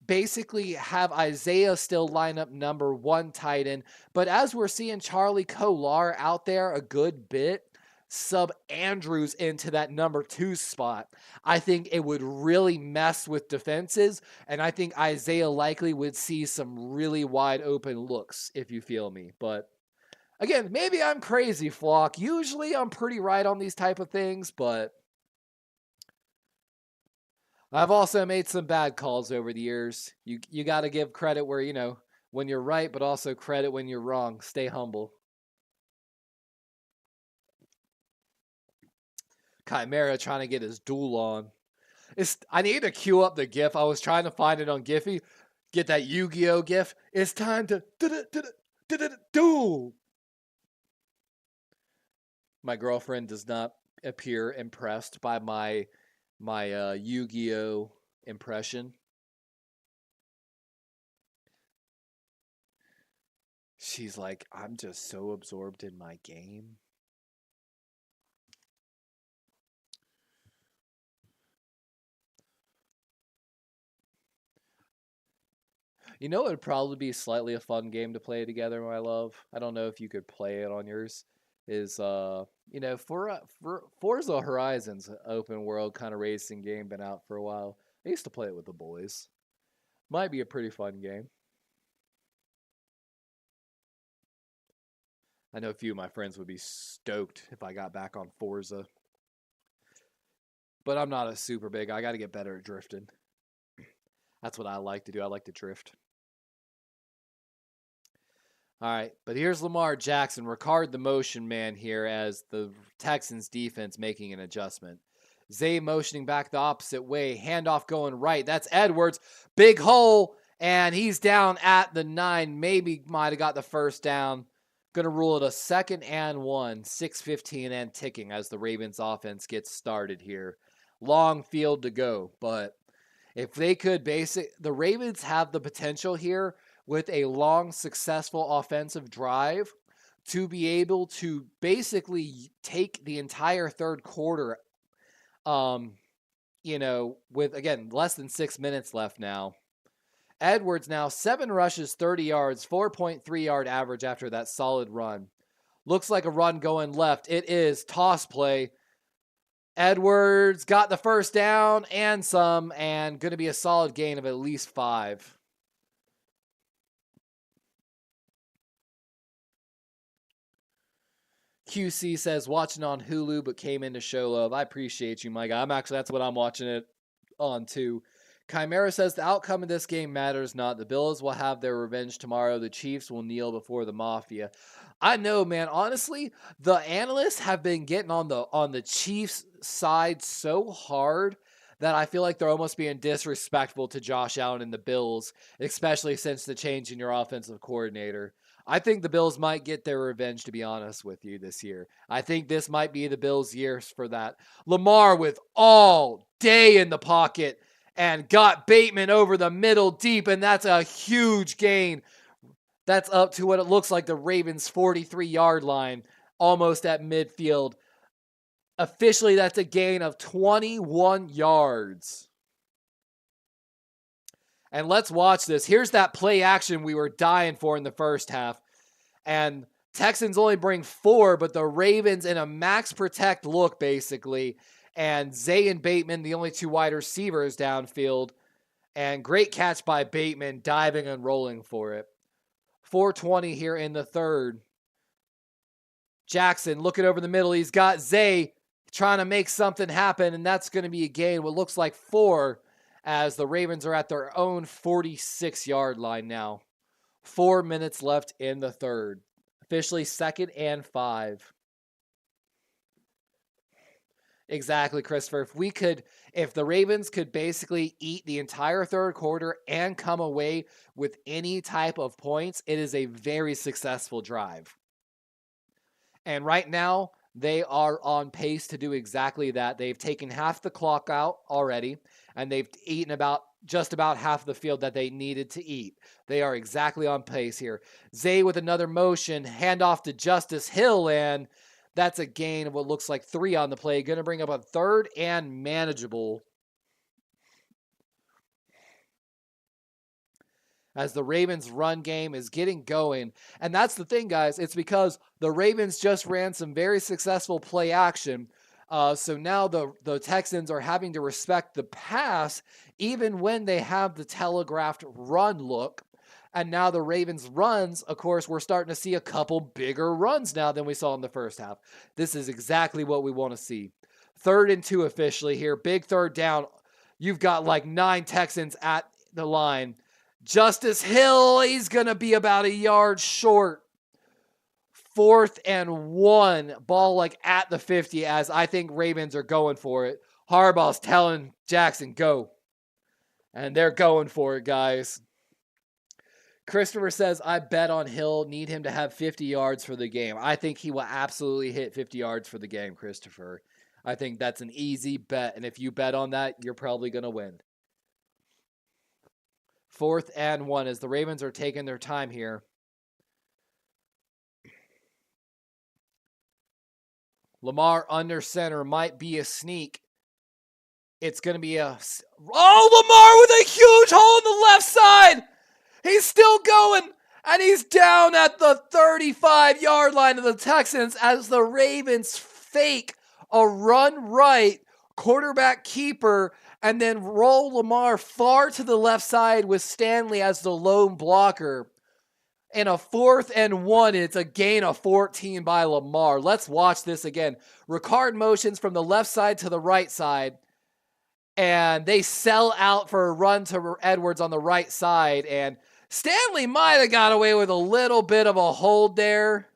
basically have Isaiah still line up number 1 tight end. But as we're seeing Charlie Kolar out there a good bit, sub Andrews into that number 2 spot, I think it would really mess with defenses, and I think Isaiah Likely would see some really wide open looks, if you feel me. But again, maybe I'm crazy, Flock. Usually I'm pretty right on these type of things, but I've also made some bad calls over the years. You got to give credit where, when you're right, but also credit when you're wrong. Stay humble. Chimera trying to get his duel on. I need to queue up the GIF. I was trying to find it on Giphy. Get that Yu-Gi-Oh GIF. It's time to duel. My girlfriend does not appear impressed by my Yu-Gi-Oh impression. She's like, I'm just so absorbed in my game. It would probably be slightly a fun game to play together, my love. I don't know if you could play it on yours. For Forza Horizon's open world kind of racing game, been out for a while. I used to play it with the boys. Might be a pretty fun game. I know a few of my friends would be stoked if I got back on Forza. But I'm not a super big. I got to get better at drifting. That's what I like to do. I like to drift. All right, but here's Lamar Jackson. Ricard the motion man here as the Texans defense making an adjustment. Zay motioning back the opposite way. Handoff going right. That's Edwards. Big hole, and he's down at the 9. Maybe might have got the first down. Going to rule it a 2nd and 1. 6:15 and ticking as the Ravens offense gets started here. Long field to go, but if they could the Ravens have the potential here with a long, successful offensive drive to be able to basically take the entire third quarter, with, again, less than 6 minutes left now. Edwards now 7 rushes, 30 yards, 4.3 yard average after that solid run. Looks like a run going left. It is toss play. Edwards got the first down and some, and going to be a solid gain of at least 5. QC says, watching on Hulu, but came in to show love. I appreciate you, my guy. That's what I'm watching it on too. Chimera says, the outcome of this game matters not. The Bills will have their revenge tomorrow. The Chiefs will kneel before the Mafia. I know, man. Honestly, the analysts have been getting on the Chiefs side so hard that I feel like they're almost being disrespectful to Josh Allen and the Bills, especially since the change in your offensive coordinator. I think the Bills might get their revenge, to be honest with you, this year. I think this might be the Bills' years for that. Lamar with all day in the pocket and got Bateman over the middle deep, and that's a huge gain. That's up to what it looks like the Ravens' 43-yard line, almost at midfield. Officially, that's a gain of 21 yards. And let's watch this. Here's that play action we were dying for in the first half. And Texans only bring 4, but the Ravens in a max protect look, basically. And Zay and Bateman, the only 2 wide receivers downfield. And great catch by Bateman, diving and rolling for it. 4:20 here in the third. Jackson looking over the middle. He's got Zay trying to make something happen, and that's going to be a gain. What looks like 4, as the Ravens are at their own 46-yard line now. 4 minutes left in the third. Officially 2nd and 5. Exactly, Christopher. If the Ravens could basically eat the entire third quarter and come away with any type of points, it is a very successful drive. And right now, they are on pace to do exactly that. They've taken half the clock out already, and they've eaten just about half the field that they needed to eat. They are exactly on pace here. Zay with another motion, handoff to Justice Hill, and that's a gain of what looks like 3 on the play. Going to bring up a 3rd and manageable. As the Ravens' run game is getting going. And that's the thing, guys. It's because the Ravens just ran some very successful play action. So now the Texans are having to respect the pass even when they have the telegraphed run look. And now the Ravens' runs, of course, we're starting to see a couple bigger runs now than we saw in the first half. This is exactly what we want to see. 3rd and 2 officially here. Big 3rd down. You've got like 9 Texans at the line. Justice Hill, he's going to be about a yard short. 4th and 1. Ball like at the 50, as I think Ravens are going for it. Harbaugh's telling Jackson, go. And they're going for it, guys. Christopher says, I bet on Hill. Need him to have 50 yards for the game. I think he will absolutely hit 50 yards for the game, Christopher. I think that's an easy bet. And if you bet on that, you're probably going to win. 4th and 1 as the Ravens are taking their time here. Lamar under center might be a sneak. It's going to be Lamar with a huge hole in the left side. He's still going, and he's down at the 35-yard line of the Texans as the Ravens fake a run right, quarterback keeper, and then roll Lamar far to the left side with Stanley as the lone blocker. In a 4th and 1, it's a gain of 14 by Lamar. Let's watch this again. Ricard motions from the left side to the right side, and they sell out for a run to Edwards on the right side, and Stanley might have got away with a little bit of a hold there,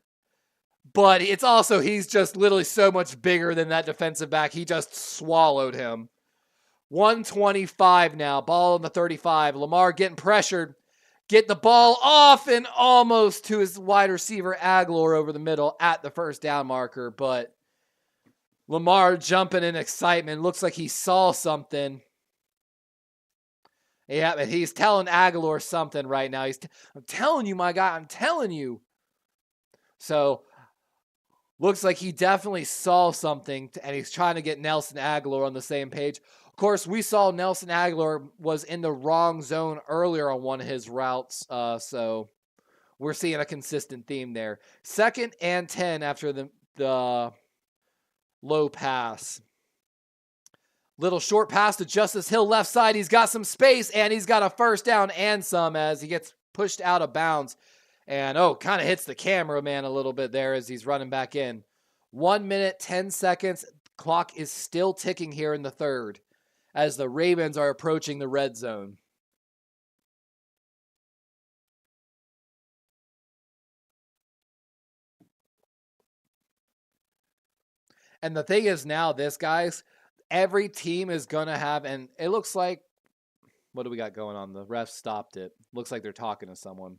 but it's also, he's just literally so much bigger than that defensive back. He just swallowed him. 125 now, ball on the 35. Lamar getting pressured. Get the ball off and almost to his wide receiver Aguilar over the middle at the first down marker, but Lamar jumping in excitement. Looks like he saw something. Yeah, but he's telling Aguilar something right now. I'm telling you, my guy, I'm telling you. So, looks like he definitely saw something, and he's trying to get Nelson Aguilar on the same page. Of course, we saw Nelson Aguilar was in the wrong zone earlier on one of his routes, so we're seeing a consistent theme there. 2nd and 10 after the low pass. Little short pass to Justice Hill left side. He's got some space, and he's got a first down and some as he gets pushed out of bounds. And, kind of hits the cameraman a little bit there as he's running back in. 1 minute, 10 seconds. Clock is still ticking here in the third as the Ravens are approaching the red zone. And the thing is now, guys, every team is going to have, and it looks like, what do we got going on? The refs stopped it. Looks like they're talking to someone.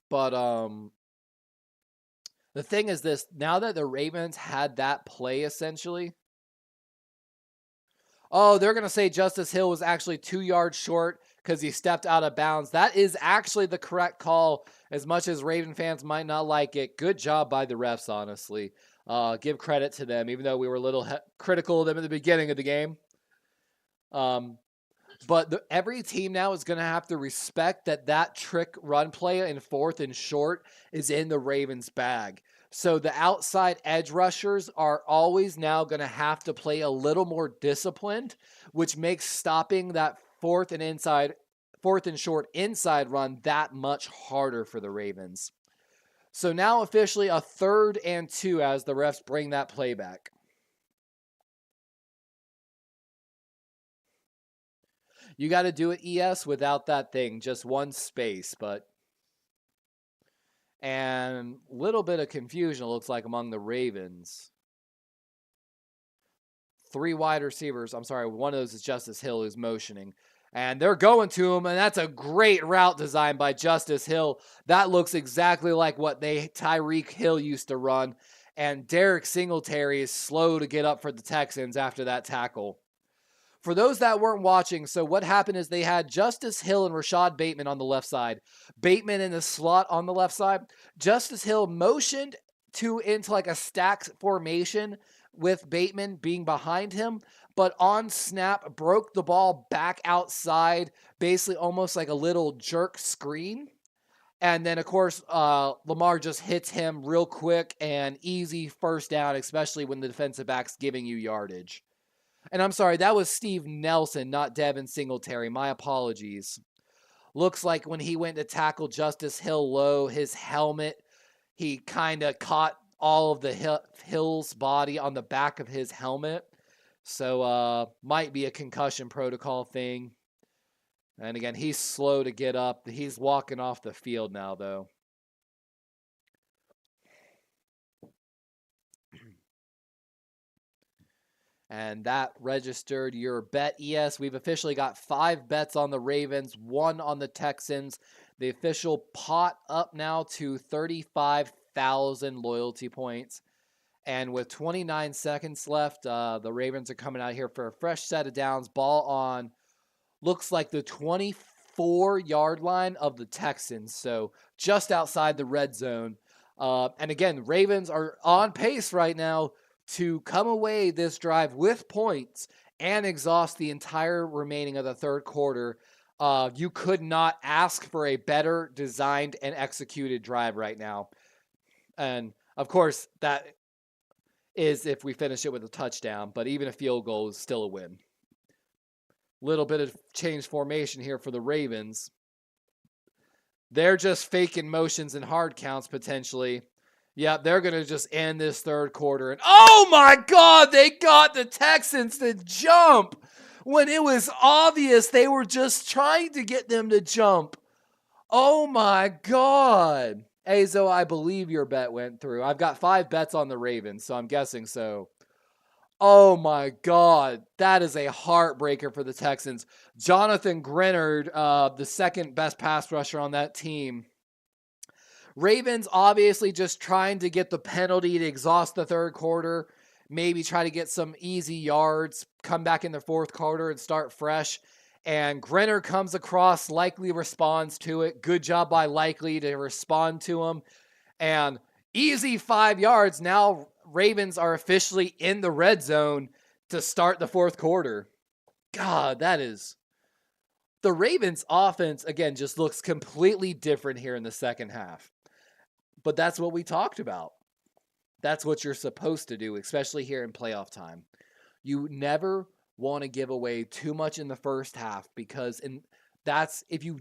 But the thing is this, now that the Ravens had that play essentially, they're going to say Justice Hill was actually 2 yards short because he stepped out of bounds. That is actually the correct call, as much as Raven fans might not like it. Good job by the refs, honestly. Give credit to them, even though we were a little critical of them at the beginning of the game. But every team now is going to have to respect that trick run play in 4th and short is in the Ravens' bag. So the outside edge rushers are always now going to have to play a little more disciplined, which makes stopping that 4th and short inside run that much harder for the Ravens. So now officially a 3rd and 2 as the refs bring that play back. You got to do it, ES, without that thing. Just one space, but... And a little bit of confusion, it looks like, among the Ravens. 3 wide receivers. I'm sorry, one of those is Justice Hill who's motioning. And they're going to him, and that's a great route design by Justice Hill. That looks exactly like what Tyreek Hill used to run. And Derek Singletary is slow to get up for the Texans after that tackle. For those that weren't watching, so what happened is they had Justice Hill and Rashad Bateman on the left side. Bateman in the slot on the left side. Justice Hill motioned into like a stacked formation with Bateman being behind him, but on snap broke the ball back outside, basically almost like a little jerk screen. And then, of course, Lamar just hits him real quick and easy first down, especially when the defensive back's giving you yardage. And I'm sorry, that was Steve Nelson, not Devin Singletary. My apologies. Looks like when he went to tackle Justice Hill low, his helmet, he kind of caught all of the Hill's body on the back of his helmet. So might be a concussion protocol thing. And again, he's slow to get up. He's walking off the field now, though. And that registered your bet. Yes, we've officially got 5 bets on the Ravens, 1 on the Texans. The official pot up now to 35,000 loyalty points. And with 29 seconds left, the Ravens are coming out here for a fresh set of downs. Ball on, looks like the 24-yard line of the Texans. So just outside the red zone. And again, Ravens are on pace right now to come away this drive with points and exhaust the entire remaining of the third quarter. You could not ask for a better designed and executed drive right now. And, of course, that is if we finish it with a touchdown. But even a field goal is still a win. Little bit of change formation here for the Ravens. They're just faking motions and hard counts potentially. Yeah, they're going to just end this third quarter. And oh my God, they got the Texans to jump when it was obvious they were just trying to get them to jump. Oh my God. Azo, I believe your bet went through. I've got 5 bets on the Ravens, so I'm guessing so. Oh my God, that is a heartbreaker for the Texans. Jonathan Grenard, the second best pass rusher on that team. Ravens obviously just trying to get the penalty to exhaust the third quarter, maybe try to get some easy yards, come back in the fourth quarter and start fresh. And Grenard comes across, Likely responds to it. Good job by Likely to respond to him. And easy 5 yards. Now Ravens are officially in the red zone to start the fourth quarter. God, that is... The Ravens offense, again, just looks completely different here in the second half. But that's what we talked about. That's what you're supposed to do, especially here in playoff time. You never want to give away too much in the first half because if you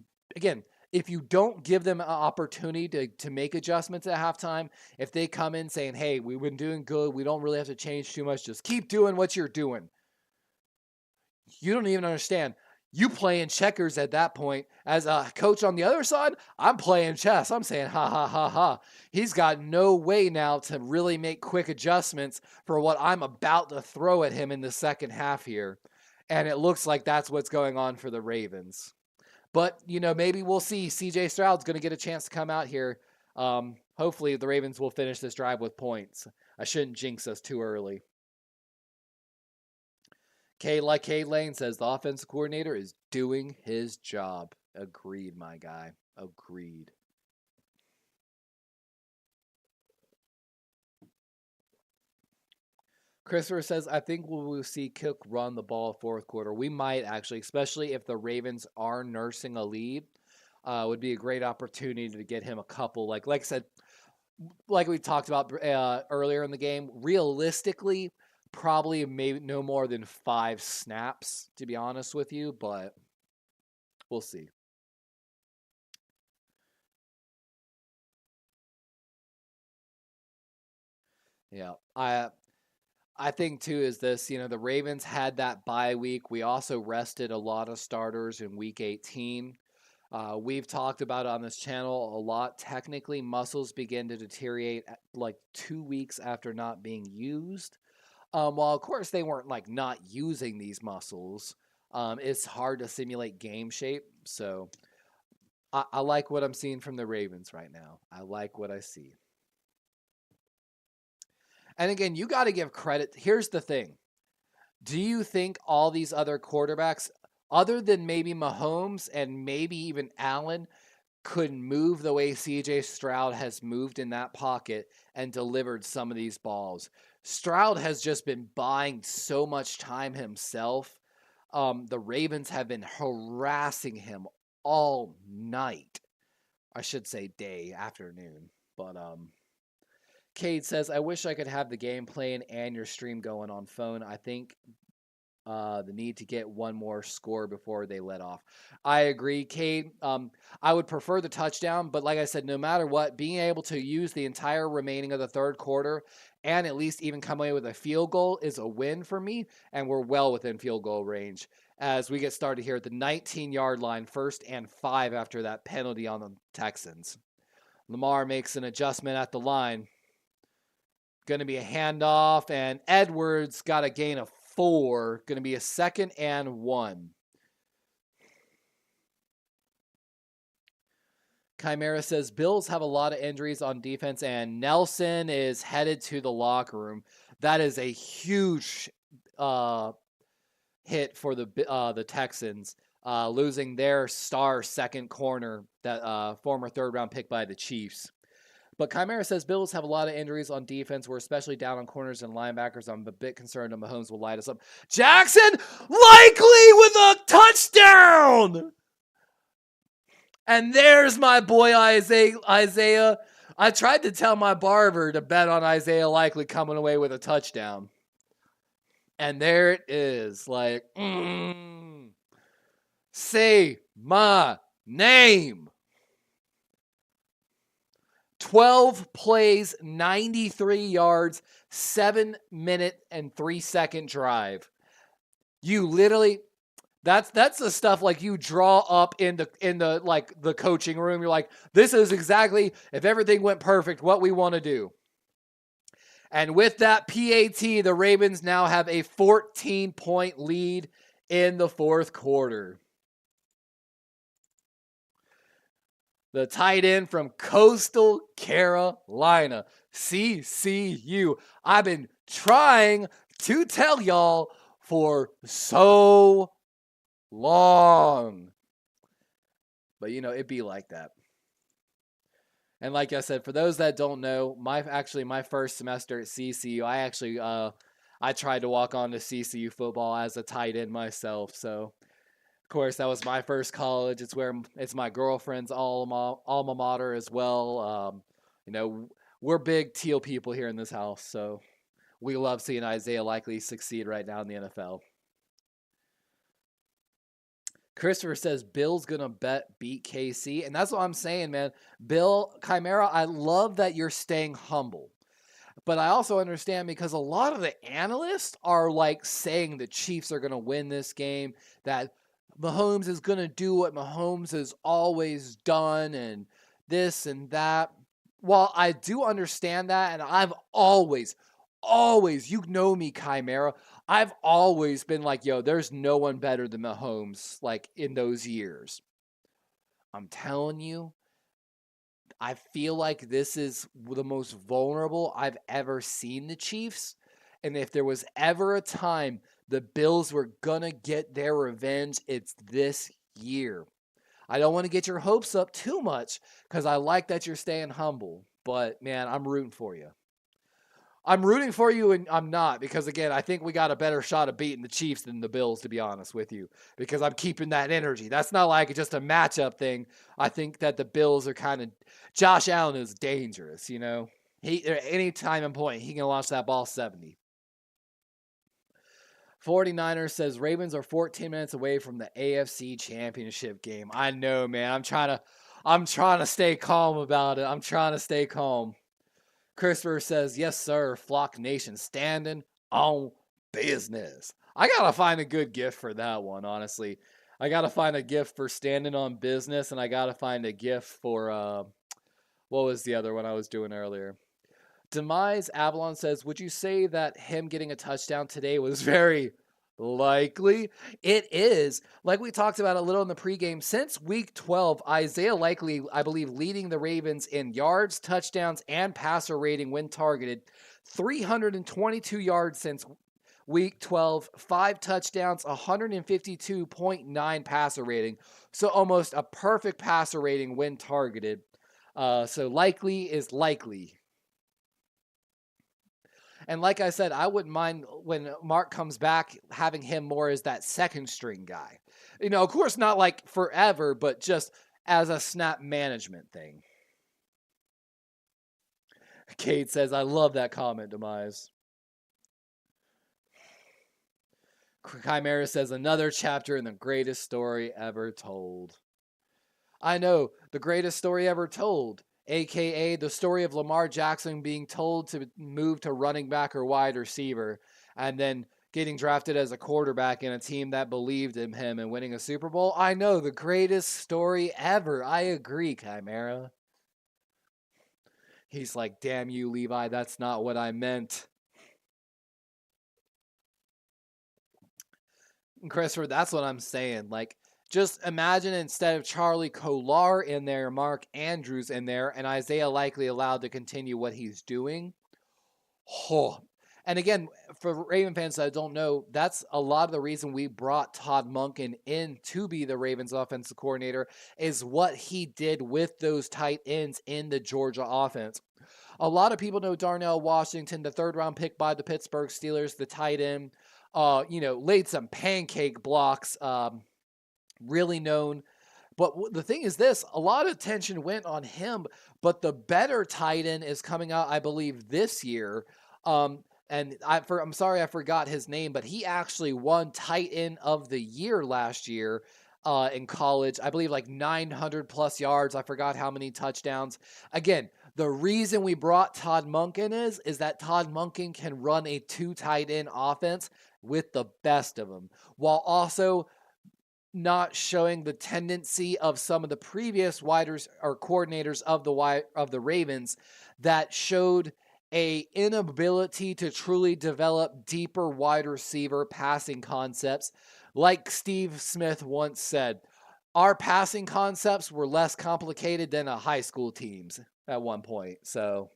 if you don't give them an opportunity to make adjustments at halftime, if they come in saying, hey, we've been doing good, we don't really have to change too much, just keep doing what you're doing. You don't even understand. You playing checkers at that point. As a coach on the other side, I'm playing chess. I'm saying, ha, ha, ha, ha. He's got no way now to really make quick adjustments for what I'm about to throw at him in the second half here. And it looks like that's what's going on for the Ravens. But, maybe we'll see. C.J. Stroud's going to get a chance to come out here. Hopefully, the Ravens will finish this drive with points. I shouldn't jinx us too early. K Lane says the offensive coordinator is doing his job. Agreed, my guy. Agreed. Christopher says, I think we'll see Cook run the ball fourth quarter. We might actually, especially if the Ravens are nursing a lead. Would be a great opportunity to get him a couple. Like I said, like we talked about earlier in the game, realistically, probably maybe no more than 5 snaps, to be honest with you, but we'll see. Yeah, I think too is this, the Ravens had that bye week. We also rested a lot of starters in week 18. We've talked about it on this channel a lot. Technically, muscles begin to deteriorate like 2 weeks after not being used. While of course they weren't like not using these muscles, it's hard to simulate game shape. So I like what I'm seeing from the Ravens right now. I like what I see. And again, you got to give credit. Here's the thing. Do you think all these other quarterbacks, other than maybe Mahomes and maybe even Allen, could move the way CJ Stroud has moved in that pocket and delivered some of these balls? Stroud has just been buying so much time himself. The Ravens have been harassing him all night. I should say day, afternoon. But Cade says, I wish I could have the game playing and your stream going on phone. I think the need to get one more score before they let off. I agree, Cade. I would prefer the touchdown, but like I said, no matter what, being able to use the entire remaining of the third quarter and at least even come away with a field goal is a win for me, and we're well within field goal range as we get started here at the 19-yard line, 1st and 5 after that penalty on the Texans. Lamar makes an adjustment at the line. Going to be a handoff, and Edwards got a gain of 4. Going to be a 2nd and 1. Chimera says, Bills have a lot of injuries on defense, and Nelson is headed to the locker room. That is a huge hit for the Texans, losing their star second corner, that former third-round pick by the Chiefs. But Chimera says Bills have a lot of injuries on defense. We're especially down on corners and linebackers. I'm a bit concerned that Mahomes will light us up. Jackson likely with a touchdown! And there's my boy Isaiah. I tried to tell my barber to bet on Isaiah Likely coming away with a touchdown. And there it is. Like, say my name. 12 plays, 93 yards, 7-minute and 3-second drive. You literally, that's the stuff like you draw up in the like the coaching room. You're like, this is exactly, if everything went perfect, what we want to do. And with that PAT, the Ravens now have a 14-point lead in the fourth quarter. The tight end from Coastal Carolina, CCU. I've been trying to tell y'all for so long. But, it'd be like that. And like I said, for those that don't know, my first semester at CCU, I tried to walk on to CCU football as a tight end myself. So, of course, that was my first college. It's my girlfriend's alma mater as well. We're big teal people here in this house, so we love seeing Isaiah Likely succeed right now in the NFL. Christopher says Bill's going to beat KC. And that's what I'm saying, man. Bill, Chimera, I love that you're staying humble. But I also understand because a lot of the analysts are like saying the Chiefs are going to win this game, that Mahomes is going to do what Mahomes has always done and this and that. While I do understand that, and I've always, you know me, Chimera, I've always been like, yo, there's no one better than Mahomes, like in those years. I'm telling you, I feel like this is the most vulnerable I've ever seen the Chiefs. And if there was ever a time the Bills were going to get their revenge, it's this year. I don't want to get your hopes up too much because I like that you're staying humble. But, man, I'm rooting for you. I'm rooting for you, and I'm not, because, again, I think we got a better shot of beating the Chiefs than the Bills, to be honest with you, because I'm keeping that energy. That's not like just a matchup thing. I think that the Bills are kind of – Josh Allen is dangerous, you know. Any time and point, he can launch that ball 70. 49ers says Ravens are 14 minutes away from the AFC Championship game. I know, man. I'm trying to stay calm about it. I'm trying to stay calm. Christopher says, yes, sir. Flock Nation standing on business. I got to find a good gift for that one, honestly. I got to find a gift for standing on business, and I got to find a gift for, what was the other one I was doing earlier? Demise Avalon says, would you say that him getting a touchdown today was very likely? It is. Like we talked about a little in the pregame, since week 12, Isaiah Likely, I believe, leading the Ravens in yards, touchdowns, and passer rating when targeted. 322 yards since week 12, 5 touchdowns, 152.9 passer rating. So almost a perfect passer rating when targeted. So likely is likely. And like I said, I wouldn't mind when Mark comes back having him more as that second string guy. You know, of course, not like forever, but just as a snap management thing. Kate says, I love that comment, Demise. Chimera says, another chapter in the greatest story ever told. I know, the greatest story ever told. AKA the story of Lamar Jackson being told to move to running back or wide receiver and then getting drafted as a quarterback in a team that believed in him and winning a Super Bowl. I know, the greatest story ever. I agree, Chimera. He's like, damn you, Levi, that's not what I meant. And Christopher, that's what I'm saying. Like, just imagine instead of Charlie Kolar in there, Mark Andrews in there, and Isaiah Likely allowed to continue what he's doing. Oh. And again, for Raven fans that don't know, that's a lot of the reason we brought Todd Monken in to be the Ravens offensive coordinator, is what he did with those tight ends in the Georgia offense. A lot of people know Darnell Washington, the 3rd-round pick by the Pittsburgh Steelers, the tight end, laid some pancake blocks, really known. But the thing is this, a lot of attention went on him, but the better tight end is coming out, I believe, this year. And I'm sorry I forgot his name, but he actually won tight end of the year last year in college. I believe like 900 plus yards. I forgot how many touchdowns. Again, the reason we brought Todd Monken is that Todd Monken can run a 2 tight end offense with the best of them, while also not showing the tendency of some of the previous coordinators of the Ravens that showed a inability to truly develop deeper wide receiver passing concepts. Like Steve Smith once said, our passing concepts were less complicated than a high school team's at one point. So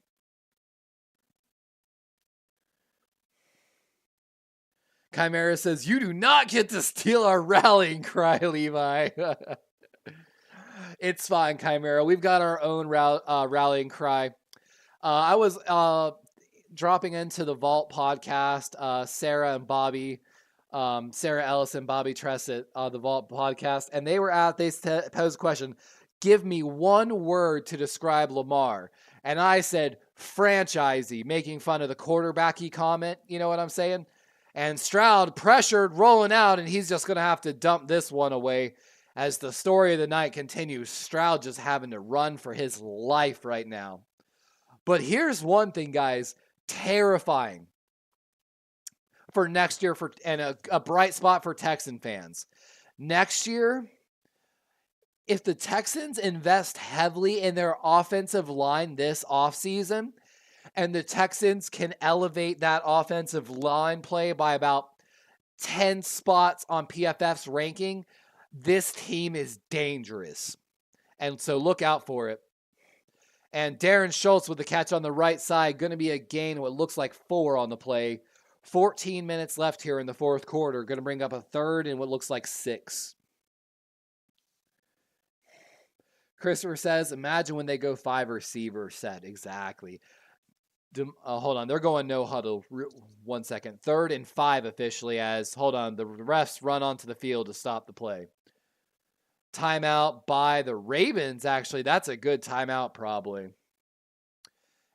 Chimera says, you do not get to steal our rallying cry, Levi. It's fine, Chimera. We've got our own rallying cry. I was dropping into the Vault podcast, Sarah and Bobby, Sarah Ellis and Bobby Tressett, the Vault podcast, and they posed a question, give me one word to describe Lamar. And I said, franchisey, making fun of the quarterbacky comment. You know what I'm saying? And Stroud pressured, rolling out, and he's just going to have to dump this one away. As the story of the night continues, Stroud just having to run for his life right now. But here's one thing, guys, terrifying for next year and a bright spot for Texan fans. Next year, if the Texans invest heavily in their offensive line this offseason, and the Texans can elevate that offensive line play by about 10 spots on PFF's ranking, this team is dangerous. And so look out for it. And Darren Schultz with the catch on the right side, going to be a gain, what looks like 4 on the play. 14 minutes left here in the fourth quarter. Going to bring up a third and what looks like 6. Christopher says, imagine when they go 5 receiver set. Exactly. Hold on. They're going no huddle. 1 second. 3rd and 5 officially as, hold on, the refs run onto the field to stop the play. Timeout by the Ravens. Actually, that's a good timeout probably.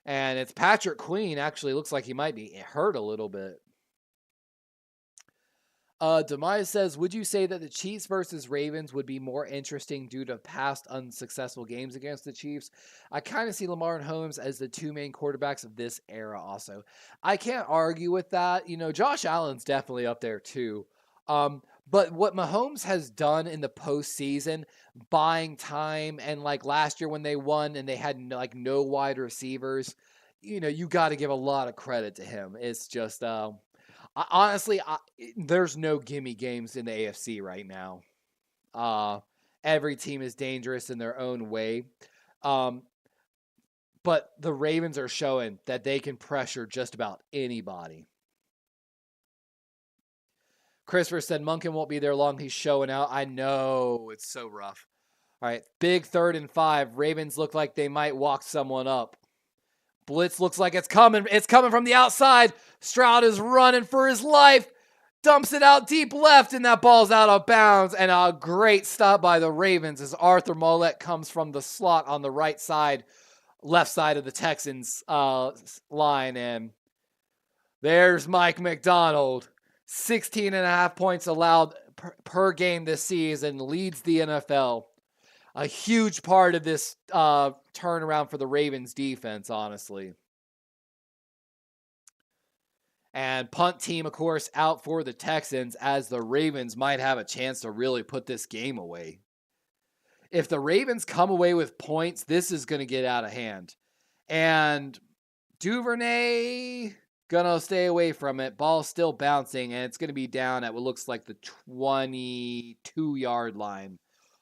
And it's Patrick Queen. Actually, looks like he might be hurt a little bit. Demise says, would you say that the Chiefs versus Ravens would be more interesting due to past unsuccessful games against the Chiefs? I kind of see Lamar and Holmes as the 2 main quarterbacks of this era also. I can't argue with that. You know, Josh Allen's definitely up there too. But what Mahomes has done in the postseason, buying time, and like last year when they won and they had like no wide receivers, you know, you got to give a lot of credit to him. It's just, honestly, there's no gimme games in the AFC right now. Every team is dangerous in their own way. But the Ravens are showing that they can pressure just about anybody. Christopher said Monken won't be there long. He's showing out. I know. It's so rough. All right. Big 3rd and 5. Ravens look like they might walk someone up. Blitz looks like it's coming. It's coming from the outside. Stroud is running for his life. Dumps it out deep left, and that ball's out of bounds. And a great stop by the Ravens as Arthur Mollett comes from the slot on the right side, left side of the Texans line. And there's Mike McDonald. 16.5 points allowed per game this season, leads the NFL. A huge part of this turnaround for the Ravens defense, honestly. And punt team, of course, out for the Texans as the Ravens might have a chance to really put this game away. If the Ravens come away with points, this is going to get out of hand. And DuVernay gonna stay away from it. Ball still bouncing, and it's going to be down at what looks like the 22-yard line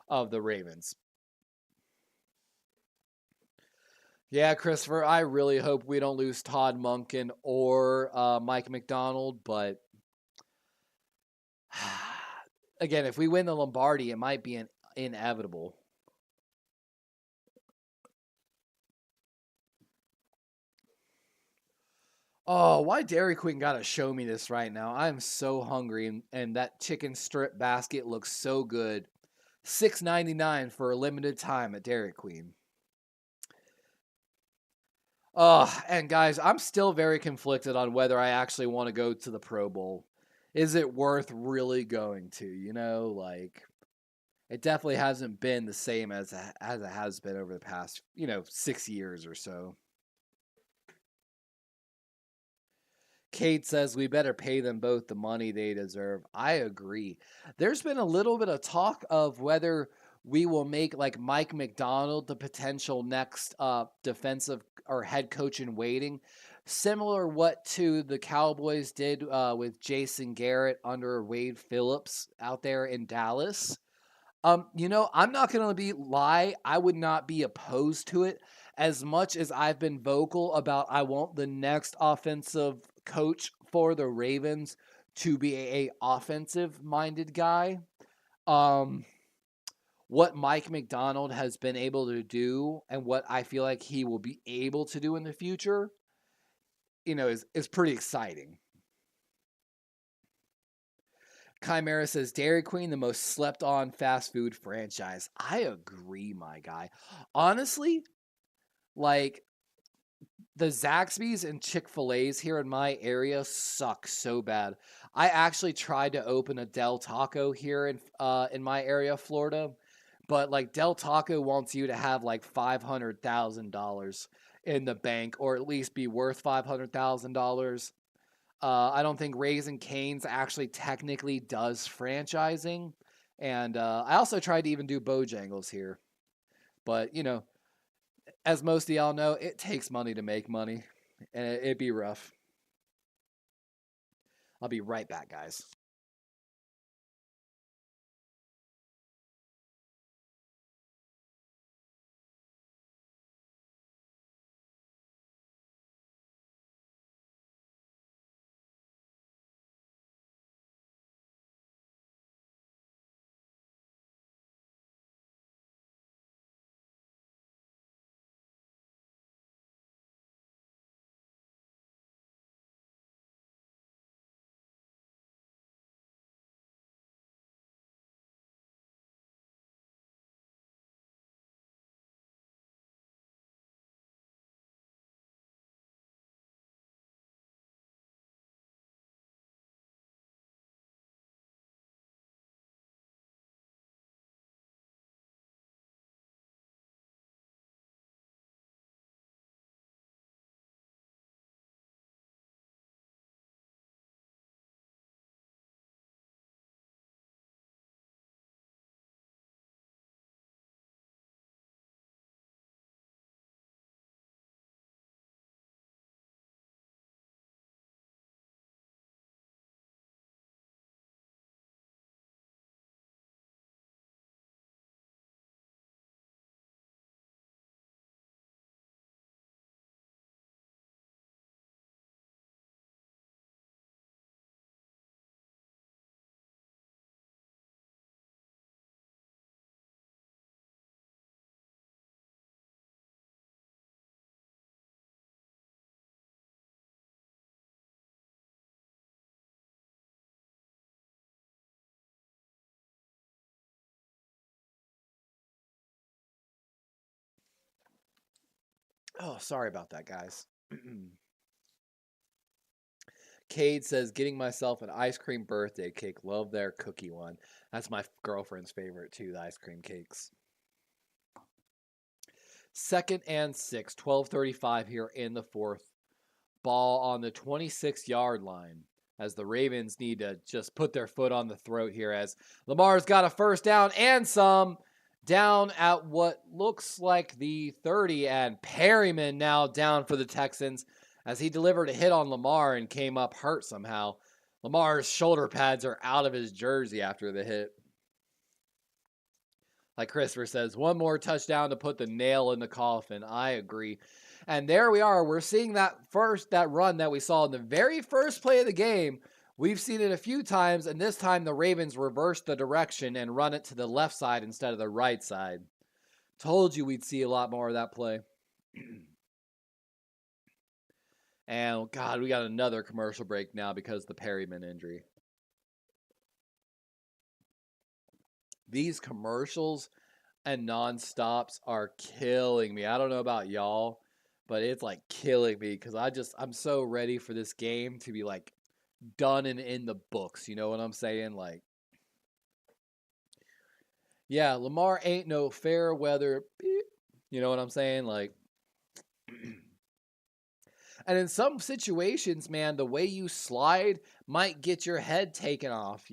of the Ravens. Yeah, Christopher, I really hope we don't lose Todd Monken or Mike McDonald, but again, if we win the Lombardi, it might be inevitable. Oh, why Dairy Queen got to show me this right now? I'm so hungry, and that chicken strip basket looks so good. $6.99 for a limited time at Dairy Queen. And guys, I'm still very conflicted on whether I actually want to go to the Pro Bowl. Is it worth really going to? You know, like, it definitely hasn't been the same as it has been over the past, 6 years or so. Kate says we better pay them both the money they deserve. I agree. There's been a little bit of talk of whether we will make like Mike McDonald the potential next defensive or head coach in waiting. Similar what to the Cowboys did with Jason Garrett under Wade Phillips out there in Dallas. I'm not going to lie. I would not be opposed to it as much as I've been vocal about I want the next offensive coach for the Ravens to be a offensive-minded guy. What Mike McDonald has been able to do and what I feel like he will be able to do in the future, is pretty exciting. Chimera says, Dairy Queen, the most slept-on fast food franchise. I agree, my guy. Honestly, like, The Zaxby's and Chick-fil-A's here in my area suck so bad. I actually tried to open a Del Taco here in my area of Florida, but like Del Taco wants you to have like $500,000 in the bank, or at least be worth $500,000. I don't think Raising Cane's actually technically does franchising, and I also tried to even do Bojangles here, but as most of y'all know, it takes money to make money, and it'd be rough. I'll be right back, guys. Oh, sorry about that, guys. Cade says, getting myself an ice cream birthday cake. Love their cookie one. That's my girlfriend's favorite, too, the ice cream cakes. 2nd and 6, 12:35 here in the fourth. Ball on the 26-yard line as the Ravens need to just put their foot on the throat here, as Lamar's got a first down and some, down at what looks like the 30, and Perryman now down for the Texans as he delivered a hit on Lamar and came up hurt somehow. Lamar's shoulder pads are out of his jersey after the hit. Like Christopher says, one more touchdown to put the nail in the coffin. I agree. And there we are. We're seeing that run that we saw in the very first play of the game. We've seen it a few times, and this time the Ravens reversed the direction and run it to the left side instead of the right side. Told you we'd see a lot more of that play. And God, we got another commercial break now because of the Perryman injury. These commercials and non-stops are killing me. I don't know about y'all, but it's like killing me because I'm so ready for this game to be like done and in the books. You know what I'm saying? Like, yeah, Lamar ain't no fair weather. You know what I'm saying? Like, and in some situations, man, the way you slide might get your head taken off,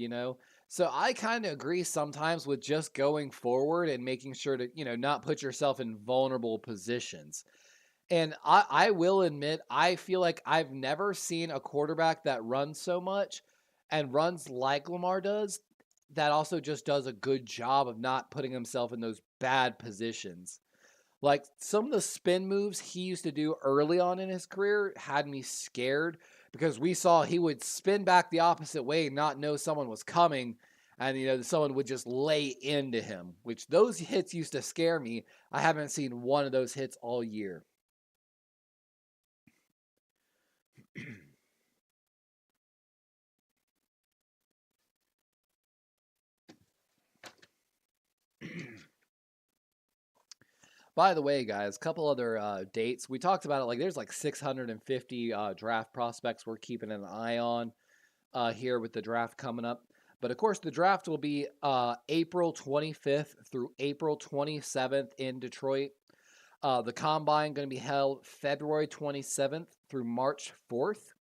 So I kind of agree sometimes with just going forward and making sure to, not put yourself in vulnerable positions. And I will admit, I feel like I've never seen a quarterback that runs so much and runs like Lamar does, that also just does a good job of not putting himself in those bad positions. Like some of the spin moves he used to do early on in his career had me scared because we saw he would spin back the opposite way, not know someone was coming, and someone would just lay into him, which those hits used to scare me. I haven't seen one of those hits all year. By the way, guys, a couple other dates. We talked about it. Like, there's like 650 draft prospects we're keeping an eye on here with the draft coming up. But of course, the draft will be April 25th through April 27th in Detroit. The combine going to be held February 27th through March 4th.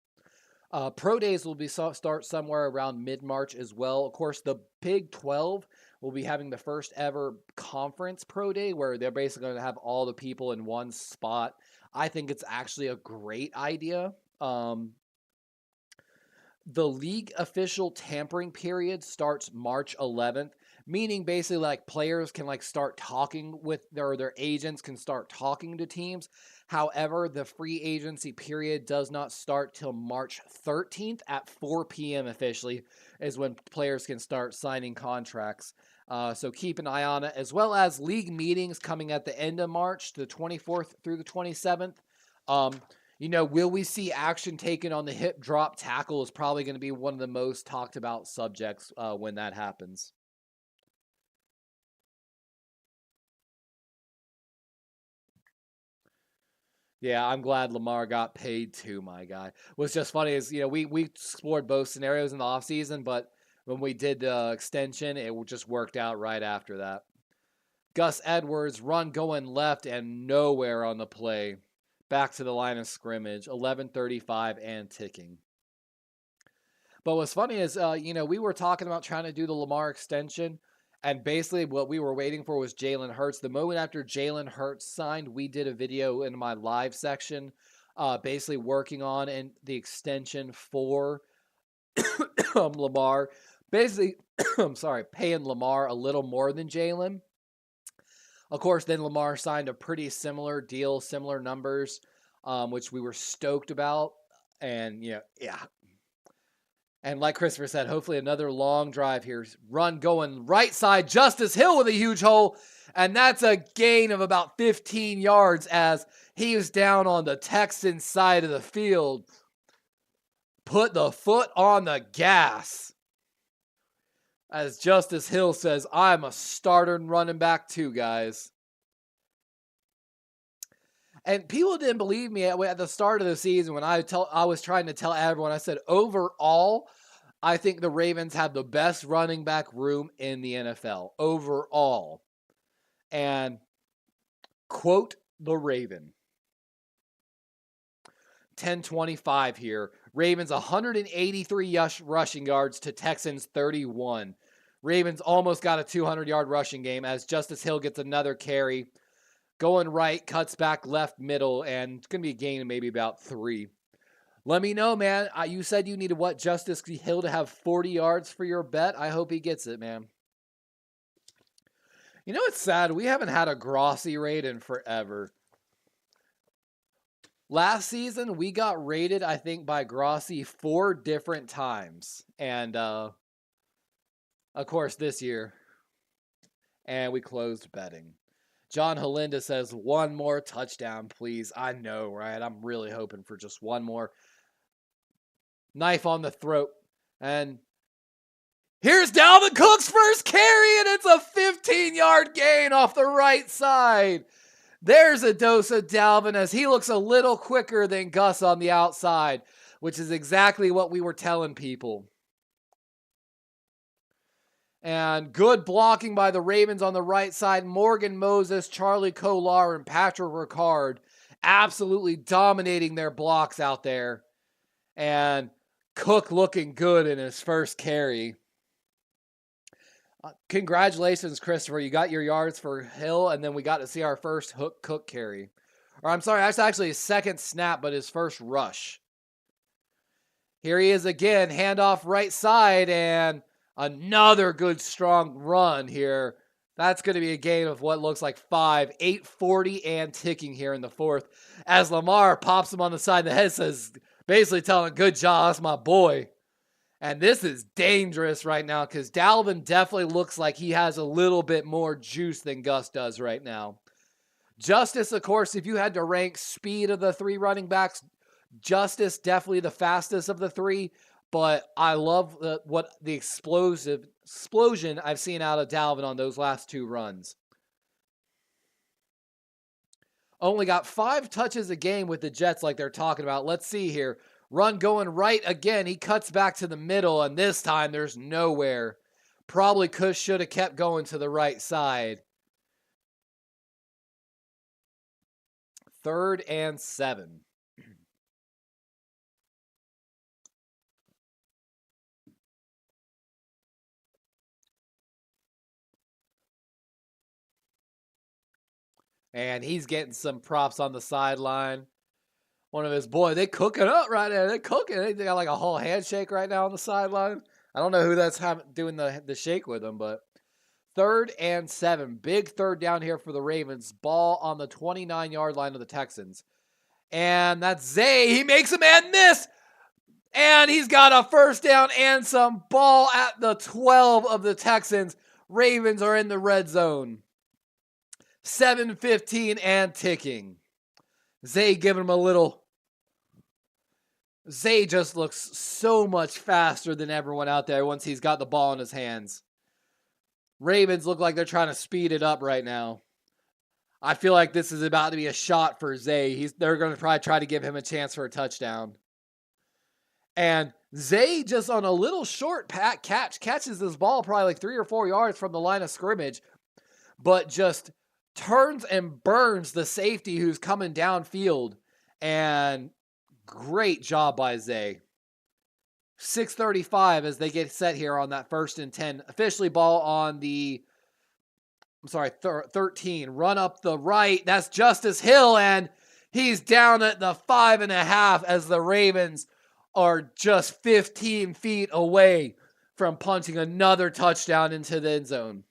Pro days will be start somewhere around mid-March as well. Of course, the Big 12 will be having the first ever conference pro day where they're basically going to have all the people in one spot. I think it's actually a great idea. The league official tampering period starts March 11th, meaning basically like players can like start talking with their agents can start talking to teams. However, the free agency period does not start till March 13th at 4 p.m. officially is when players can start signing contracts. So keep an eye on it, as well as league meetings coming at the end of March, the 24th through the 27th. Will we see action taken on the hip drop tackle is probably going to be one of the most talked about subjects when that happens. Yeah, I'm glad Lamar got paid too, my guy. What's just funny is, we explored both scenarios in the offseason, but when we did the extension, it just worked out right after that. Gus Edwards, run going left and nowhere on the play. Back to the line of scrimmage, 11:35 and ticking. But what's funny is, we were talking about trying to do the Lamar extension, and basically what we were waiting for was Jalen Hurts. The moment after Jalen Hurts signed, we did a video in my live section, basically working on the extension for Lamar. Basically, I'm sorry, paying Lamar a little more than Jalen. Of course, then Lamar signed a pretty similar deal, similar numbers, which we were stoked about. And, yeah. And like Christopher said, hopefully another long drive here. Run going right side. Justice Hill with a huge hole. And that's a gain of about 15 yards as he was down on the Texans side of the field. Put the foot on the gas. As Justice Hill says, I'm a starter running back too, guys. And people didn't believe me at the start of the season when I was trying to tell everyone. I said, overall, I think the Ravens have the best running back room in the NFL. Overall. And quote the Raven. 10:25 here. Ravens 183 rushing yards to Texans 31. Ravens almost got a 200-yard rushing game as Justice Hill gets another carry. Going right, cuts back left middle, and it's going to be a gain of maybe about 3. Let me know, man. You said you needed what? Justice Hill to have 40 yards for your bet? I hope he gets it, man. You know what's sad? We haven't had a Grossi raid in forever. Last season, we got rated, I think, by Grossi 4 different times. And, of course, this year. And we closed betting. John Halinda says, one more touchdown, please. I know, right? I'm really hoping for just one more. Knife on the throat. And here's Dalvin Cook's first carry, and it's a 15-yard gain off the right side. There's a dose of Dalvin as he looks a little quicker than Gus on the outside, which is exactly what we were telling people. And good blocking by the Ravens on the right side. Morgan Moses, Charlie Kolar, and Patrick Ricard absolutely dominating their blocks out there. And Cook looking good in his first carry. Congratulations, Christopher. You got your yards for Hill, and then we got to see our first Cook carry. Or I'm sorry, that's actually his second snap, but his first rush. Here he is again, handoff right side, and another good strong run here. That's going to be a gain of what looks like 5, 8:40 and ticking here in the fourth. As Lamar pops him on the side of the head, says, basically telling, good job, that's my boy. And this is dangerous right now because Dalvin definitely looks like he has a little bit more juice than Gus does right now. Justice, of course, if you had to rank speed of the 3 running backs, Justice definitely the fastest of the 3. But I love the explosion I've seen out of Dalvin on those last 2 runs. Only got 5 touches a game with the Jets like they're talking about. Let's see here. Run going right again. He cuts back to the middle, and this time there's nowhere. Probably should have kept going to the right side. 3rd and 7. And he's getting some props on the sideline. One of his boys, they cooking up right there. They're cooking. They got like a whole handshake right now on the sideline. I don't know who that's doing the shake with them, but 3rd and 7. Big 3rd down here for the Ravens. Ball on the 29-yard line of the Texans. And that's Zay. He makes a man miss. And he's got a 1st down and some. Ball at the 12 of the Texans. Ravens are in the red zone. 7:15 and ticking. Zay giving him a little. Zay just looks so much faster than everyone out there once he's got the ball in his hands. Ravens look like they're trying to speed it up right now. I feel like this is about to be a shot for Zay. They're going to probably try to give him a chance for a touchdown. And Zay just on a little short catches this ball probably like 3 or 4 yards from the line of scrimmage, but just turns and burns the safety who's coming downfield. And great job by Zay. 6:35 as they get set here on that 1st and 10. Officially ball on the 13. Run up the right. That's Justice Hill, and he's down at the 5.5 as the Ravens are just 15 feet away from punting another touchdown into the end zone.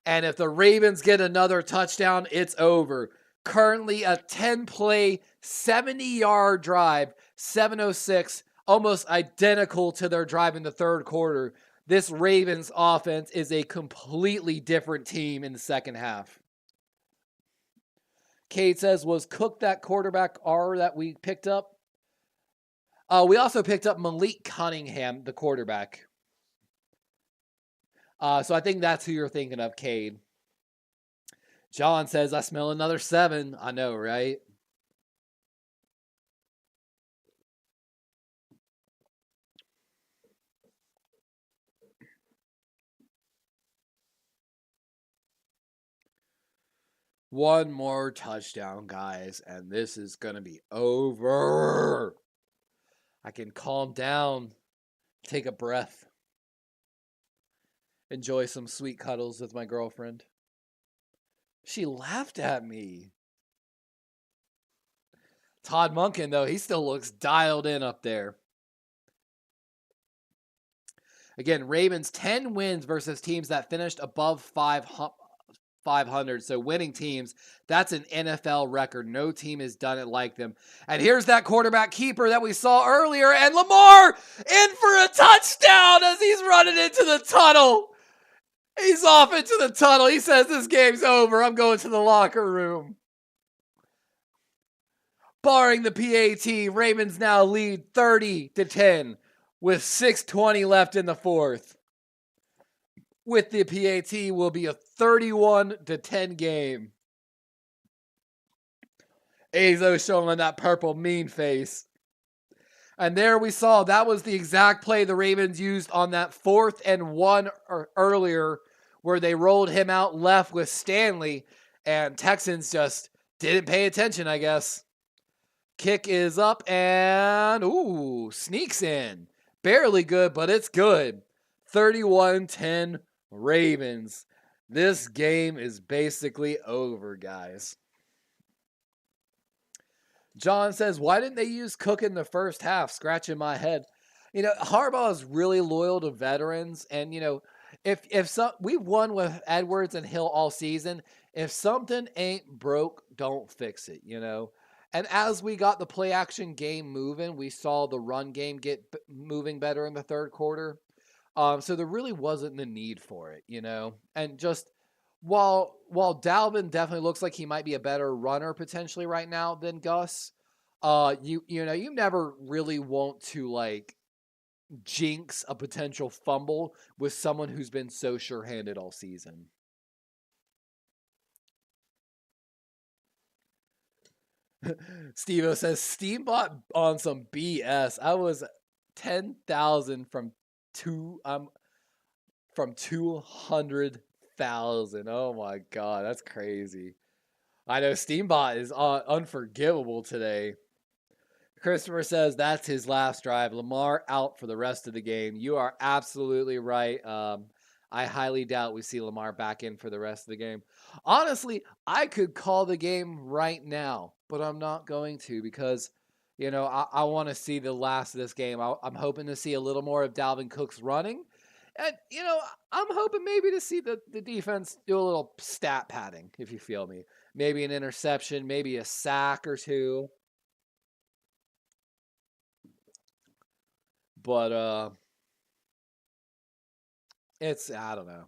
And if the Ravens get another touchdown, it's over. Currently a 10-play, 70-yard drive, 7:06, almost identical to their drive in the 3rd quarter. This Ravens offense is a completely different team in the second half. Cade says, was Cook that quarterback R that we picked up? We also picked up Malik Cunningham, the quarterback. So I think that's who you're thinking of, Cade. John says, I smell another 7. I know, right? One more touchdown, guys, and this is going to be over. I can calm down, take a breath, enjoy some sweet cuddles with my girlfriend. She laughed at me. Todd Monken, though, he still looks dialed in up there. Again, Ravens 10 wins versus teams that finished above 500. So winning teams, that's an NFL record. No team has done it like them. And here's that quarterback keeper that we saw earlier. And Lamar in for a touchdown as he's running into the tunnel. He's off into the tunnel. He says this game's over. I'm going to the locker room. Barring the PAT, Ravens now lead 30-10 with 6:20 left in the 4th. With the PAT will be a 31-10 game. Azo showing that purple mean face. And there we saw that was the exact play the Ravens used on that 4th and 1 earlier where they rolled him out left with Stanley, and Texans just didn't pay attention, I guess. Kick is up and, sneaks in. Barely good, but it's good. 31-10 Ravens. This game is basically over, guys. John says, why didn't they use Cook in the first half? Scratching my head. You know, Harbaugh is really loyal to veterans, and, you know, if we've won with Edwards and Hill all season. If something ain't broke, don't fix it, you know. And as we got the play action game moving, we saw the run game get moving better in the 3rd quarter. So there really wasn't the need for it, you know. And just while Dalvin definitely looks like he might be a better runner potentially right now than Gus, you know, you never really want to like jinx a potential fumble with someone who's been so sure-handed all season. Steve-O says, Steambot on some BS. I was 10,000 from 200,000. Oh my God, that's crazy. I know Steambot is unforgivable today. Christopher says that's his last drive. Lamar out for the rest of the game. You are absolutely right. I highly doubt we see Lamar back in for the rest of the game. Honestly, I could call the game right now, but I'm not going to because, I want to see the last of this game. I'm hoping to see a little more of Dalvin Cook's running. And, I'm hoping maybe to see the defense do a little stat padding, if you feel me. Maybe an interception, maybe a sack or two. But I don't know.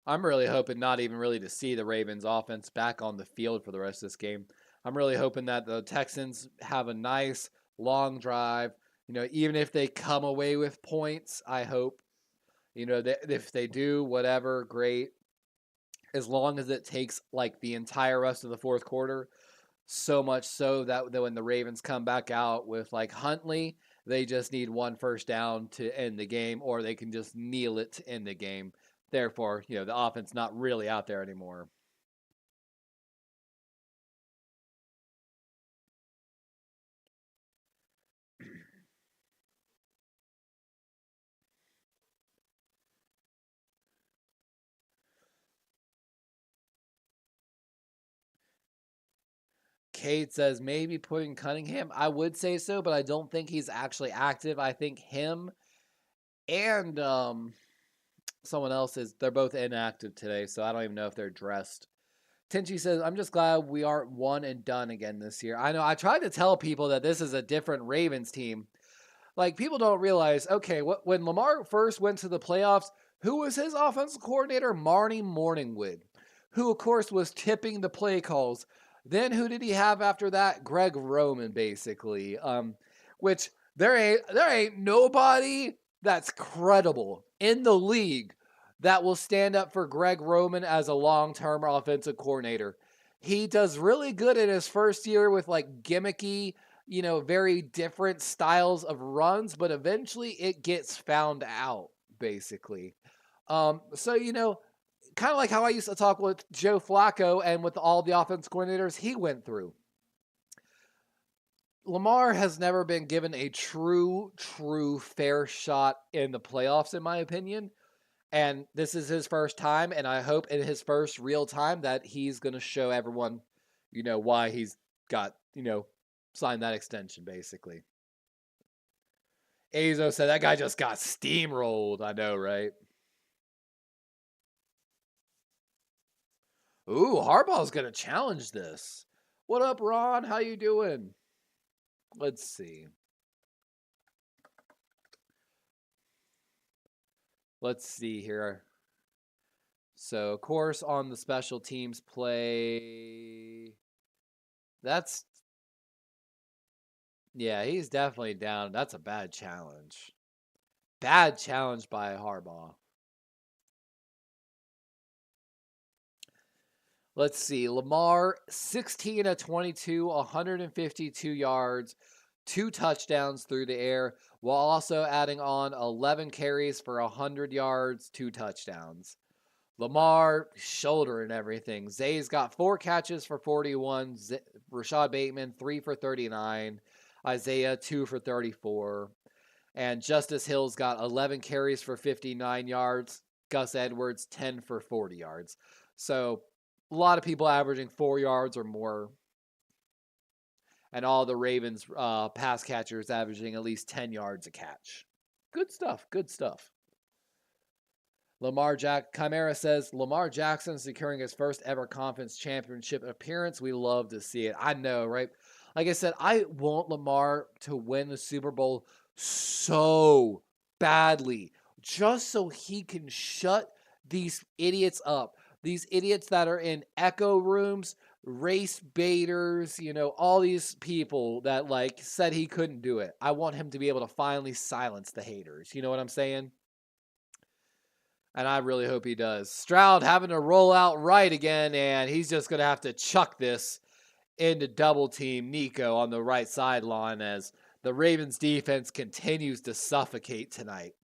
I'm really hoping not even really to see the Ravens offense back on the field for the rest of this game. I'm really hoping that the Texans have a nice long drive. Even if they come away with points, I hope. If they do, whatever, great. As long as it takes like the entire rest of the fourth quarter. So much so that when the Ravens come back out with like Huntley, they just need one first down to end the game, or they can just kneel it to end the game. Therefore, the offense not really out there anymore. Kate says maybe putting Cunningham. I would say so, but I don't think he's actually active. I think him and someone else they're both inactive today, so I don't even know if they're dressed. Tenchi says, I'm just glad we aren't one and done again this year. I know I tried to tell people that this is a different Ravens team. Like, people don't realize, okay, when Lamar first went to the playoffs, who was his offensive coordinator? Marty Morningwood, who, of course, was tipping the play calls. Then who did he have after that? Greg Roman, basically. Which there ain't nobody that's credible in the league that will stand up for Greg Roman as a long-term offensive coordinator. He does really good in his first year with like gimmicky, very different styles of runs, but eventually it gets found out, basically. So, kind of like how I used to talk with Joe Flacco and with all the offense coordinators he went through. Lamar has never been given a true fair shot in the playoffs, in my opinion. And this is his first time, and I hope in his first real time that he's going to show everyone, why he's got, signed that extension, basically. Azo said that guy just got steamrolled. I know, right? Ooh, Harbaugh's going to challenge this. What up, Ron? How you doing? Let's see. Let's see here. So, of course, on the special teams play, yeah, he's definitely down. That's a bad challenge. Bad challenge by Harbaugh. Let's see. Lamar, 16 of 22, 152 yards, 2 touchdowns through the air, while also adding on 11 carries for 100 yards, 2 touchdowns. Lamar, shoulder and everything. Zay's got 4 catches for 41. Rashad Bateman, 3 for 39. Isaiah, 2 for 34. And Justice Hill's got 11 carries for 59 yards. Gus Edwards, 10 for 40 yards. So a lot of people averaging 4 yards or more. And all the Ravens pass catchers averaging at least 10 yards a catch. Good stuff. Good stuff. Chimera says, Lamar Jackson securing his first ever conference championship appearance. We love to see it. I know, right? Like I said, I want Lamar to win the Super Bowl so badly, just so he can shut these idiots up. These idiots that are in echo rooms, race baiters, all these people that like said he couldn't do it. I want him to be able to finally silence the haters. You know what I'm saying? And I really hope he does. Stroud having to roll out right again, and he's just going to have to chuck this into double team Nico on the right sideline as the Ravens defense continues to suffocate tonight.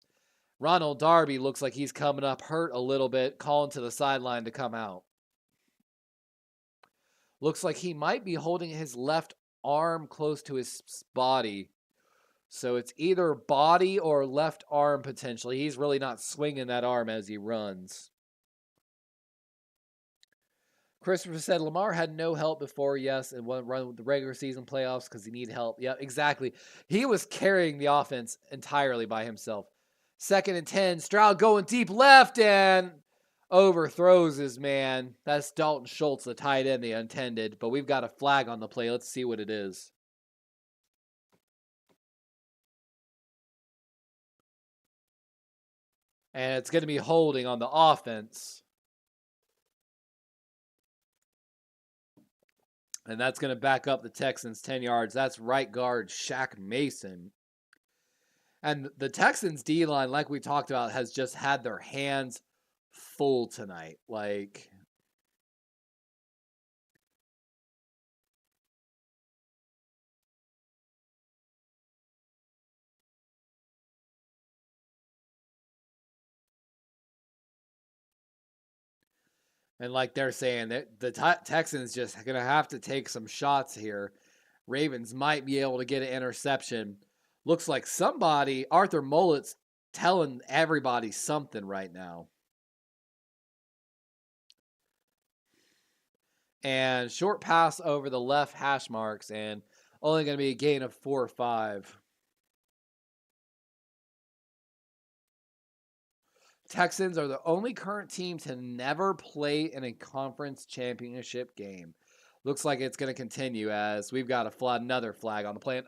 Ronald Darby looks like he's coming up hurt a little bit, calling to the sideline to come out. Looks like he might be holding his left arm close to his body. So it's either body or left arm potentially. He's really not swinging that arm as he runs. Christopher said Lamar had no help before, yes, and wouldn't run the regular season playoffs because he needed help. Yeah, exactly. He was carrying the offense entirely by himself. 2nd and 10, Stroud going deep left and overthrows his man. That's Dalton Schultz, the tight end they intended, but we've got a flag on the play. Let's see what it is. And it's going to be holding on the offense. And that's going to back up the Texans 10 yards. That's right guard Shaq Mason. And the Texans D-line, like we talked about, has just had their hands full tonight. And like they're saying, that the Texans just going to have to take some shots here. Ravens might be able to get an interception. Looks like somebody, Arthur Mullet's telling everybody something right now. And short pass over the left hash marks and only going to be a gain of 4 or 5. Texans are the only current team to never play in a conference championship game. Looks like it's going to continue as we've got another flag on the play. And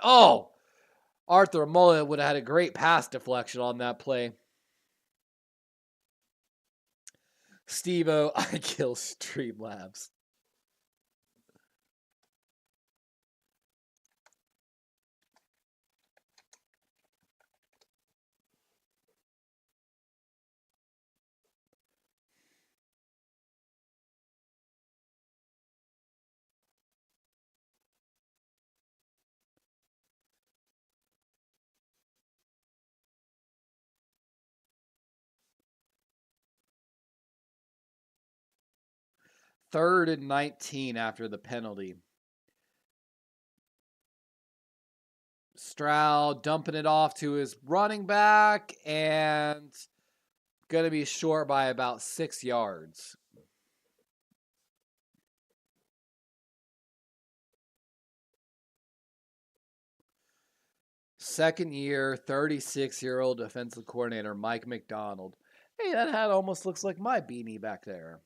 Arthur Mullet would have had a great pass deflection on that play. Steve-O, I kill Streamlabs. Third and 19 after the penalty. Stroud dumping it off to his running back and going to be short by about 6 yards. Second year, 36-year-old defensive coordinator Mike McDonald. Hey, that hat almost looks like my beanie back there.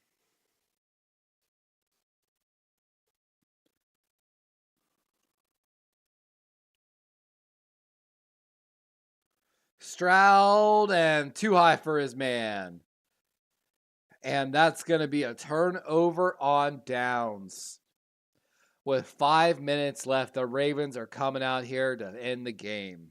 Stroud and too high for his man. And that's going to be a turnover on downs. With 5 minutes left, the Ravens are coming out here to end the game.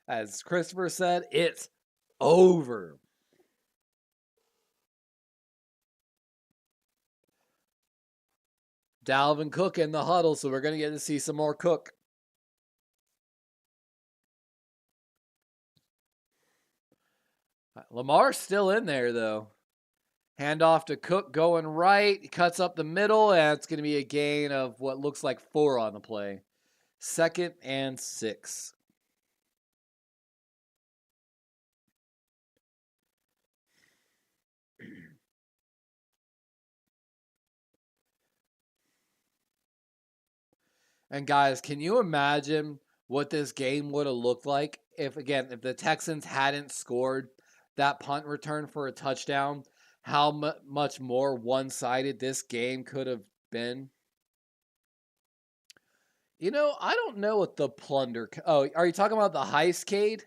As Christopher said, it's over. Dalvin Cook in the huddle, so we're going to get to see some more Cook. Lamar's still in there, though. Handoff to Cook going right. He cuts up the middle, and it's going to be a gain of what looks like 4 on the play. 2nd and 6. And guys, can you imagine what this game would have looked like if the Texans hadn't scored that punt return for a touchdown? How much more one-sided this game could have been? You know, I don't know what the plunder. Oh, are you talking about the heistcade?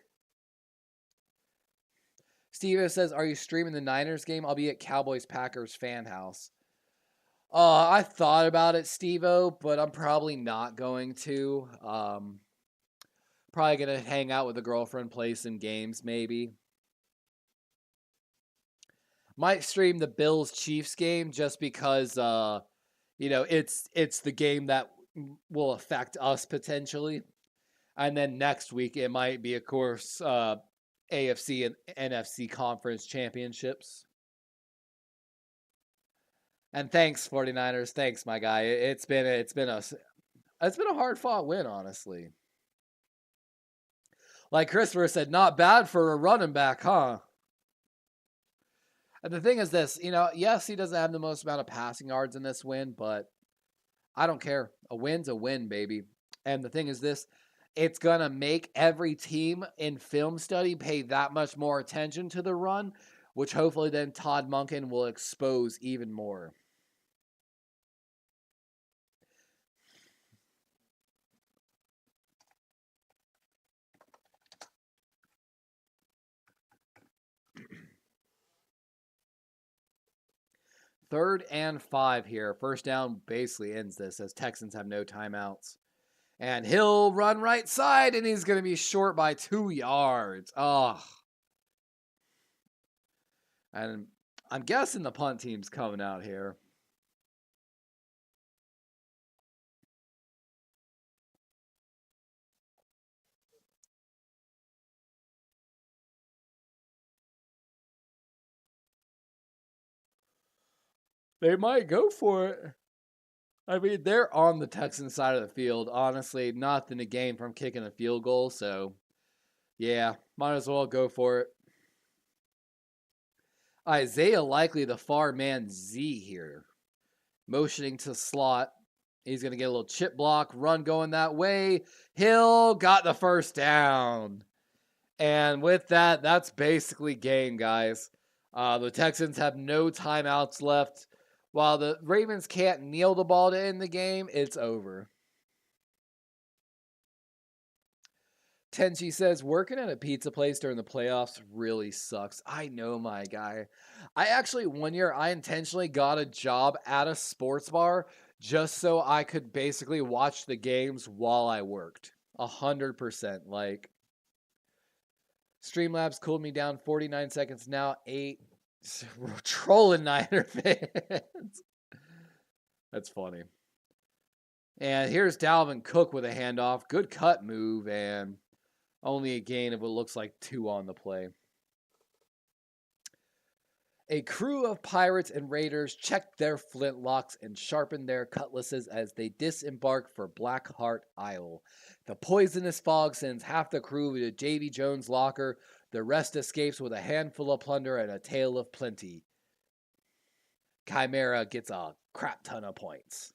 Steven says, "Are you streaming the Niners game? I'll be at Cowboys Packers fan house." I thought about it, Steve-O, but I'm probably not going to. Probably gonna hang out with a girlfriend, play some games, maybe. Might stream the Bills Chiefs game just because it's the game that will affect us potentially. And then next week it might be, of course, AFC and NFC conference championships. And thanks, 49ers. Thanks, my guy. It's been a hard fought win, honestly. Like Christopher said, not bad for a running back, huh? And the thing is this, yes, he doesn't have the most amount of passing yards in this win, but I don't care. A win's a win, baby. And the thing is this, it's going to make every team in film study pay that much more attention to the run, which hopefully then Todd Monken will expose even more. Third and 5 here. First down basically ends this as Texans have no timeouts. And he'll run right side, and he's going to be short by 2 yards. Oh. And I'm guessing the punt team's coming out here. They might go for it. I mean, they're on the Texan side of the field. Honestly, nothing to gain from kicking a field goal. So, yeah, might as well go for it. Isaiah Likely, the far man Z here. Motioning to slot. He's going to get a little chip block, run going that way. Hill got the first down. And with that, that's basically game, guys. The Texans have no timeouts left. While the Ravens can't kneel the ball to end the game, it's over. Tenchi says, working at a pizza place during the playoffs really sucks. I know, my guy. I actually, one year, I intentionally got a job at a sports bar just so I could basically watch the games while I worked. 100%. Like, Streamlabs cooled me down 49 seconds now. 8. Trolling Niner fans. That's funny. And here's Dalvin Cook with a handoff. Good cut move, and only a gain of what looks like 2 on the play. A crew of pirates and raiders checked their flintlocks and sharpened their cutlasses as they disembark for Blackheart Isle. The poisonous fog sends half the crew to J.B. Jones' locker. The rest escapes with a handful of plunder and a tale of plenty. Chimera gets a crap ton of points.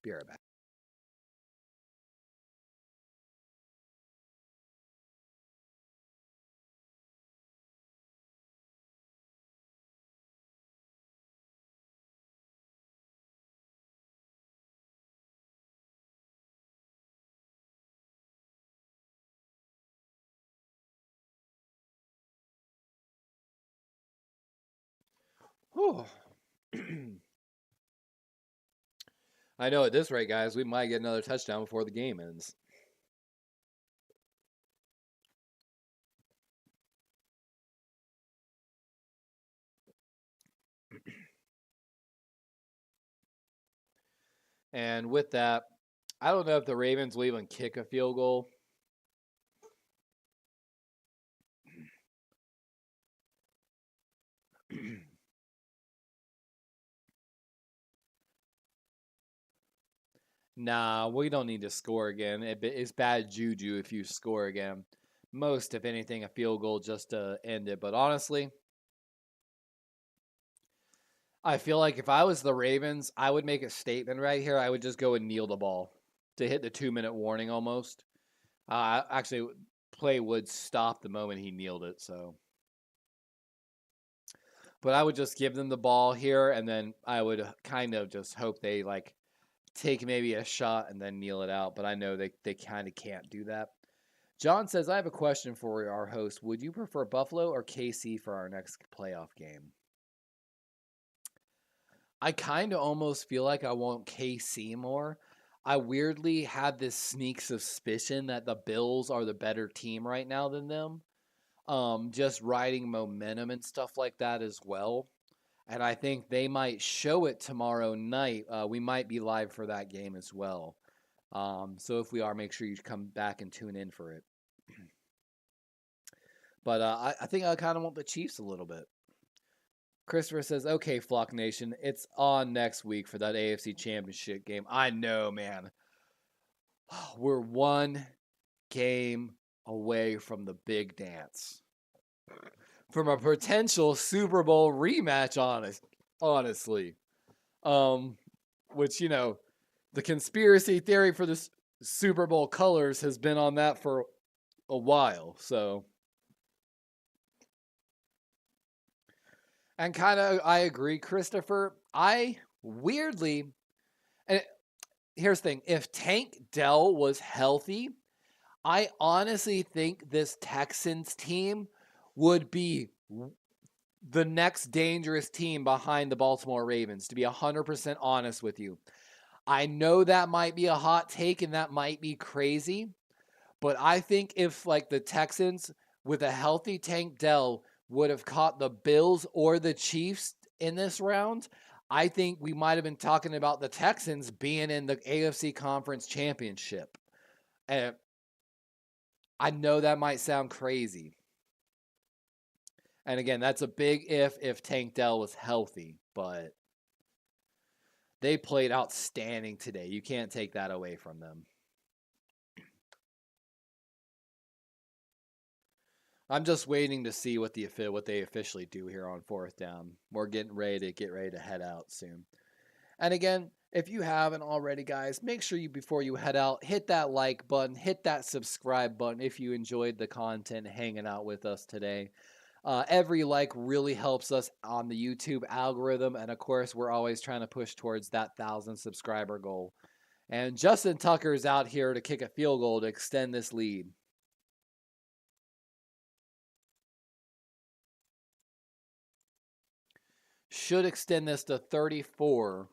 Be right back. Whew. I know at this rate, guys, we might get another touchdown before the game ends. And with that, I don't know if the Ravens will even kick a field goal. Nah, we don't need to score again. It's bad juju if you score again. Most, if anything, a field goal just to end it. But honestly, I feel like if I was the Ravens, I would make a statement right here. I would just go and kneel the ball to hit the 2-minute warning almost. Actually, play would stop the moment he kneeled it. So, but I would just give them the ball here, and then I would kind of just hope they like take maybe a shot and then kneel it out. But I know they kind of can't do that. John says, I have a question for our host. Would you prefer Buffalo or KC for our next playoff game? I kind of almost feel like I want KC more. I weirdly had this sneak suspicion that the Bills are the better team right now than them. Just riding momentum and stuff like that as well. And I think they might show it tomorrow night. We might be live for that game as well. So if we are, make sure you come back and tune in for it. But I think I kind of want the Chiefs a little bit. Christopher says, okay, Flock Nation, it's on next week for that AFC Championship game. I know, man. We're one game away from the big dance. From a potential Super Bowl rematch, honestly. Which, the conspiracy theory for the Super Bowl colors has been on that for a while, so... And kind of, I agree, Christopher. Weirdly, and here's the thing. If Tank Dell was healthy, I honestly think this Texans team would be the next dangerous team behind the Baltimore Ravens, to be 100% honest with you. I know that might be a hot take and that might be crazy, but I think if like the Texans with a healthy Tank Dell would have caught the Bills or the Chiefs in this round, I think we might have been talking about the Texans being in the AFC Conference Championship. And I know that might sound crazy. And again, that's a big if Tank Dell was healthy, but they played outstanding today. You can't take that away from them. I'm just waiting to see what they officially do here on 4th down. We're getting ready to head out soon. And again, if you haven't already, guys, make sure before you head out, hit that like button, hit that subscribe button if you enjoyed the content hanging out with us today. Every like really helps us on the YouTube algorithm, and of course, we're always trying to push towards that 1,000 subscriber goal. And Justin Tucker's out here to kick a field goal to extend this lead. Should extend this to 34.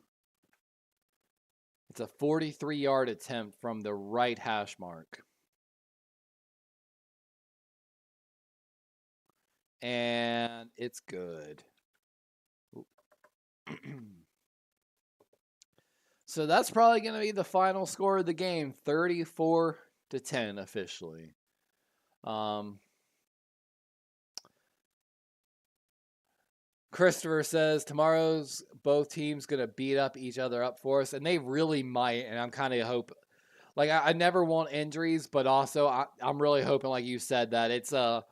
It's a 43-yard attempt from the right hash mark. And it's good. So that's probably going to be the final score of the game, 34-10 officially. Christopher says tomorrow's both teams going to beat up each other up for us, and they really might, and I'm kind of hope. Like, I never want injuries, but also I'm really hoping, like you said, that it's a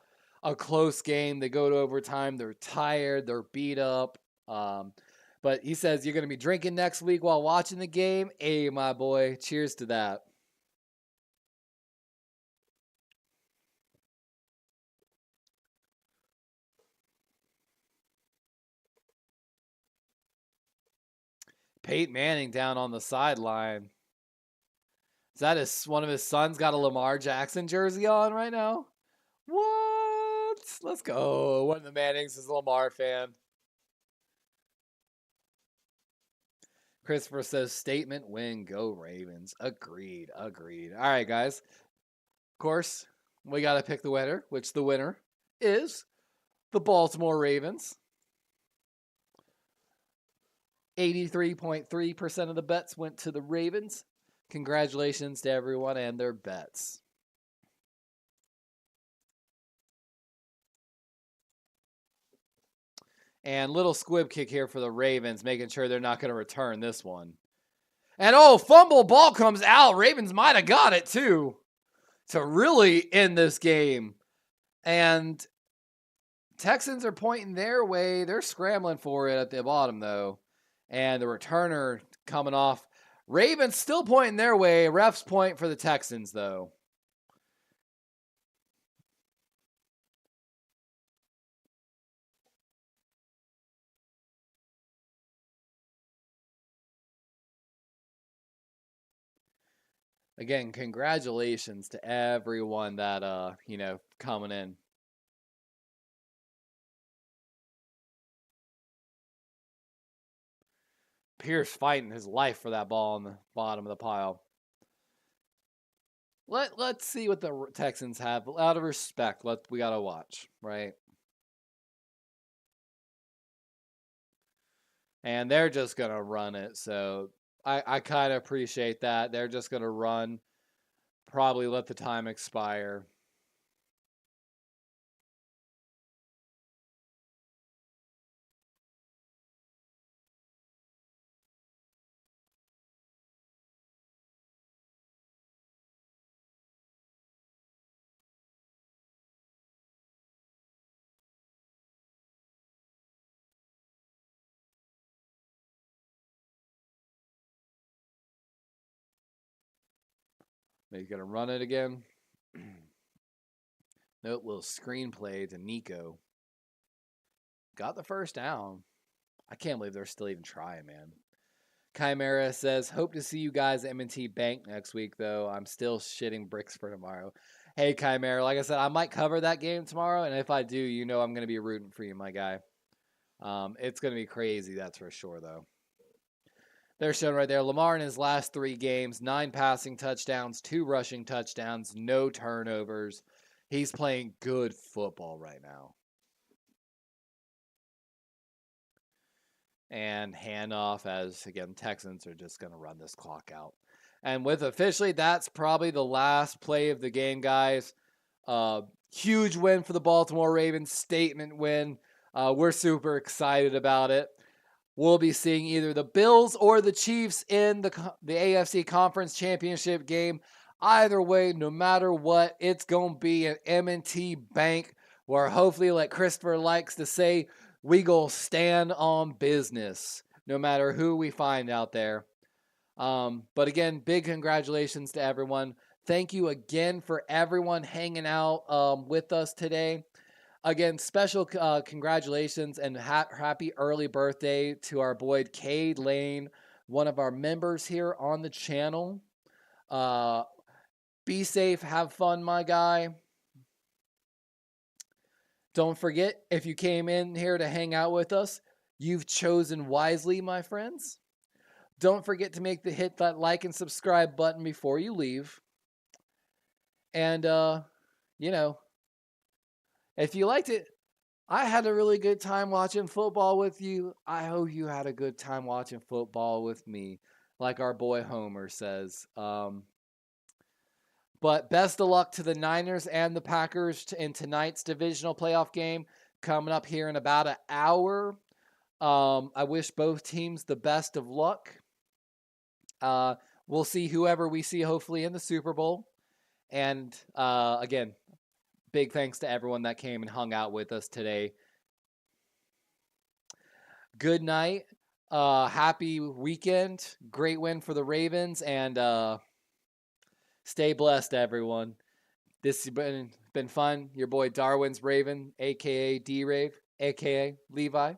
close game. They go to overtime. They're tired. They're beat up. But he says you're going to be drinking next week while watching the game. Hey, my boy. Cheers to that. Peyton Manning down on the sideline. Is that one of his sons got a Lamar Jackson jersey on right now? What? Let's go. One of the Mannings is a Lamar fan. Christopher says, statement win, go Ravens. Agreed. All right, guys. Of course, we got to pick the winner, which the winner is the Baltimore Ravens. 83.3% of the bets went to the Ravens. Congratulations to everyone and their bets. And little squib kick here for the Ravens, making sure they're not going to return this one. And fumble ball comes out. Ravens might have got it too to really end this game. And Texans are pointing their way. They're scrambling for it at the bottom, though. And the returner coming off. Ravens still pointing their way. Refs point for the Texans, though. Again, congratulations to everyone that coming in. Pierce fighting his life for that ball on the bottom of the pile. Let's see what the Texans have. Out of respect, we gotta watch, right? And they're just gonna run it. So I kind of appreciate that. They're just gonna run, probably let the time expire. He's gonna run it again. Nope, little screenplay to Nico. Got the first down. I can't believe they're still even trying, man. Chimera says, hope to see you guys at M&T Bank next week, though. I'm still shitting bricks for tomorrow. Hey, Chimera, like I said, I might cover that game tomorrow, and if I do, you know I'm going to be rooting for you, my guy. It's going to be crazy, that's for sure, though. They're showing right there. Lamar in his last 3 games, 9 passing touchdowns, 2 rushing touchdowns, no turnovers. He's playing good football right now. And handoff as, again, Texans are just going to run this clock out. And with officially, that's probably the last play of the game, guys. Huge win for the Baltimore Ravens, statement win. We're super excited about it. We'll be seeing either the Bills or the Chiefs in the AFC Conference Championship game. Either way, no matter what, it's going to be an M&T Bank where hopefully, like Christopher likes to say, we go stand on business no matter who we find out there. But again, big congratulations to everyone. Thank you again for everyone hanging out with us today. Again, special congratulations and happy early birthday to our boy Cade Lane, one of our members here on the channel. Be safe, have fun, my guy. Don't forget, if you came in here to hang out with us, you've chosen wisely, my friends. Don't forget to hit that like and subscribe button before you leave. And, if you liked it, I had a really good time watching football with you. I hope you had a good time watching football with me, like our boy Homer says. But best of luck to the Niners and the Packers in tonight's divisional playoff game coming up here in about an hour. I wish both teams the best of luck. We'll see whoever we see hopefully in the Super Bowl. And again, big thanks to everyone that came and hung out with us today. Good night. Happy weekend. Great win for the Ravens. And stay blessed, everyone. This has been fun. Your boy Darwin's Raven, a.k.a. D-Rave, a.k.a. Levi.